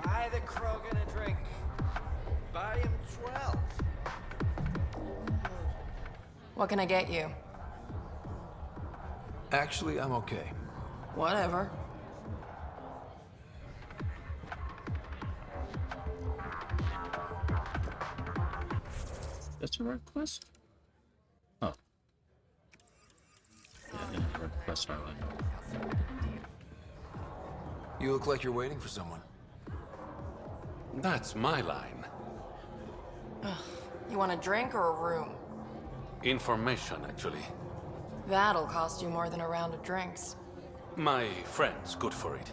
Buy the Krogan a drink. Buy him 12. What can I get you? Actually, I'm okay. Whatever. That's a red quest? Oh. Yeah, I didn't have a red quest earlier. You look like you're waiting for someone. That's my line. You want a drink or a room? Information, actually. That'll cost you more than a round of drinks. My friend's good for it.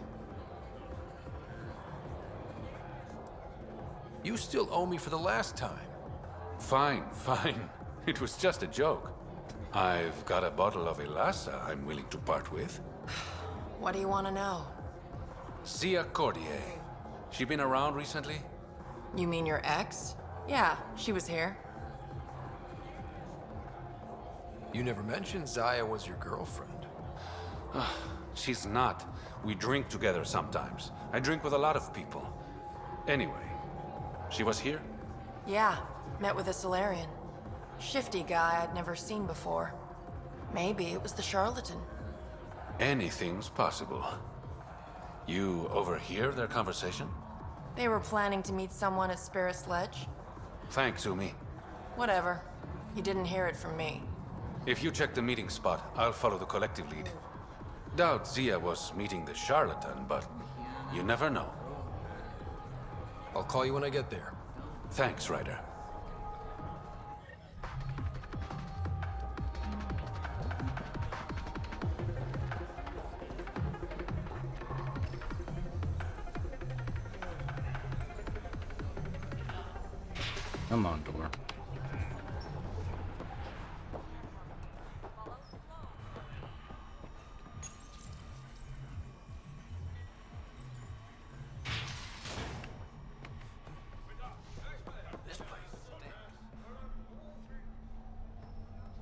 You still owe me for the last time. Fine, fine. It was just a joke. I've got a bottle of Elasa I'm willing to part with. What do you want to know? Zia Cordier. She been around recently? You mean your ex? Yeah, she was here. You never mentioned Zaya was your girlfriend. She's not. We drink together sometimes. I drink with a lot of people. Anyway, she was here? Yeah, met with a Solarian. Shifty guy I'd never seen before. Maybe it was the charlatan. Anything's possible. You overhear their conversation? They were planning to meet someone at Spirit's Ledge. Thanks, Umi. Whatever. You didn't hear it from me. If you check the meeting spot, I'll follow the collective lead. Doubt Zia was meeting the charlatan, but you never know. I'll call you when I get there. Thanks, Ryder. Come on, door.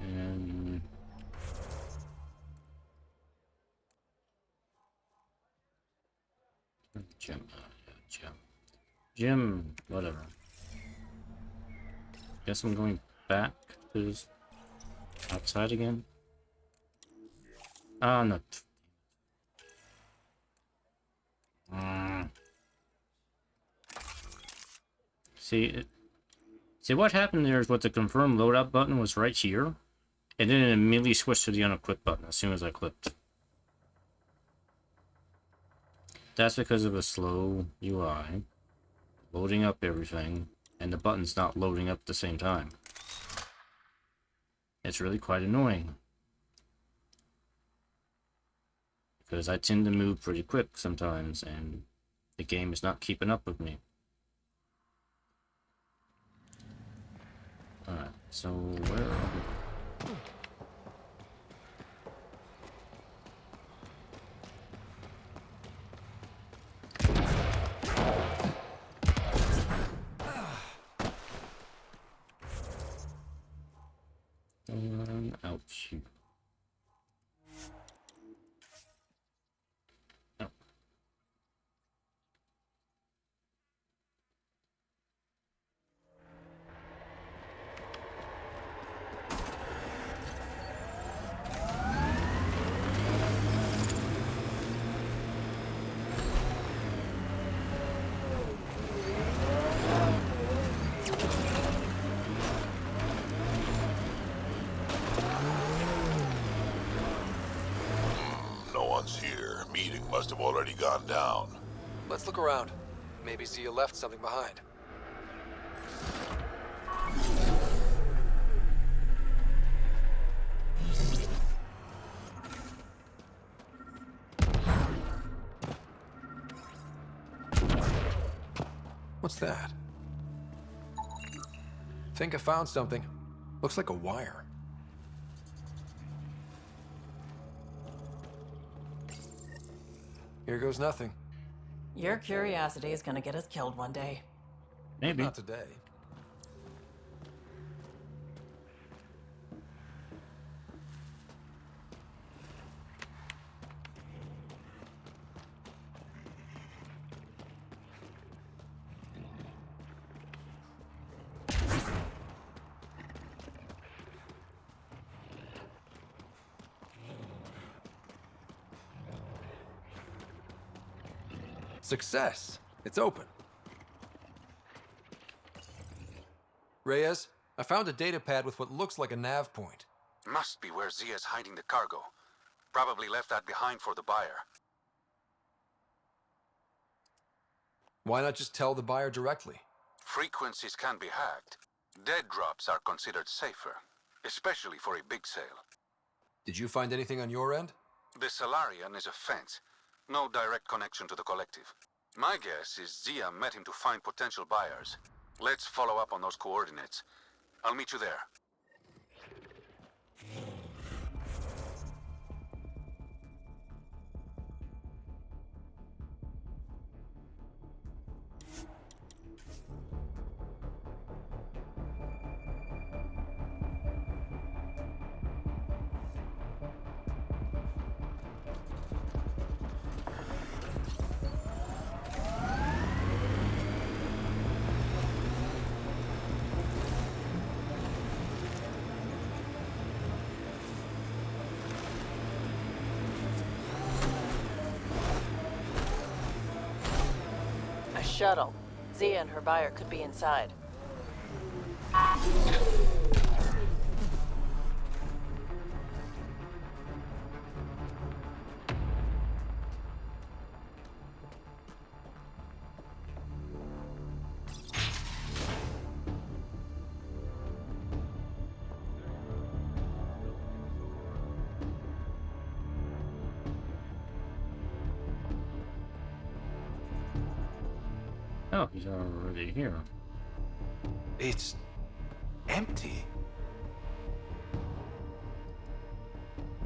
And Jim, whatever. Guess I'm going back to this outside again. Ah, no. See what happened there is what the confirm loadout button was right here, and then it immediately switched to the unequip button as soon as I clicked. That's because of a slow UI, loading up everything, and the button's not loading up at the same time. It's really quite annoying. Because I tend to move pretty quick sometimes, and the game is not keeping up with me. Alright, so where are we? Ouch. Oh. Here. Meeting must have already gone down. Let's look around. Maybe Zia left something behind. What's that? Think I found something. Looks like a wire. Here goes nothing. Your curiosity is gonna get us killed one day. Maybe. Not today. Success! It's open. Reyes, I found a data pad with what looks like a nav point. Must be where Zia's hiding the cargo. Probably left that behind for the buyer. Why not just tell the buyer directly? Frequencies can be hacked. Dead drops are considered safer. especially for a big sale. Did you find anything on your end? The Salarian is a fence, no direct connection to the collective. My guess is Zia met him to find potential buyers. Let's follow up on those coordinates. I'll meet you there. A shuttle. Zia and her buyer could be inside. Oh, he's already here. It's empty.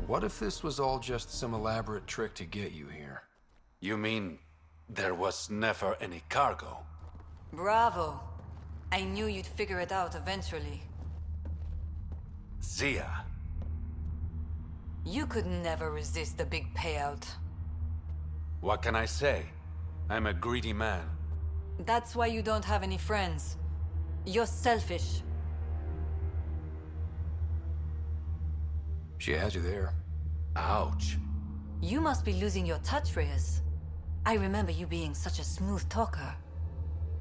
What if this was all just some elaborate trick to get you here? You mean there was never any cargo? Bravo. I knew you'd figure it out eventually. Zia. You could never resist the big payout. What can I say? I'm a greedy man. That's why you don't have any friends. You're selfish. She had you there. Ouch. You must be losing your touch, Reyes. I remember you being such a smooth talker.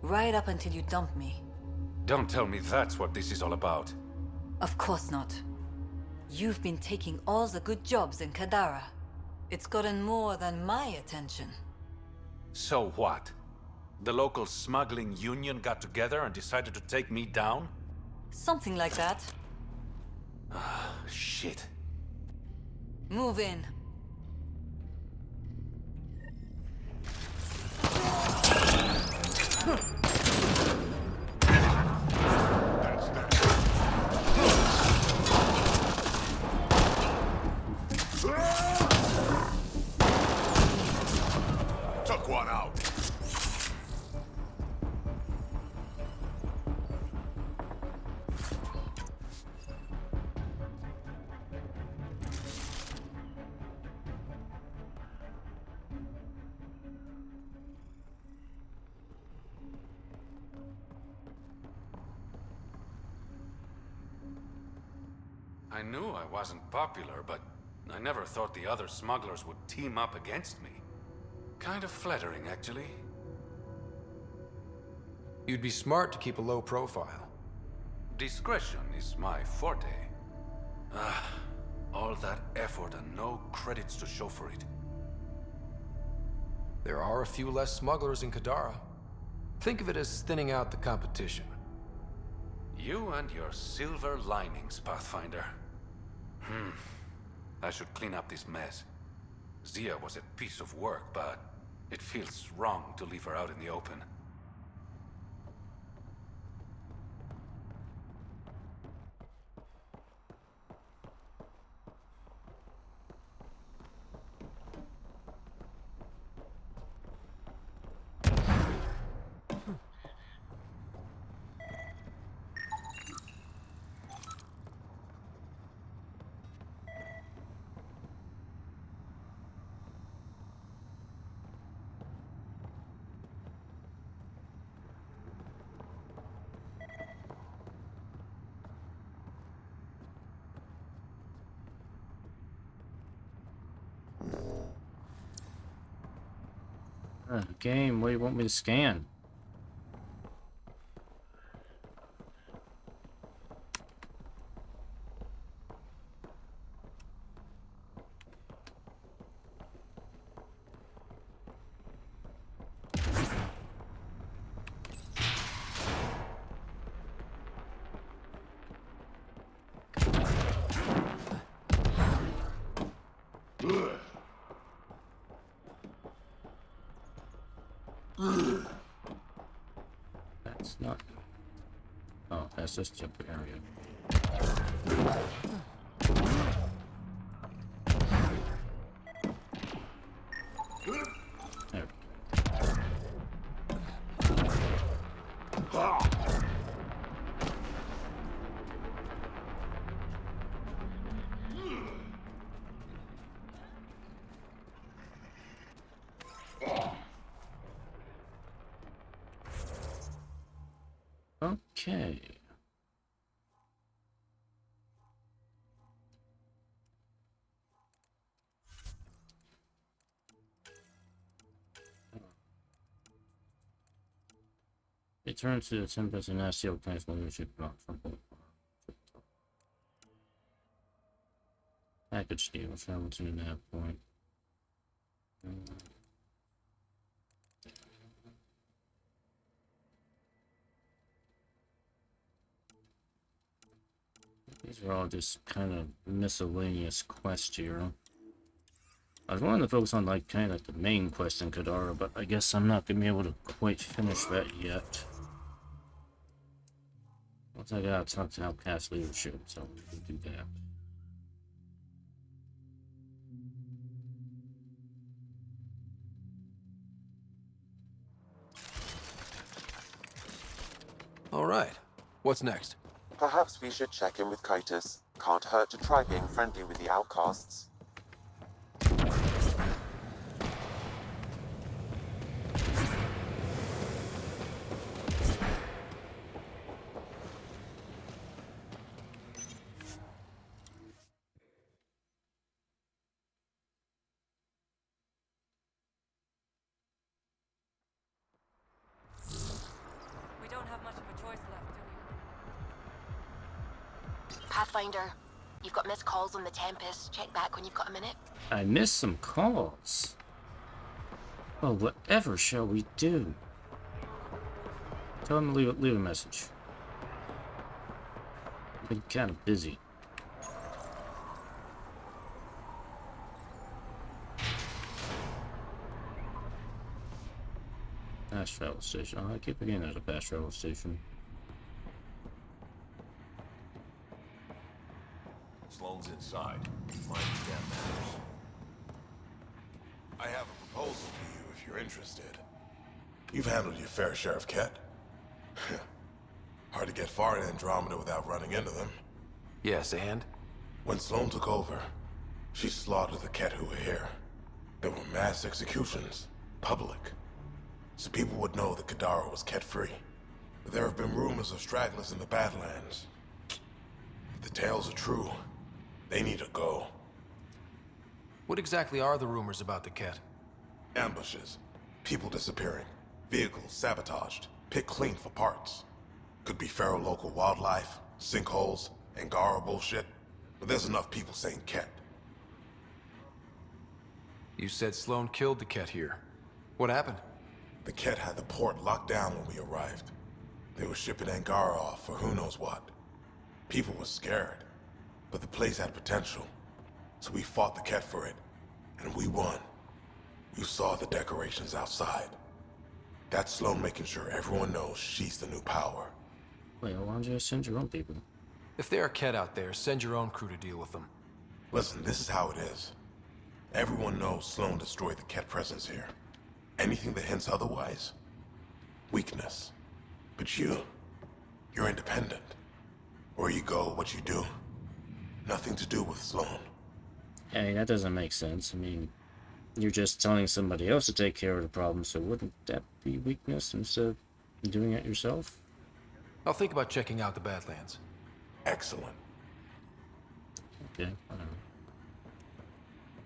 Right up until you dumped me. Don't tell me that's what this is all about. Of course not. You've been taking all the good jobs in Kadara. It's gotten more than my attention. So what? The local smuggling union got together and decided to take me down? Something like that. Shit. Move in. Took one out. I knew I wasn't popular, but I never thought the other smugglers would team up against me. Kind of flattering, actually. You'd be smart to keep a low profile. Discretion is my forte. All that effort and no credits to show for it. There are a few less smugglers in Kadara. Think of it as thinning out the competition. You and your silver linings, Pathfinder. I should clean up this mess. Zia was a piece of work, but it feels wrong to leave her out in the open. Game, what do you want me to scan? It's not. Oh, that's just jump area. There. Okay. Return to the Tempest and ask the Outcast leadership not from package deal. Travel to that point. These are all just kind of miscellaneous quests here. I was wanting to focus on like kind of the main quest in Kadara, but I guess I'm not gonna be able to quite finish that yet. Once I gotta talk to Outcast leadership, so we can do that. All right. What's next? Perhaps we should check in with Kitus. Can't hurt to try being friendly with the outcasts. We don't have much of a choice left, do we? Pathfinder, you've got missed calls on the Tempest. Check back when you've got a minute. I missed some calls. Well, whatever shall we do? Tell him to leave a message. I've been kind of busy. Fast travel station. Oh, I keep forgetting there's a fast travel station. Sloane's inside. Mind you, that matters. I have a proposal for you if you're interested. You've handled your fair share of Ket. Hard to get far in Andromeda without running into them. Yes, and? When Sloane took over, she slaughtered the Ket who were here. There were mass executions, public. So people would know that Kadara was Ket-free. But there have been rumors of stragglers in the Badlands. If the tales are true, they need to go. What exactly are the rumors about the Ket? Ambushes, people disappearing, vehicles sabotaged, picked clean for parts. Could be feral local wildlife, sinkholes, Angara bullshit. But there's enough people saying Ket. You said Sloane killed the Ket here. What happened? The Ket had the port locked down when we arrived. They were shipping Angara off for who knows what. People were scared, but the place had potential. So we fought the Ket for it, and we won. You saw the decorations outside. That's Sloane making sure everyone knows she's the new power. Wait, why don't you just send your own people? If there are Ket out there, send your own crew to deal with them. Listen, this is how it is. Everyone knows Sloane destroyed the Ket presence here. Anything that hints otherwise, weakness. But you're independent. Where you go, what you do, nothing to do with Sloane. Hey, that doesn't make sense. I mean, you're just telling somebody else to take care of the problem, so wouldn't that be weakness instead of doing it yourself? I'll think about checking out the Badlands. Excellent. Okay, whatever.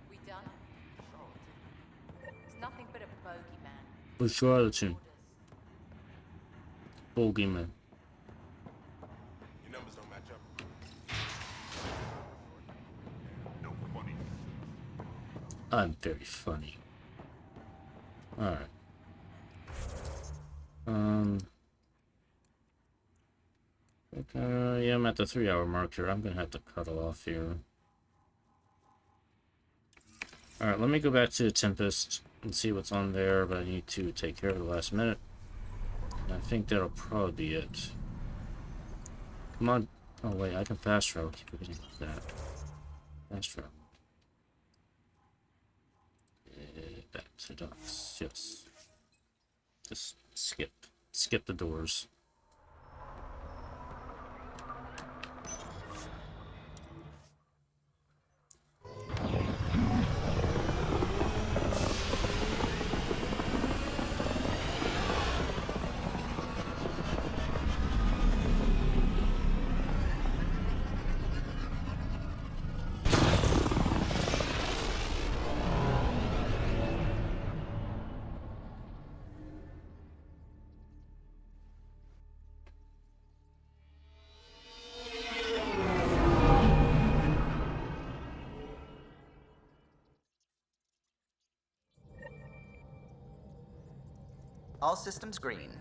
We done? It's nothing but a bogeyman. Who's Charlatan? Bogeyman. Your numbers don't match up. No funny. I'm very funny. Alright. Yeah, I'm at the 3-hour mark here. I'm gonna have to cut off here. Alright, let me go back to the Tempest and see what's on there, but I need to take care of the last minute. I think that'll probably be it. Come on. Oh wait, I can fast travel. Keep forgetting that. Fast travel. Back to docks. Yes. Just skip the doors. All systems green.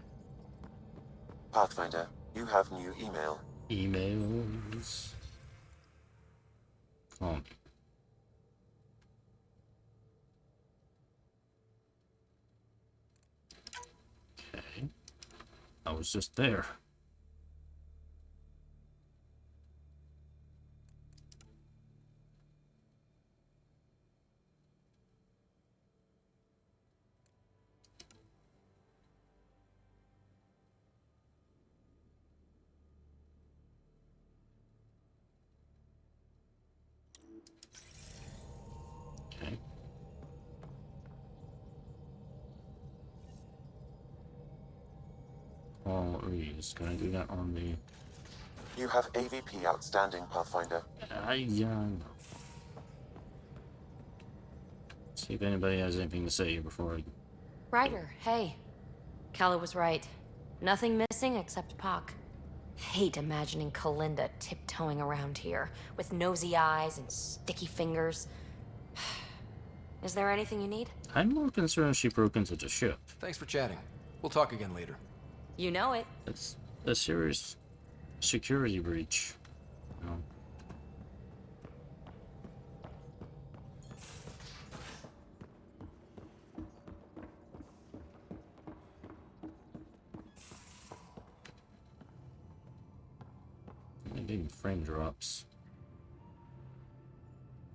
Pathfinder, you have new email. Emails. Come on. Okay. I was just there. Okay. Paul Reeves. Can I do that on the... You have AVP outstanding, Pathfinder. Yeah, I know. See if anybody has anything to say before I... Ryder, hey. Calla was right. Nothing missing except Pac. Hate imagining Kalinda tiptoeing around here, with nosy eyes and sticky fingers. Is there anything you need? I'm more concerned she broke into the ship. Thanks for chatting. We'll talk again later. You know it. It's a serious security breach. No. I'm getting frame drops.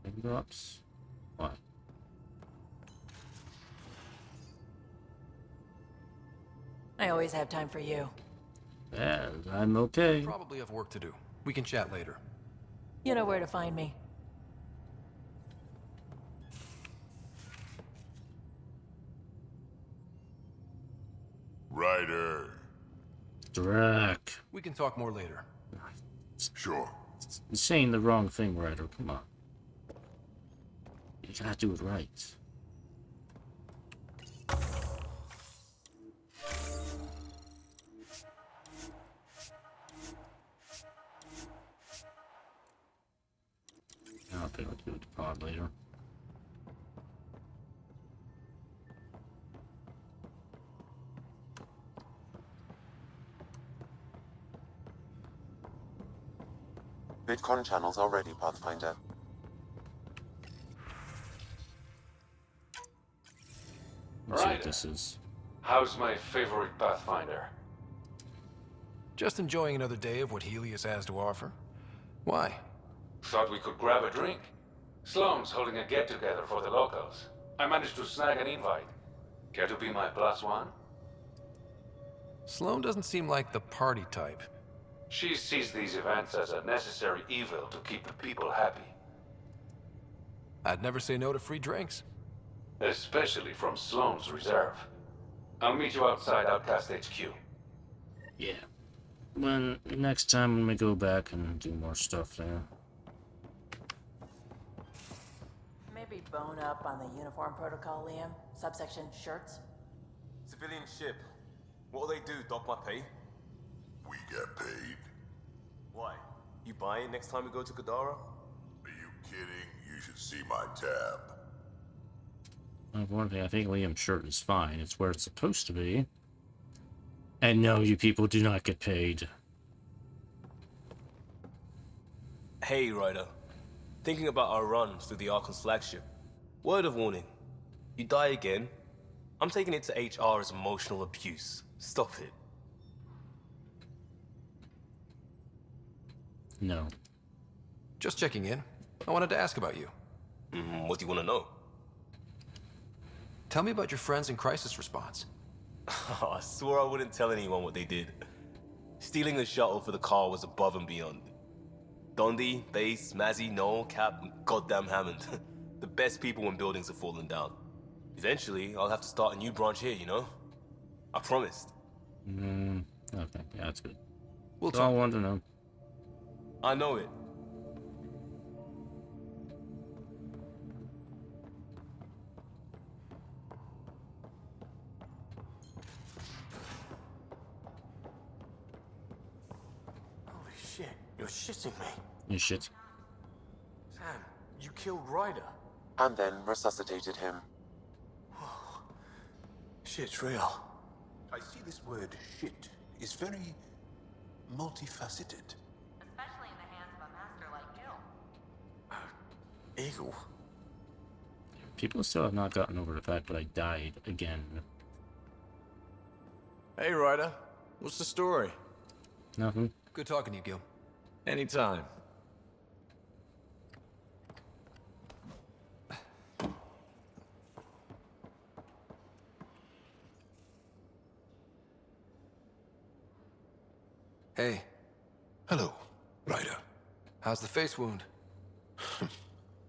Frame drops? What? I always have time for you. Yeah, I'm okay. Probably have work to do. We can chat later. You know where to find me. Ryder. Drac. We can talk more later. Sure. You're saying the wrong thing, Ryder. Come on. You gotta do it right. I'll be able to do the pod later. VidCon channels are ready, Pathfinder. Let's see what Ryder. this is. How's my favorite Pathfinder? Just enjoying another day of what Helios has to offer. Why? Thought we could grab a drink. Sloane's holding a get-together for the locals. I managed to snag an invite. Care to be my +1? Sloane doesn't seem like the party type. She sees these events as a necessary evil to keep the people happy. I'd never say no to free drinks. Especially from Sloane's reserve. I'll meet you outside Outcast HQ. Yeah. When next time when we go back and do more stuff there. Maybe bone up on the uniform protocol, Liam. Subsection shirts. Civilian ship. What'll they do, dock my pay? We get paid. Why? You buy it next time we go to Kadara? Are you kidding? You should see my tab. Well, for one thing, I think Liam's shirt is fine. It's where it's supposed to be. And no, you people do not get paid. Hey, Ryder. Thinking about our run through the Archon's flagship. Word of warning. You die again, I'm taking it to HR as emotional abuse. Stop it. No. Just checking in. I wanted to ask about you. What do you want to know? Tell me about your friends in crisis response. I swore I wouldn't tell anyone what they did. Stealing the shuttle for the car was above and beyond. Dondi, Base, Mazzy, Noel, Cap, and goddamn Hammond. The best people when buildings are falling down. Eventually, I'll have to start a new branch here, you know? I promised. Okay, yeah, that's good. We'll That's all I wanted to know. I know it. Holy shit, you're shitting me. You shit. Sam, you killed Ryder. And then resuscitated him. Shit's real. I see this word shit is very multifaceted. Especially in the hands of a master like Gil. Eagle. People still have not gotten over the fact that I died again. Hey, Ryder. What's the story? Nothing. Good talking to you, Gil. Anytime. Hey. Hello, Ryder. How's the face wound?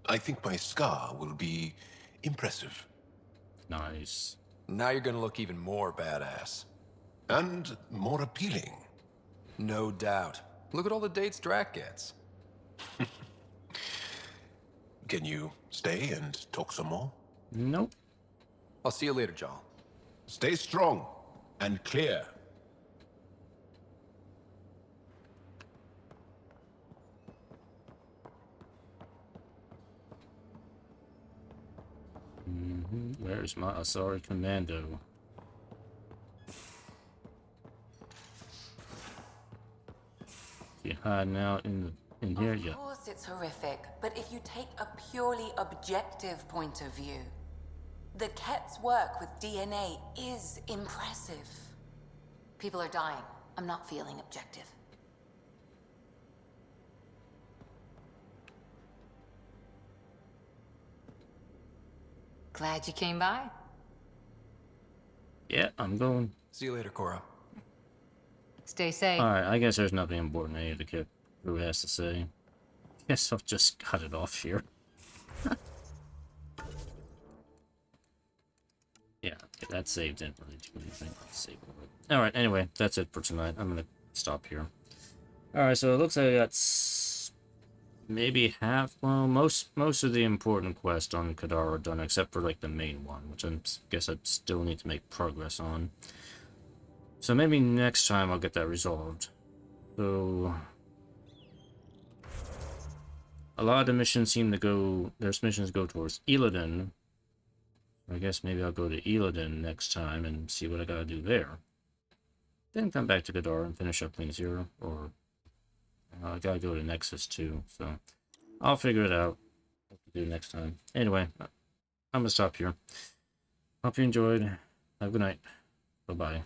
I think my scar will be impressive. Nice. Now you're gonna look even more badass. And more appealing. No doubt. Look at all the dates Drac gets. Can you stay and talk some more? Nope. I'll see you later, John. Stay strong and clear. Where's my Asari commando? You hiding out in here? Of Yeah. course it's horrific, but if you take a purely objective point of view, the Ket's work with DNA is impressive. People are dying. I'm not feeling objective. Glad you came by. Yeah, I'm going. See you later, Cora. Stay safe. Alright, I guess there's nothing important any of the crew has to say. Guess I'll just cut it off here. Yeah, okay, that save didn't really do anything. Save it. Alright, anyway, that's it for tonight. I'm gonna stop here. Alright, so it looks like I got maybe half, well, most of the important quests on Kadara are done, except for like the main one, which I guess I still need to make progress on. So maybe next time I'll get that resolved. So a lot of the missions seem to go, there's missions go towards Illidan. I guess maybe I'll go to Illidan next time and see what I gotta do there. Then come back to Kadara and finish up Clean Zero, or I gotta go to Nexus too, so I'll figure it out what to do next time. Anyway, I'm gonna stop here. Hope you enjoyed. Have a good night. Bye-bye.